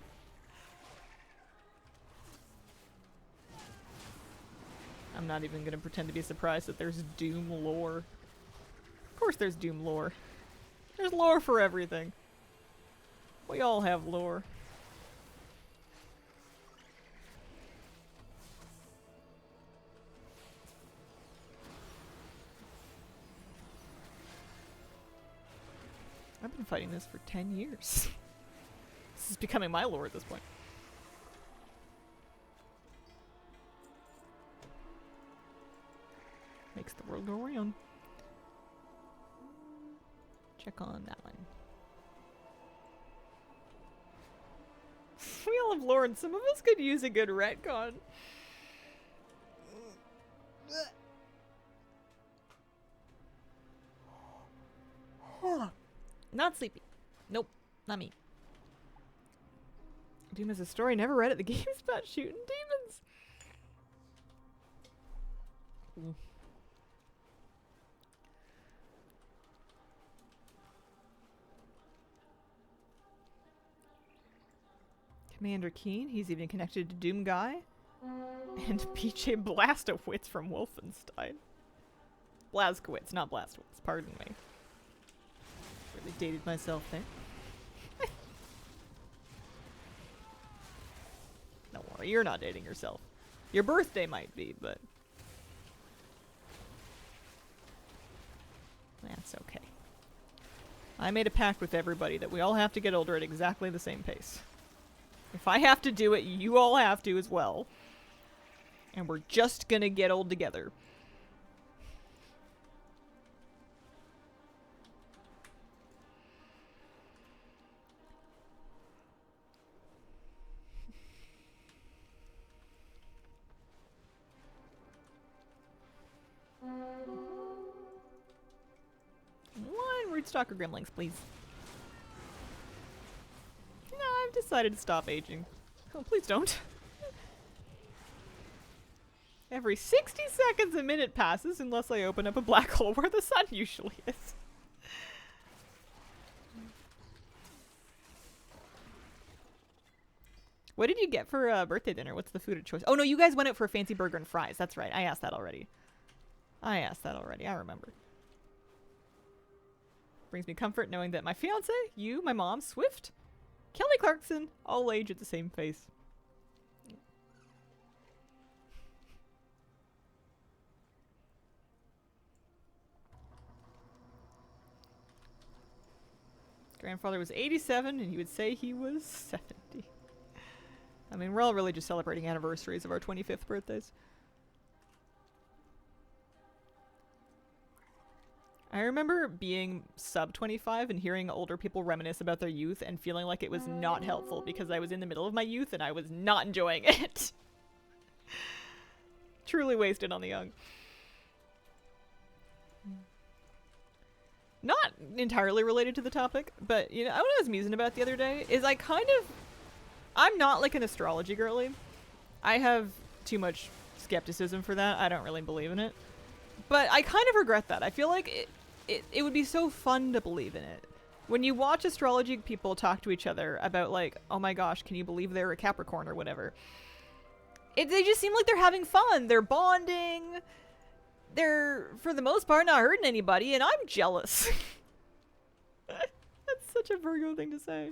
I'm not even gonna pretend to be surprised that there's Doom lore. Of course there's Doom lore. There's lore for everything. We all have lore. I've been fighting this for 10 years. This is becoming my lore at this point. Makes the world go round. Check on that one. We all have lore and some of us could use a good retcon. Not sleepy. Nope, not me. Doom is a story never read it. The game's about shooting demons. Commander Keen, he's even connected to Doom Guy. And PJ Blastowitz from Wolfenstein. Blazkowicz, not Blastowitz, pardon me. Really dated myself there. Don't worry, you're not dating yourself. Your birthday might be, but... that's okay. I made a pact with everybody that we all have to get older at exactly the same pace. If I have to do it, you all have to as well. And we're just gonna get old together. One Rootstocker Gremlings, please. No, I've decided to stop aging. Oh, please don't. Every 60 seconds a minute passes unless I open up a black hole where the sun usually is. What did you get for birthday dinner? What's the food of choice? Oh no, you guys went out for a fancy burger and fries. That's right. I asked that already. I remember. Brings me comfort knowing that my fiance, you, my mom, Swift, Kelly Clarkson, all age at the same pace. Grandfather was 87 and he would say he was 70. I mean, we're all really just celebrating anniversaries of our 25th birthdays. I remember being sub 25 and hearing older people reminisce about their youth and feeling like it was not helpful because I was in the middle of my youth and I was not enjoying it. Truly wasted on the young. Not entirely related to the topic, but you know, what I was musing about the other day is I'm not like an astrology girly. I have too much skepticism for that. I don't really believe in it. But I kind of regret that. I feel like it would be so fun to believe in it. When you watch astrology people talk to each other about like, oh my gosh, can you believe they're a Capricorn or whatever? They just seem like they're having fun. They're bonding. They're, for the most part, not hurting anybody, and I'm jealous. That's such a Virgo thing to say.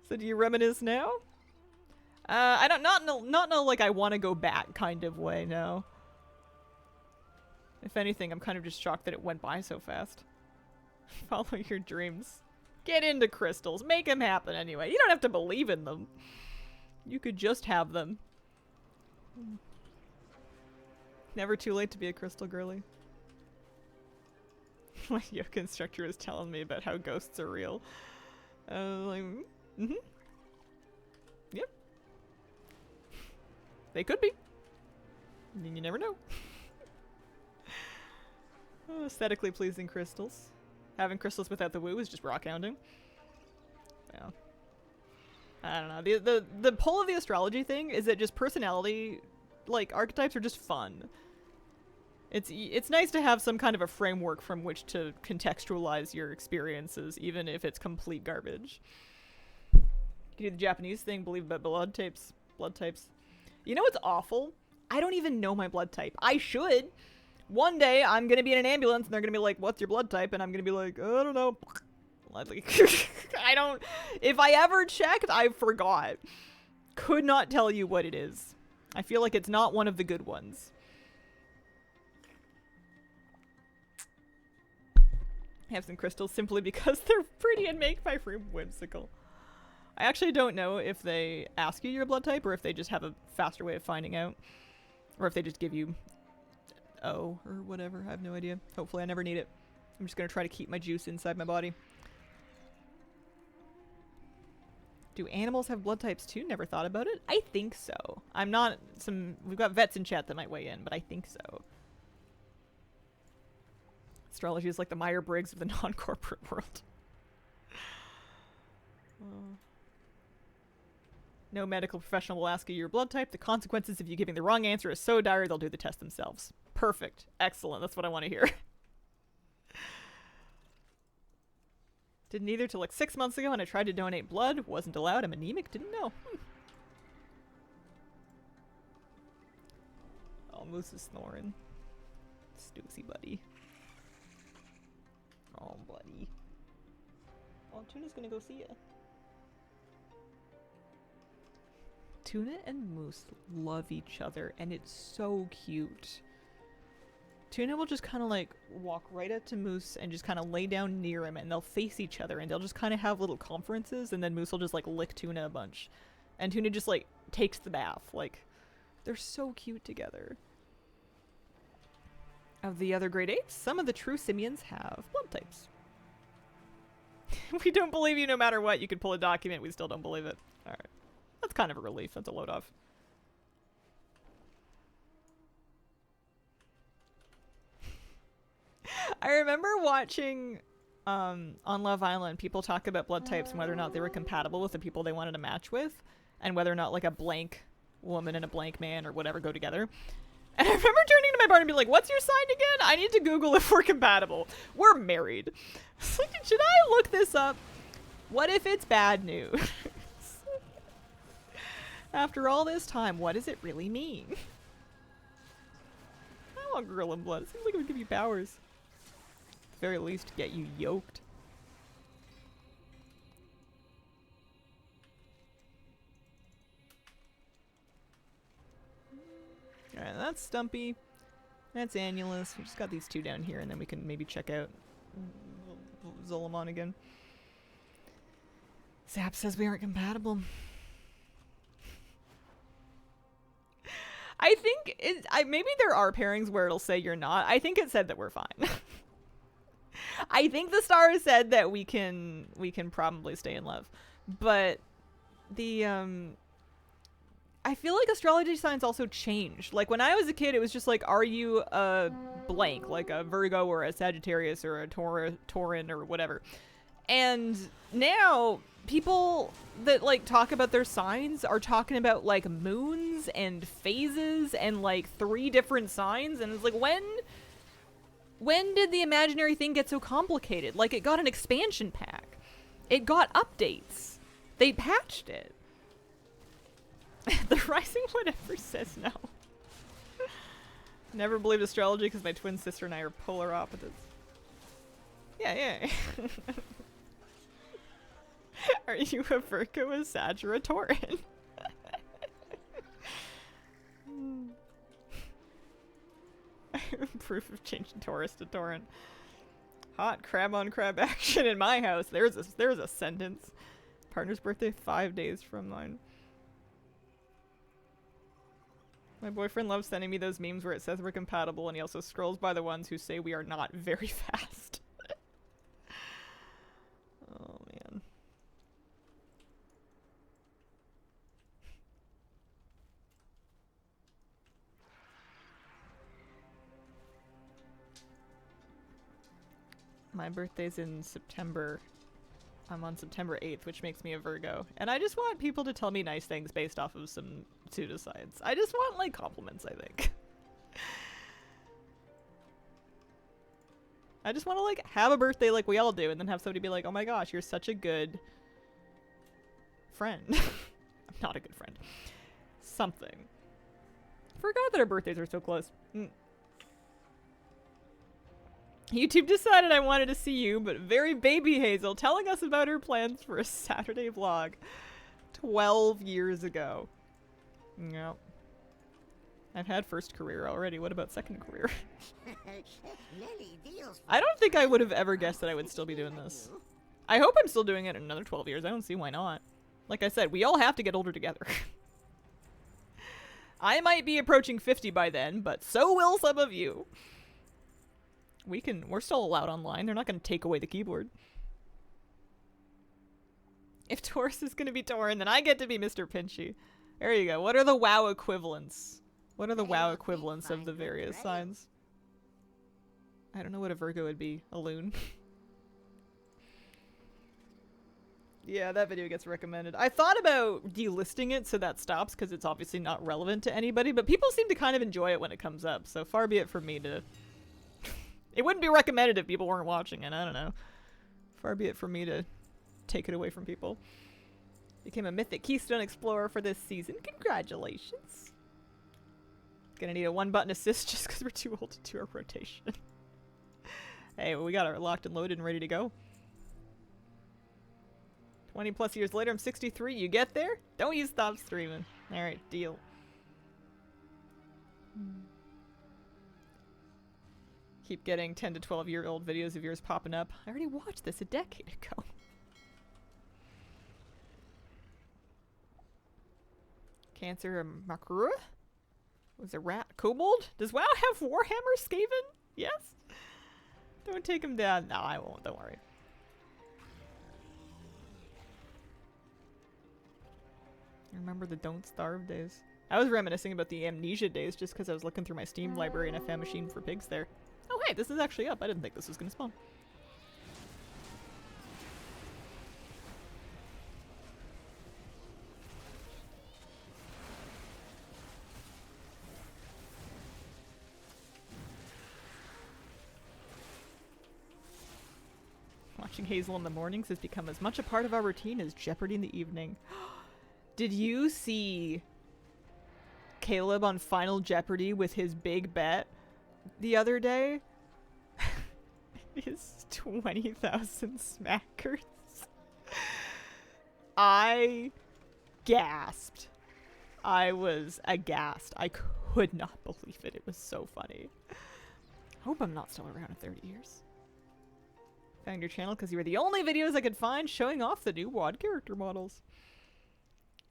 So do you reminisce now? I don't, not know like I want to go back kind of way, no. If anything, I'm kind of just shocked that it went by so fast. Follow your dreams. Get into crystals. Make them happen anyway. You don't have to believe in them. You could just have them. Never too late to be a crystal girly. My yoga instructor was telling me about how ghosts are real. Like, mm-hmm. Yep. They could be. You never know. Oh, aesthetically pleasing crystals. Having crystals without the woo is just rock hounding. Yeah. I don't know. The pull of the astrology thing is that just personality, like, archetypes are just fun. It's nice to have some kind of a framework from which to contextualize your experiences, even if it's complete garbage. You can do the Japanese thing, believe about blood types. You know what's awful? I don't even know my blood type. I should. One day I'm gonna be in an ambulance and they're gonna be like, "What's your blood type?" And I'm gonna be like, "I don't know." I don't. If I ever checked, I forgot. Could not tell you what it is. I feel like it's not one of the good ones. I have some crystals simply because they're pretty and make my room whimsical. I actually don't know if they ask you your blood type or if they just have a faster way of finding out. Or if they just give you O or whatever. I have no idea. Hopefully I never need it. I'm just going to try to keep my juice inside my body. Do animals have blood types too? Never thought about it. I think so. I'm not some... We've got vets in chat that might weigh in, but I think so. Astrology is like the Myers-Briggs of the non-corporate world. No medical professional will ask you your blood type. The consequences of you giving the wrong answer is so dire they'll do the test themselves. Perfect. Excellent. That's what I want to hear. Didn't either till like 6 months ago when I tried to donate blood. Wasn't allowed. I'm anemic. Didn't know. Oh, Moose is snoring. Stooksy buddy. Oh, buddy. Oh, Tuna's gonna go see ya. Tuna and Moose love each other, and it's so cute. Tuna will just kind of like walk right up to Moose and just kind of lay down near him, and they'll face each other, and they'll just kind of have little conferences, and then Moose will just like lick Tuna a bunch. And Tuna just like takes the bath. Like, they're so cute together. Of the other great apes, some of the true simians have blood types. We don't believe you no matter what. You could pull a document, we still don't believe it. Alright. That's kind of a relief. That's a load off. I remember watching on Love Island people talk about blood types and whether or not they were compatible with the people they wanted to match with, and whether or not like a blank woman and a blank man or whatever go together. And I remember turning to my partner and be like, "What's your sign again? I need to Google if we're compatible. We're married." Like, should I look this up? What if it's bad news? After all this time, what does it really mean? I want Gorilla Blood. It seems like it would give you powers. At the very least, get you yoked. Alright, that's Stumpy. That's Annulus. We just got these two down here, and then we can maybe check out Zolomon again. Zap says we aren't compatible. I think maybe there are pairings where it'll say you're not. I think it said that we're fine. I think the stars said that we can probably stay in love. But the I feel like astrology signs also changed. Like when I was a kid, it was just like, are you a blank, like a Virgo or a Sagittarius or a Taurin or whatever. And now people that like talk about their signs are talking about like moons and phases and like 3 different signs, and it's like, when did the imaginary thing get so complicated? Like, it got an expansion pack. It got updates. They patched it. The rising whatever says no. Never believed astrology because my twin sister and I are polar opposites. Yeah. Are you a Virgo, a Sag, or a Taurin? Proof of changing Taurus to Taurin. Hot crab on crab action in my house. There's a sentence. Partner's birthday 5 days from mine. My boyfriend loves sending me those memes where it says we're compatible, and he also scrolls by the ones who say we are not very fast. Oh man. My birthday's in September. I'm on September 8th, which makes me a Virgo. And I just want people to tell me nice things based off of some pseudoscience. I just want, like, compliments, I think. I just want to like have a birthday like we all do and then have somebody be like, oh my gosh, you're such a good friend. I'm not a good friend. Something. Forgot that our birthdays are so close. YouTube decided I wanted to see you, but very baby Hazel telling us about her plans for a Saturday vlog 12 years ago. Yep. I've had first career already. What about second career? Many deals. I don't think I would have ever guessed that I would still be doing this. I hope I'm still doing it in another 12 years. I don't see why not. Like I said, we all have to get older together. I might be approaching 50 by then, but so will some of you. We're still allowed online. They're not going to take away the keyboard. If Taurus is going to be Tauren, then I get to be Mr. Pinchy. There you go. What are the WoW equivalents? What are the WoW equivalents of the various signs? I don't know what a Virgo would be. A loon. Yeah, that video gets recommended. I thought about delisting it so that stops because it's obviously not relevant to anybody, but people seem to kind of enjoy it when it comes up, so far be it from me to... It wouldn't be recommended if people weren't watching it, I don't know. Far be it from me to take it away from people. Became a Mythic Keystone Explorer for this season. Congratulations. Gonna need a 1-button assist just because we're too old to do our rotation. Hey, well, we got our locked and loaded and ready to go. 20 plus years later, I'm 63. You get there? Don't you stop streaming. Alright, deal. Keep getting 10 to 12-year-old videos of yours popping up. I already watched this a decade ago. Cancer Makura? Was it Rat Kobold? Does WoW have Warhammer Skaven? Yes? Don't take him down. No, I won't. Don't worry. I remember the Don't Starve days. I was reminiscing about the Amnesia days just because I was looking through my Steam library and I found Machine for Pigs there. Oh hey, this is actually up. I didn't think this was going to spawn. Watching Hazel in the mornings has become as much a part of our routine as Jeopardy in the evening. Did you see Caleb on Final Jeopardy with his big bet the other day? His 20,000 smackers. I gasped. I was aghast. I could not believe it. It was so funny. Hope I'm not still around in 30 years. Found your channel because you were the only videos I could find showing off the new WoD character models.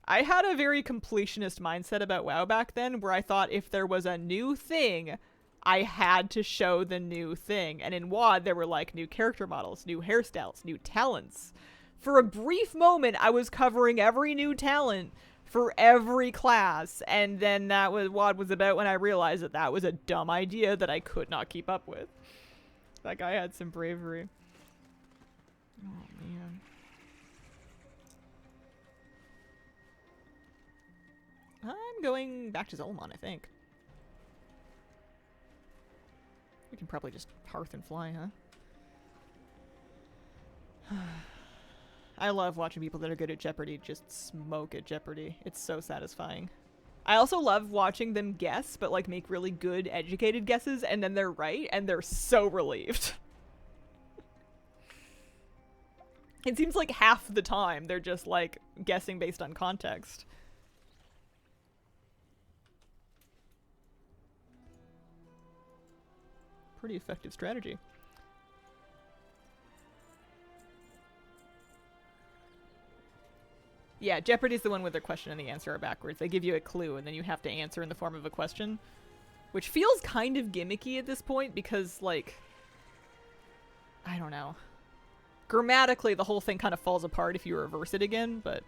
I had a very completionist mindset about WoW back then where I thought if there was a new thing, I had to show the new thing. And in WoD, there were like new character models, new hairstyles, new talents. For a brief moment, I was covering every new talent for every class. And then that was WoD was about when I realized that that was a dumb idea that I could not keep up with. That guy had some bravery. Oh, man. I'm going back to Zolomon, I think. We can probably just hearth and fly, huh? I love watching people that are good at Jeopardy just smoke at Jeopardy. It's so satisfying. I also love watching them guess, but like make really good, educated guesses, and then they're right, and they're so relieved. It seems like half the time they're just like guessing based on context. Pretty effective strategy. Yeah, Jeopardy's the one where the question and the answer are backwards. They give you a clue and then you have to answer in the form of a question. Which feels kind of gimmicky at this point because, like, I don't know. Grammatically, the whole thing kind of falls apart if you reverse it again, but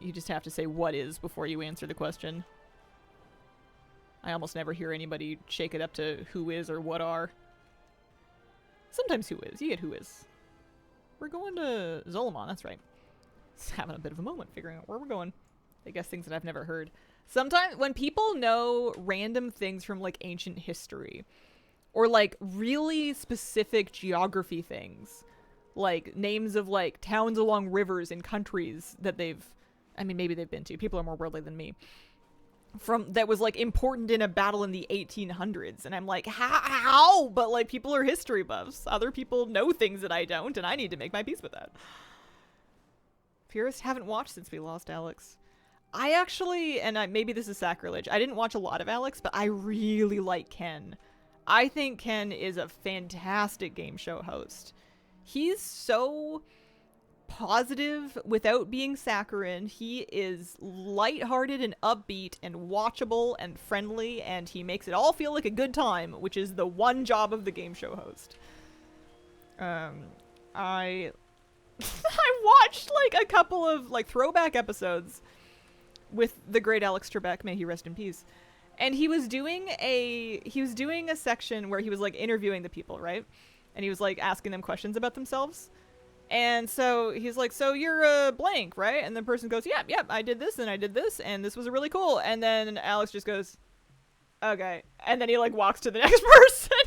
you just have to say what is before you answer the question. I almost never hear anybody shake it up to who is or what are. Sometimes who is. You get who is. We're going to Zolomon, that's right. Just having a bit of a moment figuring out where we're going. I guess things that I've never heard. Sometimes when people know random things from like ancient history, Or like really specific geography things. Like names of like towns along rivers in countries that maybe they've been to. People are more worldly than me. That was like important in a battle in the 1800s. And I'm like, how? But like people are history buffs. Other people know things that I don't, and I need to make my peace with that. Purists haven't watched since we lost Alex. I actually, maybe this is sacrilege, I didn't watch a lot of Alex, but I really like Ken. I think Ken is a fantastic game show host. He's so positive without being saccharine. He is lighthearted and upbeat and watchable and friendly, and he makes it all feel like a good time, which is the one job of the game show host. I watched like a couple of like throwback episodes with the great Alex Trebek, may he rest in peace. And he was doing a section where he was like interviewing the people, right? And he was like asking them questions about themselves. And so he's like, so you're a blank, right? And the person goes, yep, I did this and I did this and this was really cool. And then Alex just goes, okay. And then he like walks to the next person.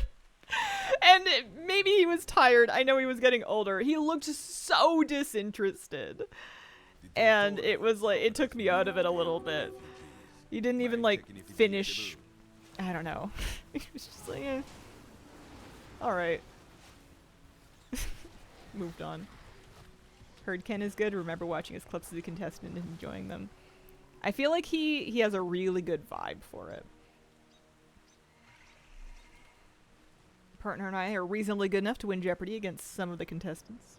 And maybe he was tired. I know he was getting older. He looked so disinterested. And it was like, it took me out of it a little bit. He didn't even like finish, I don't know. He was just like, eh. Alright. Moved on. Heard Ken is good. Remember watching his clips as a contestant and enjoying them. I feel like he has a really good vibe for it. Partner and I are reasonably good enough to win Jeopardy against some of the contestants.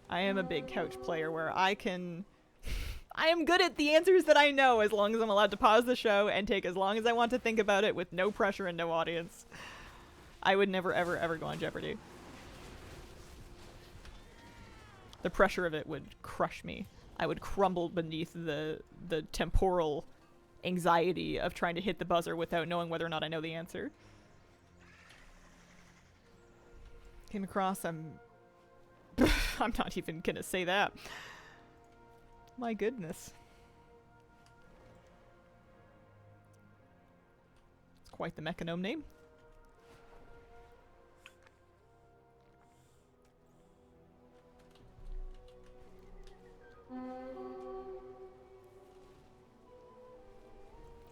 I am a big couch player where I am good at the answers that I know as long as I'm allowed to pause the show and take as long as I want to think about it with no pressure and no audience. I would never, ever, ever go on Jeopardy. The pressure of it would crush me. I would crumble beneath the temporal anxiety of trying to hit the buzzer without knowing whether or not I know the answer. Came across, I'm not even gonna say that. My goodness. It's quite the Mechanome name.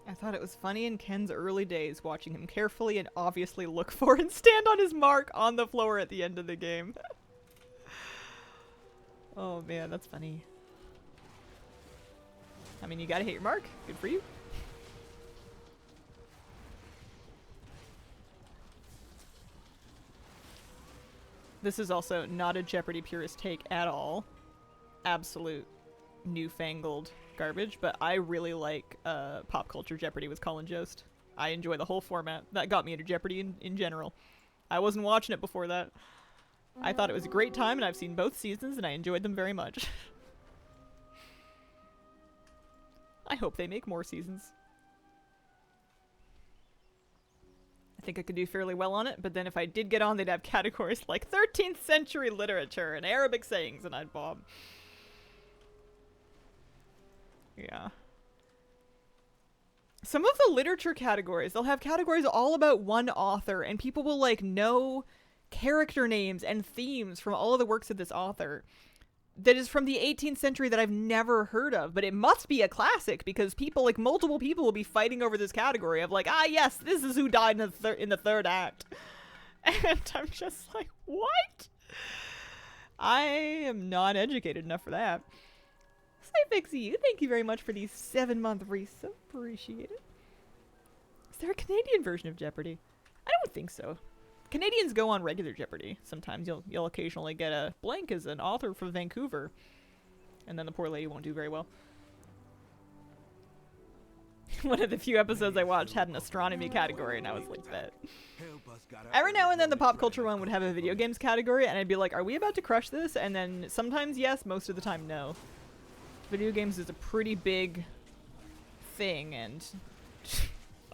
I thought it was funny in Ken's early days watching him carefully and obviously look for and stand on his mark on the floor at the end of the game. Oh man, that's funny. I mean, you gotta hit your mark. Good for you. This is also not a Jeopardy purist take at all. Absolute newfangled garbage, but I really like Pop Culture Jeopardy with Colin Jost. I enjoy the whole format. That got me into Jeopardy in general. I wasn't watching it before that. I thought it was a great time, and I've seen both seasons, and I enjoyed them very much. I hope they make more seasons. I think I could do fairly well on it, but then if I did get on, they'd have categories like 13th century literature and Arabic sayings, and I'd bomb. Yeah. Some of the literature categories, they'll have categories all about one author, and people will like know character names and themes from all of the works of this author that is from the 18th century that I've never heard of, but it must be a classic because people, like multiple people, will be fighting over this category of like, ah yes, this is who died in the third act. And I'm just like, what? I am not educated enough for that. Fixie, thank you very much for the 7-month resub. Appreciate it. Is there a Canadian version of Jeopardy? I don't think so. Canadians go on regular Jeopardy. Sometimes you'll occasionally get a blank as an author from Vancouver, and then the poor lady won't do very well. One of the few episodes I watched had an astronomy category, and I was like, bet. Every now and then the pop culture one would have a video games category, and I'd be like, are we about to crush this? And then sometimes yes, most of the time no. Video games is a pretty big thing, and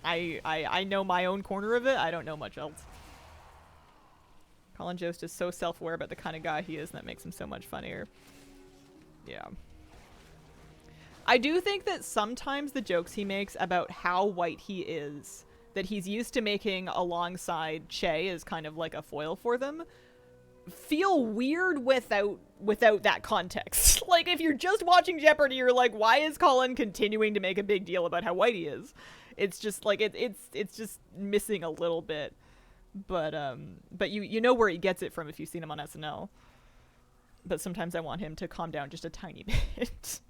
I know my own corner of it. I don't know much else. Colin Jost is so self-aware about the kind of guy he is, and that makes him so much funnier. Yeah. I do think that sometimes the jokes he makes about how white he is that he's used to making alongside Che as kind of like a foil for them feel weird without that context. Like, if you're just watching Jeopardy, you're like, why is Colin continuing to make a big deal about how white he is? It's just like it's just missing a little bit. But you know where he gets it from if you've seen him on SNL. But sometimes I want him to calm down just a tiny bit.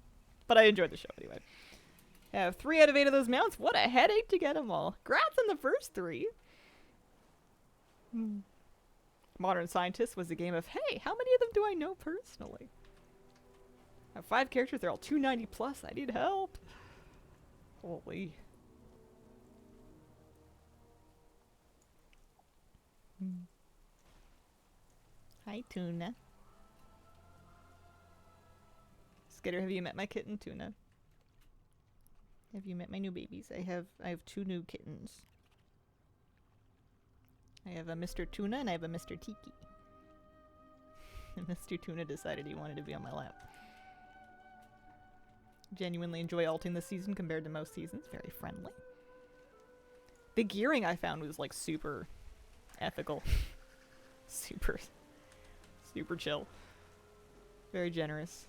But I enjoyed the show anyway. I have 3 out of 8 of those mounts. What a headache to get them all. Grats on the first 3. Modern Scientist was a game of, hey, how many of them do I know personally? I have 5 characters. They're all 290 plus. I need help. Holy. Hi, Tuna. Skitter, have you met my kitten, Tuna? Have you met my new babies? I have 2 new kittens. I have a Mr. Tuna and I have a Mr. Tiki. And Mr. Tuna decided he wanted to be on my lap. Genuinely enjoy alting this season compared to most seasons. Very friendly. The gearing I found was like super ethical. super chill. Very generous.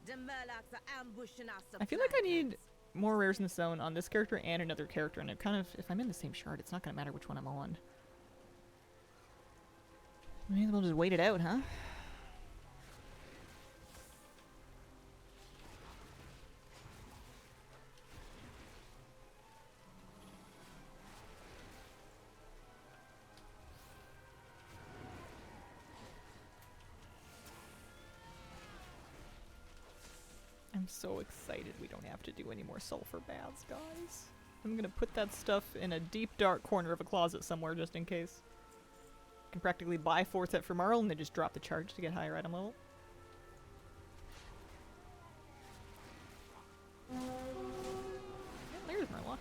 The Murlocs are ambushing our I feel like I supply need more rares in the zone on this character and another character, and it kind of, if I'm in the same shard, it's not going to matter which one I'm on. Maybe we'll just wait it out, huh? I'm so excited we don't have to do any more sulfur baths, guys. I'm gonna put that stuff in a deep dark corner of a closet somewhere just in case. I can practically buy 4 set for Marl and then just drop the charge to get higher item level. Yeah, there's Murloc.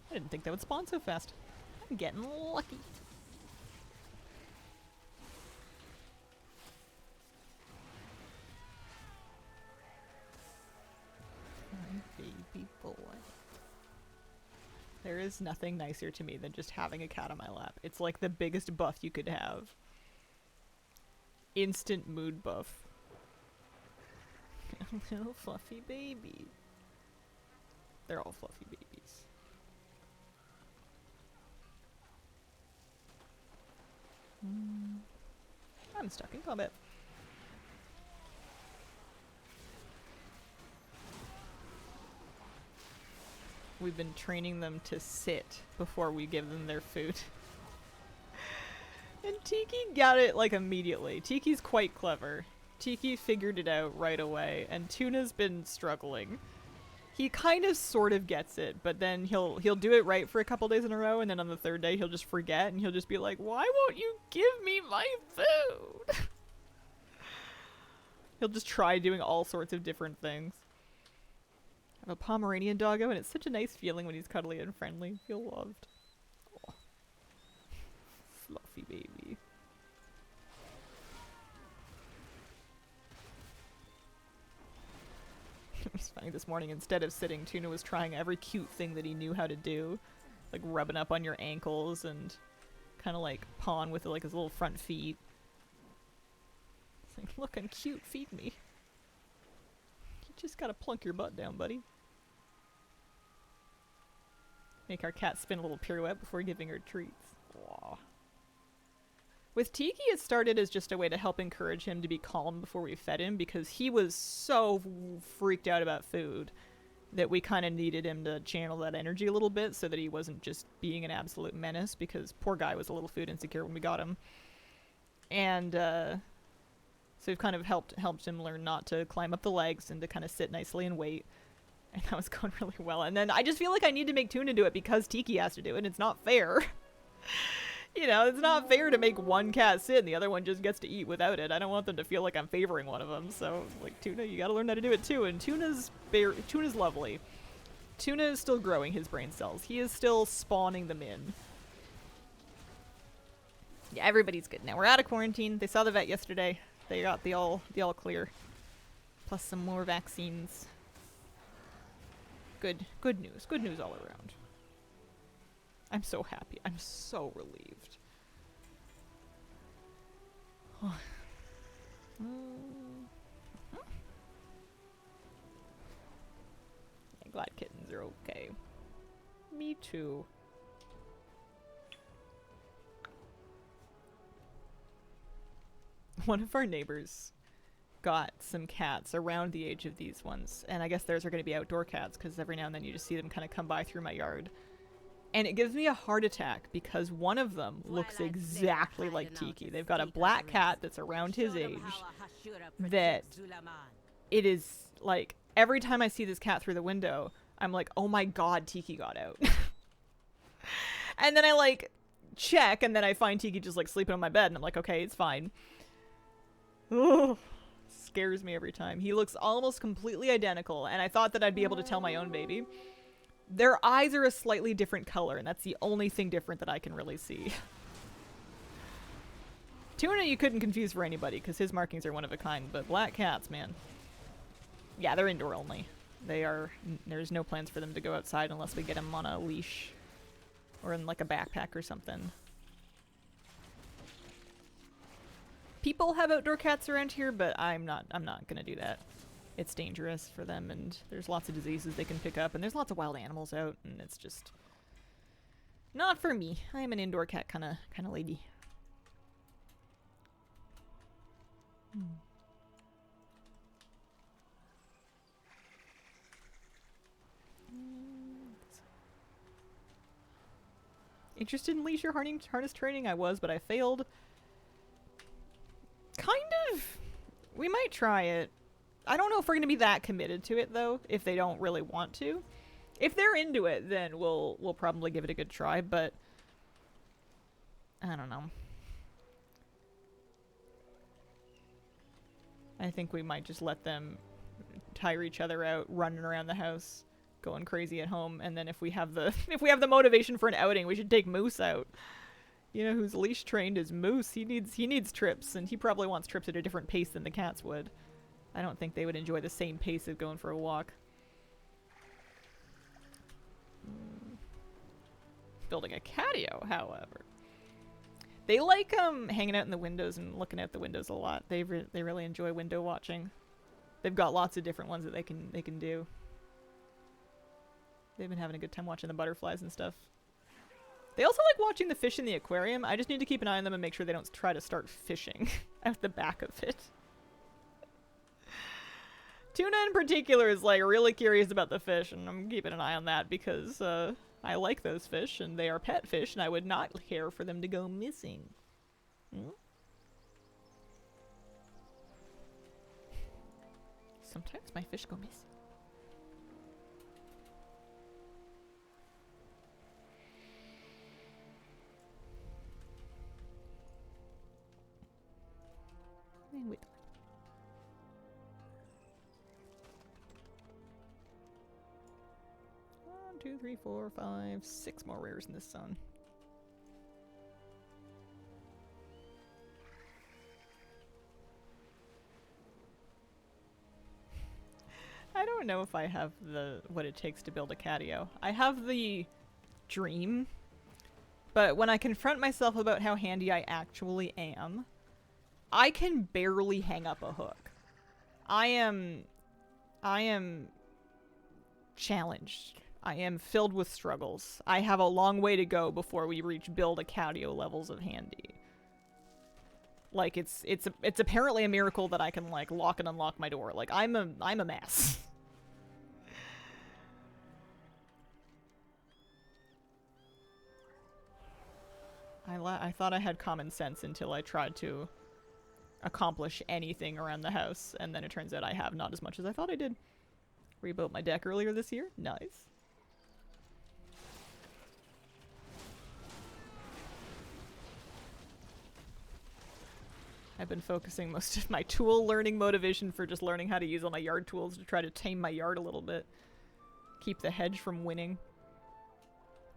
I didn't think that would spawn so fast. I'm getting lucky. Baby boy. There is nothing nicer to me than just having a cat on my lap. It's like the biggest buff you could have. Instant mood buff. A little fluffy baby. They're all fluffy babies. I'm stuck in combat. We've been training them to sit before we give them their food. And Tiki got it like immediately. Tiki's quite clever. Tiki figured it out right away, and Tuna's been struggling. He kind of sort of gets it, but then he'll do it right for a couple days in a row, and then on the 3rd day he'll just forget and he'll just be like, "Why won't you give me my food?" He'll just try doing all sorts of different things. A Pomeranian doggo, and it's such a nice feeling when he's cuddly and friendly. Feel loved. Oh. Fluffy baby. It was funny this morning, instead of sitting, Tuna was trying every cute thing that he knew how to do. Like rubbing up on your ankles and kind of like pawing with like his little front feet. It's like, look, I'm cute, feed me. You just gotta plunk your butt down, buddy. Make our cat spin a little pirouette before giving her treats. Aww. With Tiki, it started as just a way to help encourage him to be calm before we fed him, because he was so freaked out about food that we kind of needed him to channel that energy a little bit so that he wasn't just being an absolute menace, because poor guy was a little food insecure when we got him. And so we've kind of helped him learn not to climb up the legs and to kind of sit nicely and wait. And that was going really well. And then I just feel like I need to make Tuna do it because Tiki has to do it, and it's not fair. You know, it's not fair to make one cat sit and the other one just gets to eat without it. I don't want them to feel like I'm favoring one of them. So, like, Tuna, you gotta learn how to do it too. And Tuna's lovely. Tuna is still growing his brain cells. He is still spawning them in. Yeah, everybody's good now. We're out of quarantine. They saw the vet yesterday. They got the all clear. Plus some more vaccines. Good news. Good news all around. I'm so happy. I'm so relieved. I'm glad kittens are okay. Me too. One of our neighbors got some cats around the age of these ones, and I guess theirs are going to be outdoor cats because every now and then you just see them kind of come by through my yard. And it gives me a heart attack because one of them looks exactly like Tiki. They've got a black cat that's around his age that it is like every time I see this cat through the window, I'm like, oh my god, Tiki got out. And then I like check and then I find Tiki just like sleeping on my bed and I'm like, okay, it's fine. Ugh. Scares me every time. He looks almost completely identical, and I thought that I'd be able to tell my own baby. Their eyes are a slightly different color, and that's the only thing different that I can really see. Tuna you couldn't confuse for anybody, because his markings are one of a kind, but black cats, man. Yeah, they're indoor only. They are... There's no plans for them to go outside unless we get them on a leash. Or in like a backpack or something. People have outdoor cats around here, but I'm not gonna do that. It's dangerous for them, and there's lots of diseases they can pick up, and there's lots of wild animals out, and it's just not for me. I am an indoor cat kind of lady. Interested in leisure harness training? I was, but I failed. Kind of. We might try it. I don't know if we're going to be that committed to it, though, if they don't really want to. If they're into it, then we'll probably give it a good try, but I don't know. I think we might just let them tire each other out, running around the house, going crazy at home, and then if we have the motivation for an outing, we should take Moose out. You know who's leash trained is Moose. He needs trips, and he probably wants trips at a different pace than the cats would. I don't think they would enjoy the same pace of going for a walk. Building a catio, however. They like hanging out in the windows and looking out the windows a lot. They really enjoy window watching. They've got lots of different ones that they can do. They've been having a good time watching the butterflies and stuff. They also like watching the fish in the aquarium. I just need to keep an eye on them and make sure they don't try to start fishing out the back of it. Tuna in particular is like really curious about the fish, and I'm keeping an eye on that because I like those fish and they are pet fish and I would not care for them to go missing. Sometimes my fish go missing. Wait. 1, 2, 3, 4, 5, 6 more rares in this zone. I don't know if I have what it takes to build a catio. I have the dream, but when I confront myself about how handy I actually am, I can barely hang up a hook. I am challenged. I am filled with struggles. I have a long way to go before we reach build a catio levels of handy. Like it's apparently a miracle that I can like lock and unlock my door. Like I'm a mess. I thought I had common sense until I tried to accomplish anything around the house, and then it turns out I have not as much as I thought I did. Rebuilt my deck earlier this year. Nice. I've been focusing most of my tool learning motivation for just learning how to use all my yard tools to try to tame my yard a little bit. Keep the hedge from winning.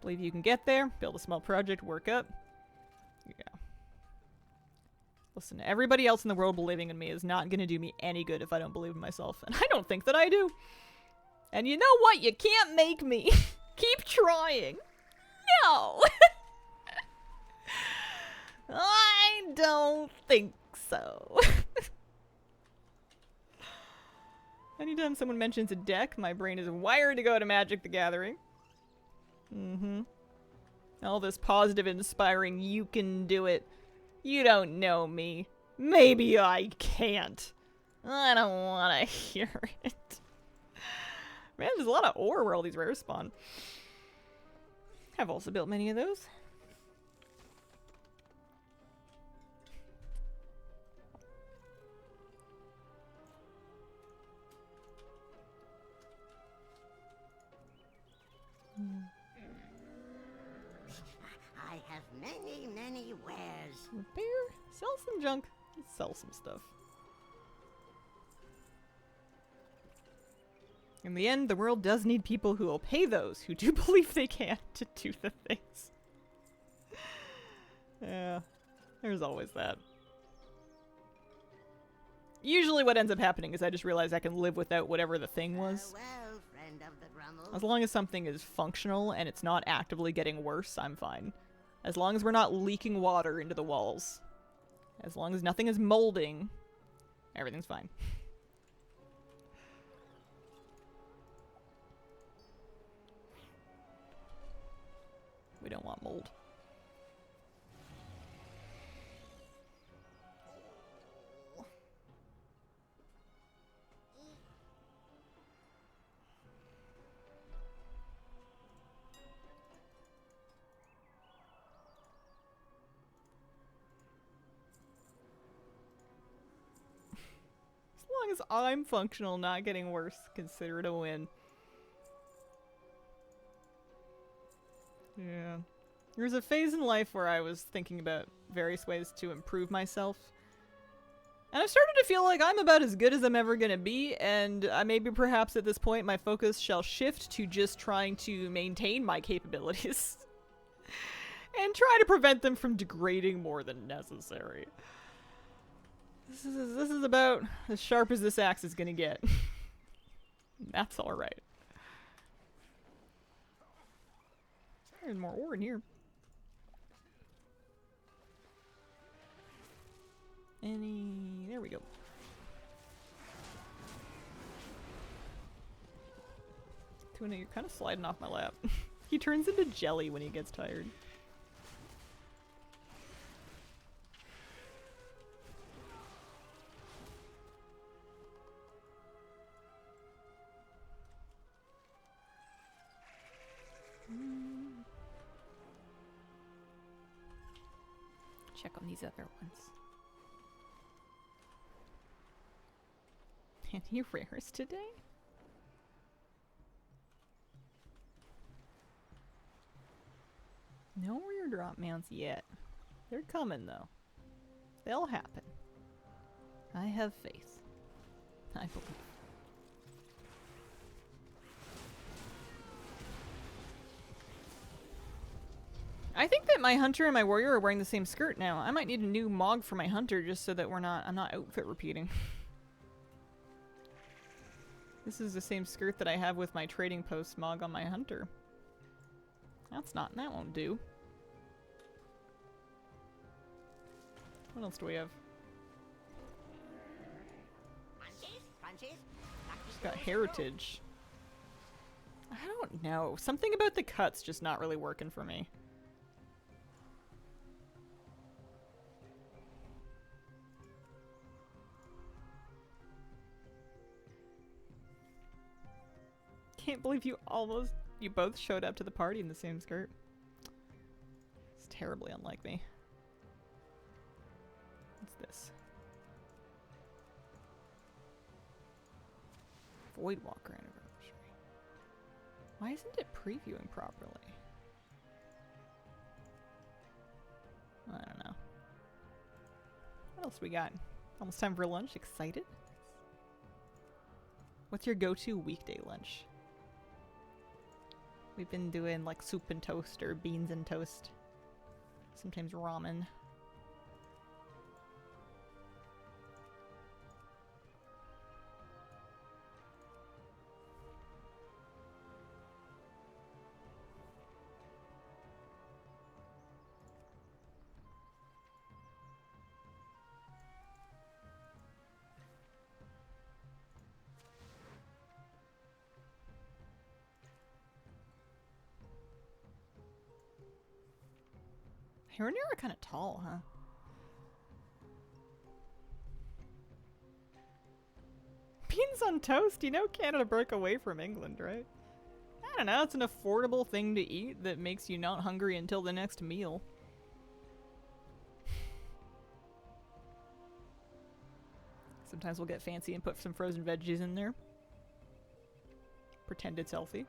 Believe you can get there. Build a small project, work up. Yeah. Listen, everybody else in the world believing in me is not going to do me any good if I don't believe in myself. And I don't think that I do. And you know what? You can't make me. Keep trying. No! I don't think so. Anytime someone mentions a deck, my brain is wired to go to Magic the Gathering. Mm-hmm. All this positive, inspiring, you can do it. You don't know me. Maybe I can't. I don't want to hear it. Man, there's a lot of ore where all these rares spawn. I've also built many of those. I have many, many wares. Repair? Sell some junk. Sell some stuff. In the end, the world does need people who will pay those who do believe they can to do the things. Yeah, there's always that. Usually what ends up happening is I just realize I can live without whatever the thing was. Well, friend of the Grummel. As long as something is functional and it's not actively getting worse, I'm fine. As long as we're not leaking water into the walls. As long as nothing is molding, everything's fine. We don't want mold. As long as I'm functional, not getting worse, consider it a win. Yeah. There was a phase in life where I was thinking about various ways to improve myself. And I've started to feel like I'm about as good as I'm ever gonna be, and maybe perhaps at this point my focus shall shift to just trying to maintain my capabilities. And try to prevent them from degrading more than necessary. This is about as sharp as this axe is gonna get. That's alright. There's more ore in here. There we go. Tuna, you're kind of sliding off my lap. He turns into jelly when he gets tired. Check on these other ones. Any rares today? No rare drop mounts yet. They're coming though. They'll happen. I have faith. I believe. I think that my hunter and my warrior are wearing the same skirt now. I might need a new Mog for my hunter just so that I'm not outfit repeating. This is the same skirt that I have with my trading post Mog on my hunter. That won't do. What else do we have? Just got heritage. I don't know. Something about the cuts just not really working for me. Can't believe you both showed up to the party in the same skirt. It's terribly unlike me. What's this? Voidwalker anniversary. Why isn't it previewing properly? I don't know. What else we got? Almost time for lunch. Excited? What's your go-to weekday lunch? We've been doing like soup and toast or beans and toast. Sometimes ramen. Heronir are kind of tall, huh? Beans on toast? You know Canada broke away from England, right? I don't know, it's an affordable thing to eat that makes you not hungry until the next meal. Sometimes we'll get fancy and put some frozen veggies in there. Pretend it's healthy.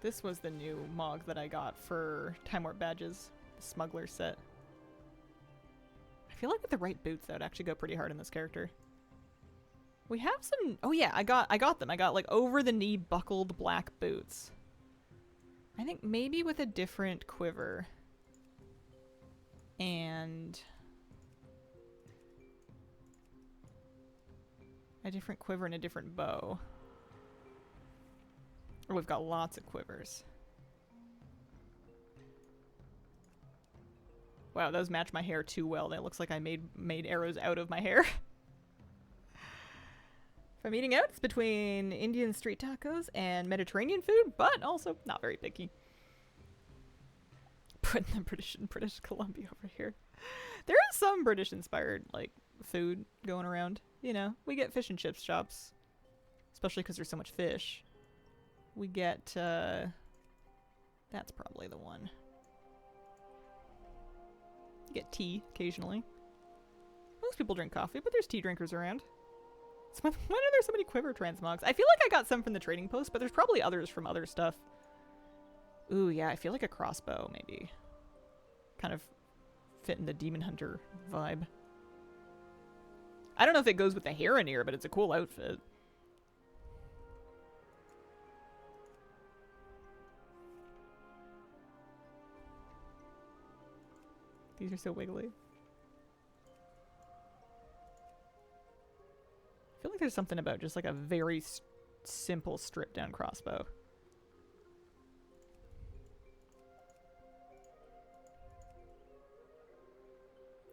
This was the new Mog that I got for Time Warp Badges, the Smuggler set. I feel like with the right boots that would actually go pretty hard in this character. We have some, oh yeah, I got them. I got like over the knee buckled black boots. I think maybe with a different quiver. And a different quiver and a different bow. Oh, we've got lots of quivers. Wow, those match my hair too well. That looks like I made arrows out of my hair. If I'm eating out, it's between Indian street tacos and Mediterranean food, but also not very picky. Putting the British in British Columbia over here. There is some British-inspired, like, food going around. You know, we get fish and chips shops. Especially because there's so much fish. We get, that's probably the one. You get tea, occasionally. Most people drink coffee, but there's tea drinkers around. So when are there so many quiver transmogs? I feel like I got some from the trading post, but there's probably others from other stuff. Ooh, yeah, I feel like a crossbow, maybe. Kind of fit in the Demon Hunter vibe. I don't know if it goes with the Heronir, but it's a cool outfit. These are so wiggly. I feel like there's something about just like a very simple stripped down crossbow.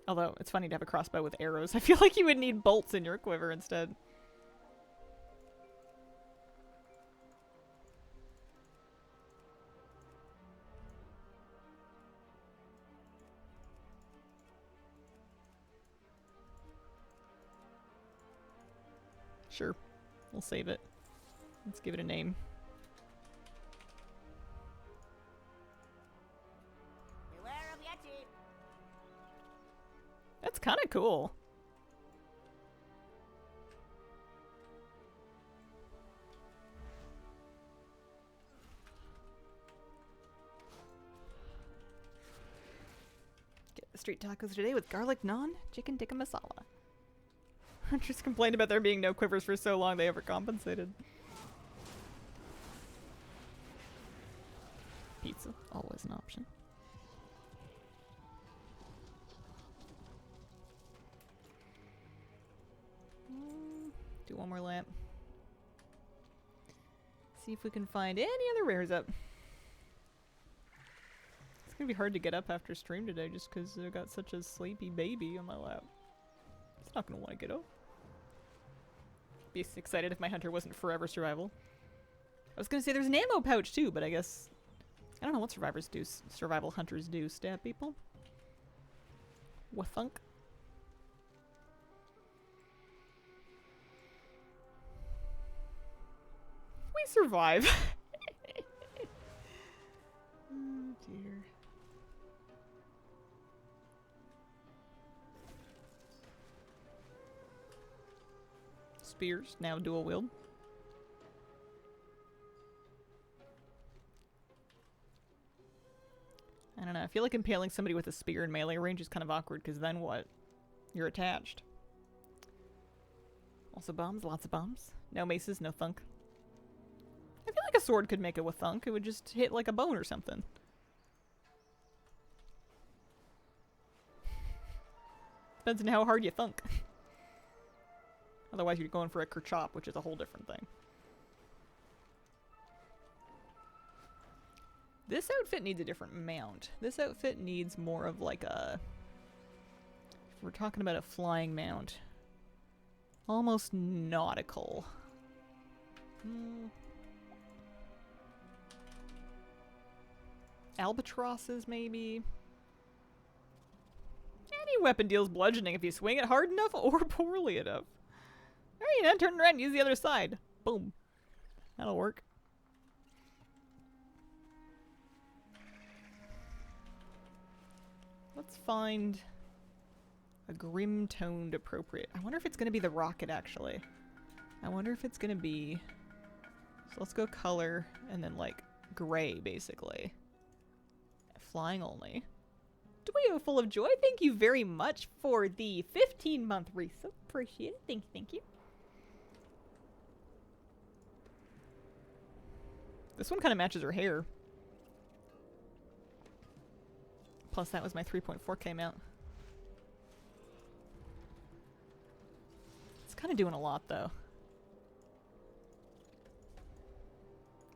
Although, it's funny to have a crossbow with arrows. I feel like you would need bolts in your quiver instead. Sure. We'll save it. Let's give it a name. Beware of Yeti. That's kind of cool. Get the street tacos today with garlic naan, chicken tikka masala. Hunters complained about there being no quivers for so long they overcompensated. Pizza, always an option. Do one more lap. See if we can find any other rares up. It's gonna be hard to get up after stream today just because I got such a sleepy baby on my lap. It's not gonna want to get up. Be excited if my hunter wasn't forever survival. I was gonna say there's an ammo pouch too, but I guess I don't know what survivors do. Survival hunters do stab people. Wathunk. We survive. Oh dear. Spears, now dual wield. I don't know, I feel like impaling somebody with a spear in melee range is kind of awkward, because then what? You're attached. Also bombs, lots of bombs. No maces, no thunk. I feel like a sword could make it with thunk, it would just hit like a bone or something. Depends on how hard you thunk. Otherwise you're going for a kerchop, which is a whole different thing. This outfit needs a different mount. This outfit needs more of like a... If we're talking about a flying mount. Almost nautical. Albatrosses, maybe? Any weapon deals bludgeoning if you swing it hard enough or poorly enough. Alright, now turn around and use the other side. Boom. That'll work. Let's find a grim-toned appropriate. I wonder if it's going to be the rocket, actually. I wonder if it's going to be... So let's go color, and then, like, gray, basically. Flying only. Dweo full of joy, thank you very much for the 15-month resub. Appreciate it. Thank you, thank you. This one kind of matches her hair. Plus, that was my 3.4K mount. It's kind of doing a lot, though.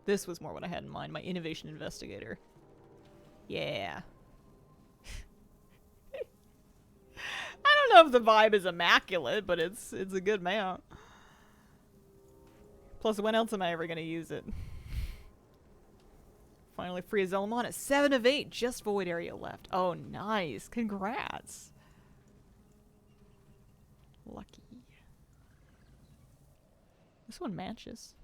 This was more what I had in mind. My innovation investigator. Yeah. I don't know if the vibe is immaculate, but it's a good mount. Plus, when else am I ever going to use it? Finally free as Zelmon at 7 of 8. Just void area left. Oh, nice. Congrats. Lucky. This one matches.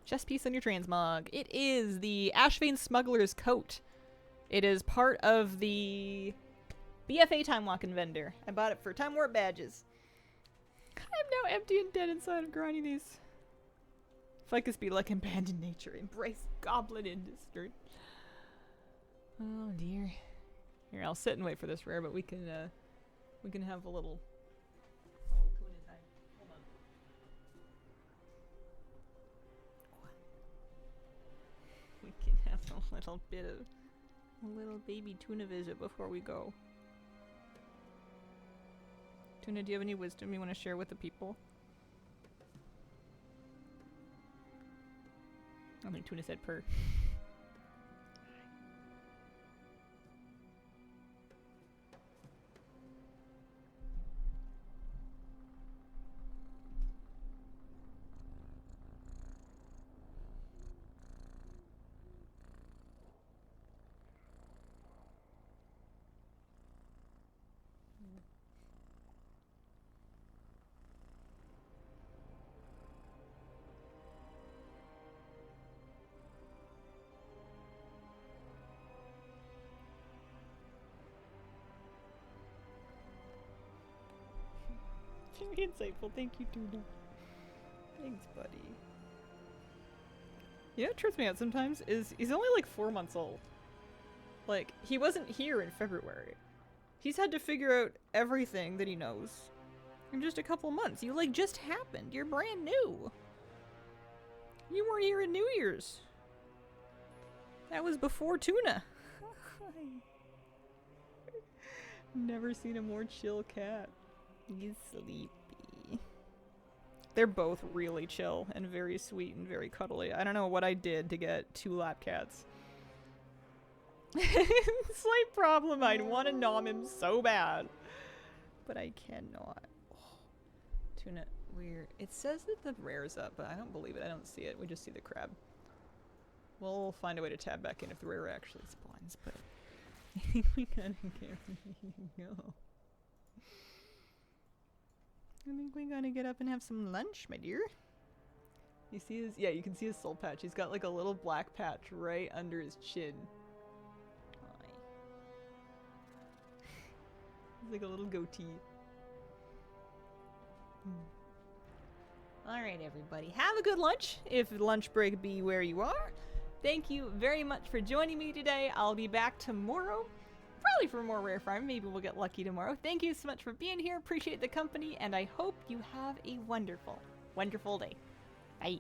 Chest piece on your transmog. It is the Ashvane Smuggler's Coat. It is part of the BFA Time Walking vendor. I bought it for Time Warp badges. I am now empty and dead inside of grinding these. Ficus be like abandoned nature. Embrace goblin industry. Oh dear. Here, I'll sit and wait for this rare, but we can have a little... Oh, tuna time. Hold on. We can have a little bit of... a little baby tuna visit before we go. Tuna, do you have any wisdom you want to share with the people? I think Tuna said purr. Very insightful. Thank you, Tuna. Thanks, buddy. You know what trips me out sometimes is he's only like 4 months old. Like, he wasn't here in February. He's had to figure out everything that he knows in just a couple months. You like just happened. You're brand new. You weren't here at New Year's. That was before Tuna. Never seen a more chill cat. He's sleepy. They're both really chill and very sweet and very cuddly. I don't know what I did to get 2 lap cats. Slight problem. I'd want to nom him so bad. But I cannot. Oh. Tuna, weird. It says that the rare's up, but I don't believe it. I don't see it. We just see the crab. We'll find a way to tab back in if the rare actually spawns, but I think we gotta go. I think we gotta get up and have some lunch, my dear. You see his, yeah, you can see his soul patch. He's got like a little black patch right under his chin. It's like a little goatee. Alright, everybody. Have a good lunch, if lunch break be where you are. Thank you very much for joining me today. I'll be back tomorrow. Probably for more Rare Farm. Maybe we'll get lucky tomorrow. Thank you so much for being here. Appreciate the company, and I hope you have a wonderful, wonderful day. Bye.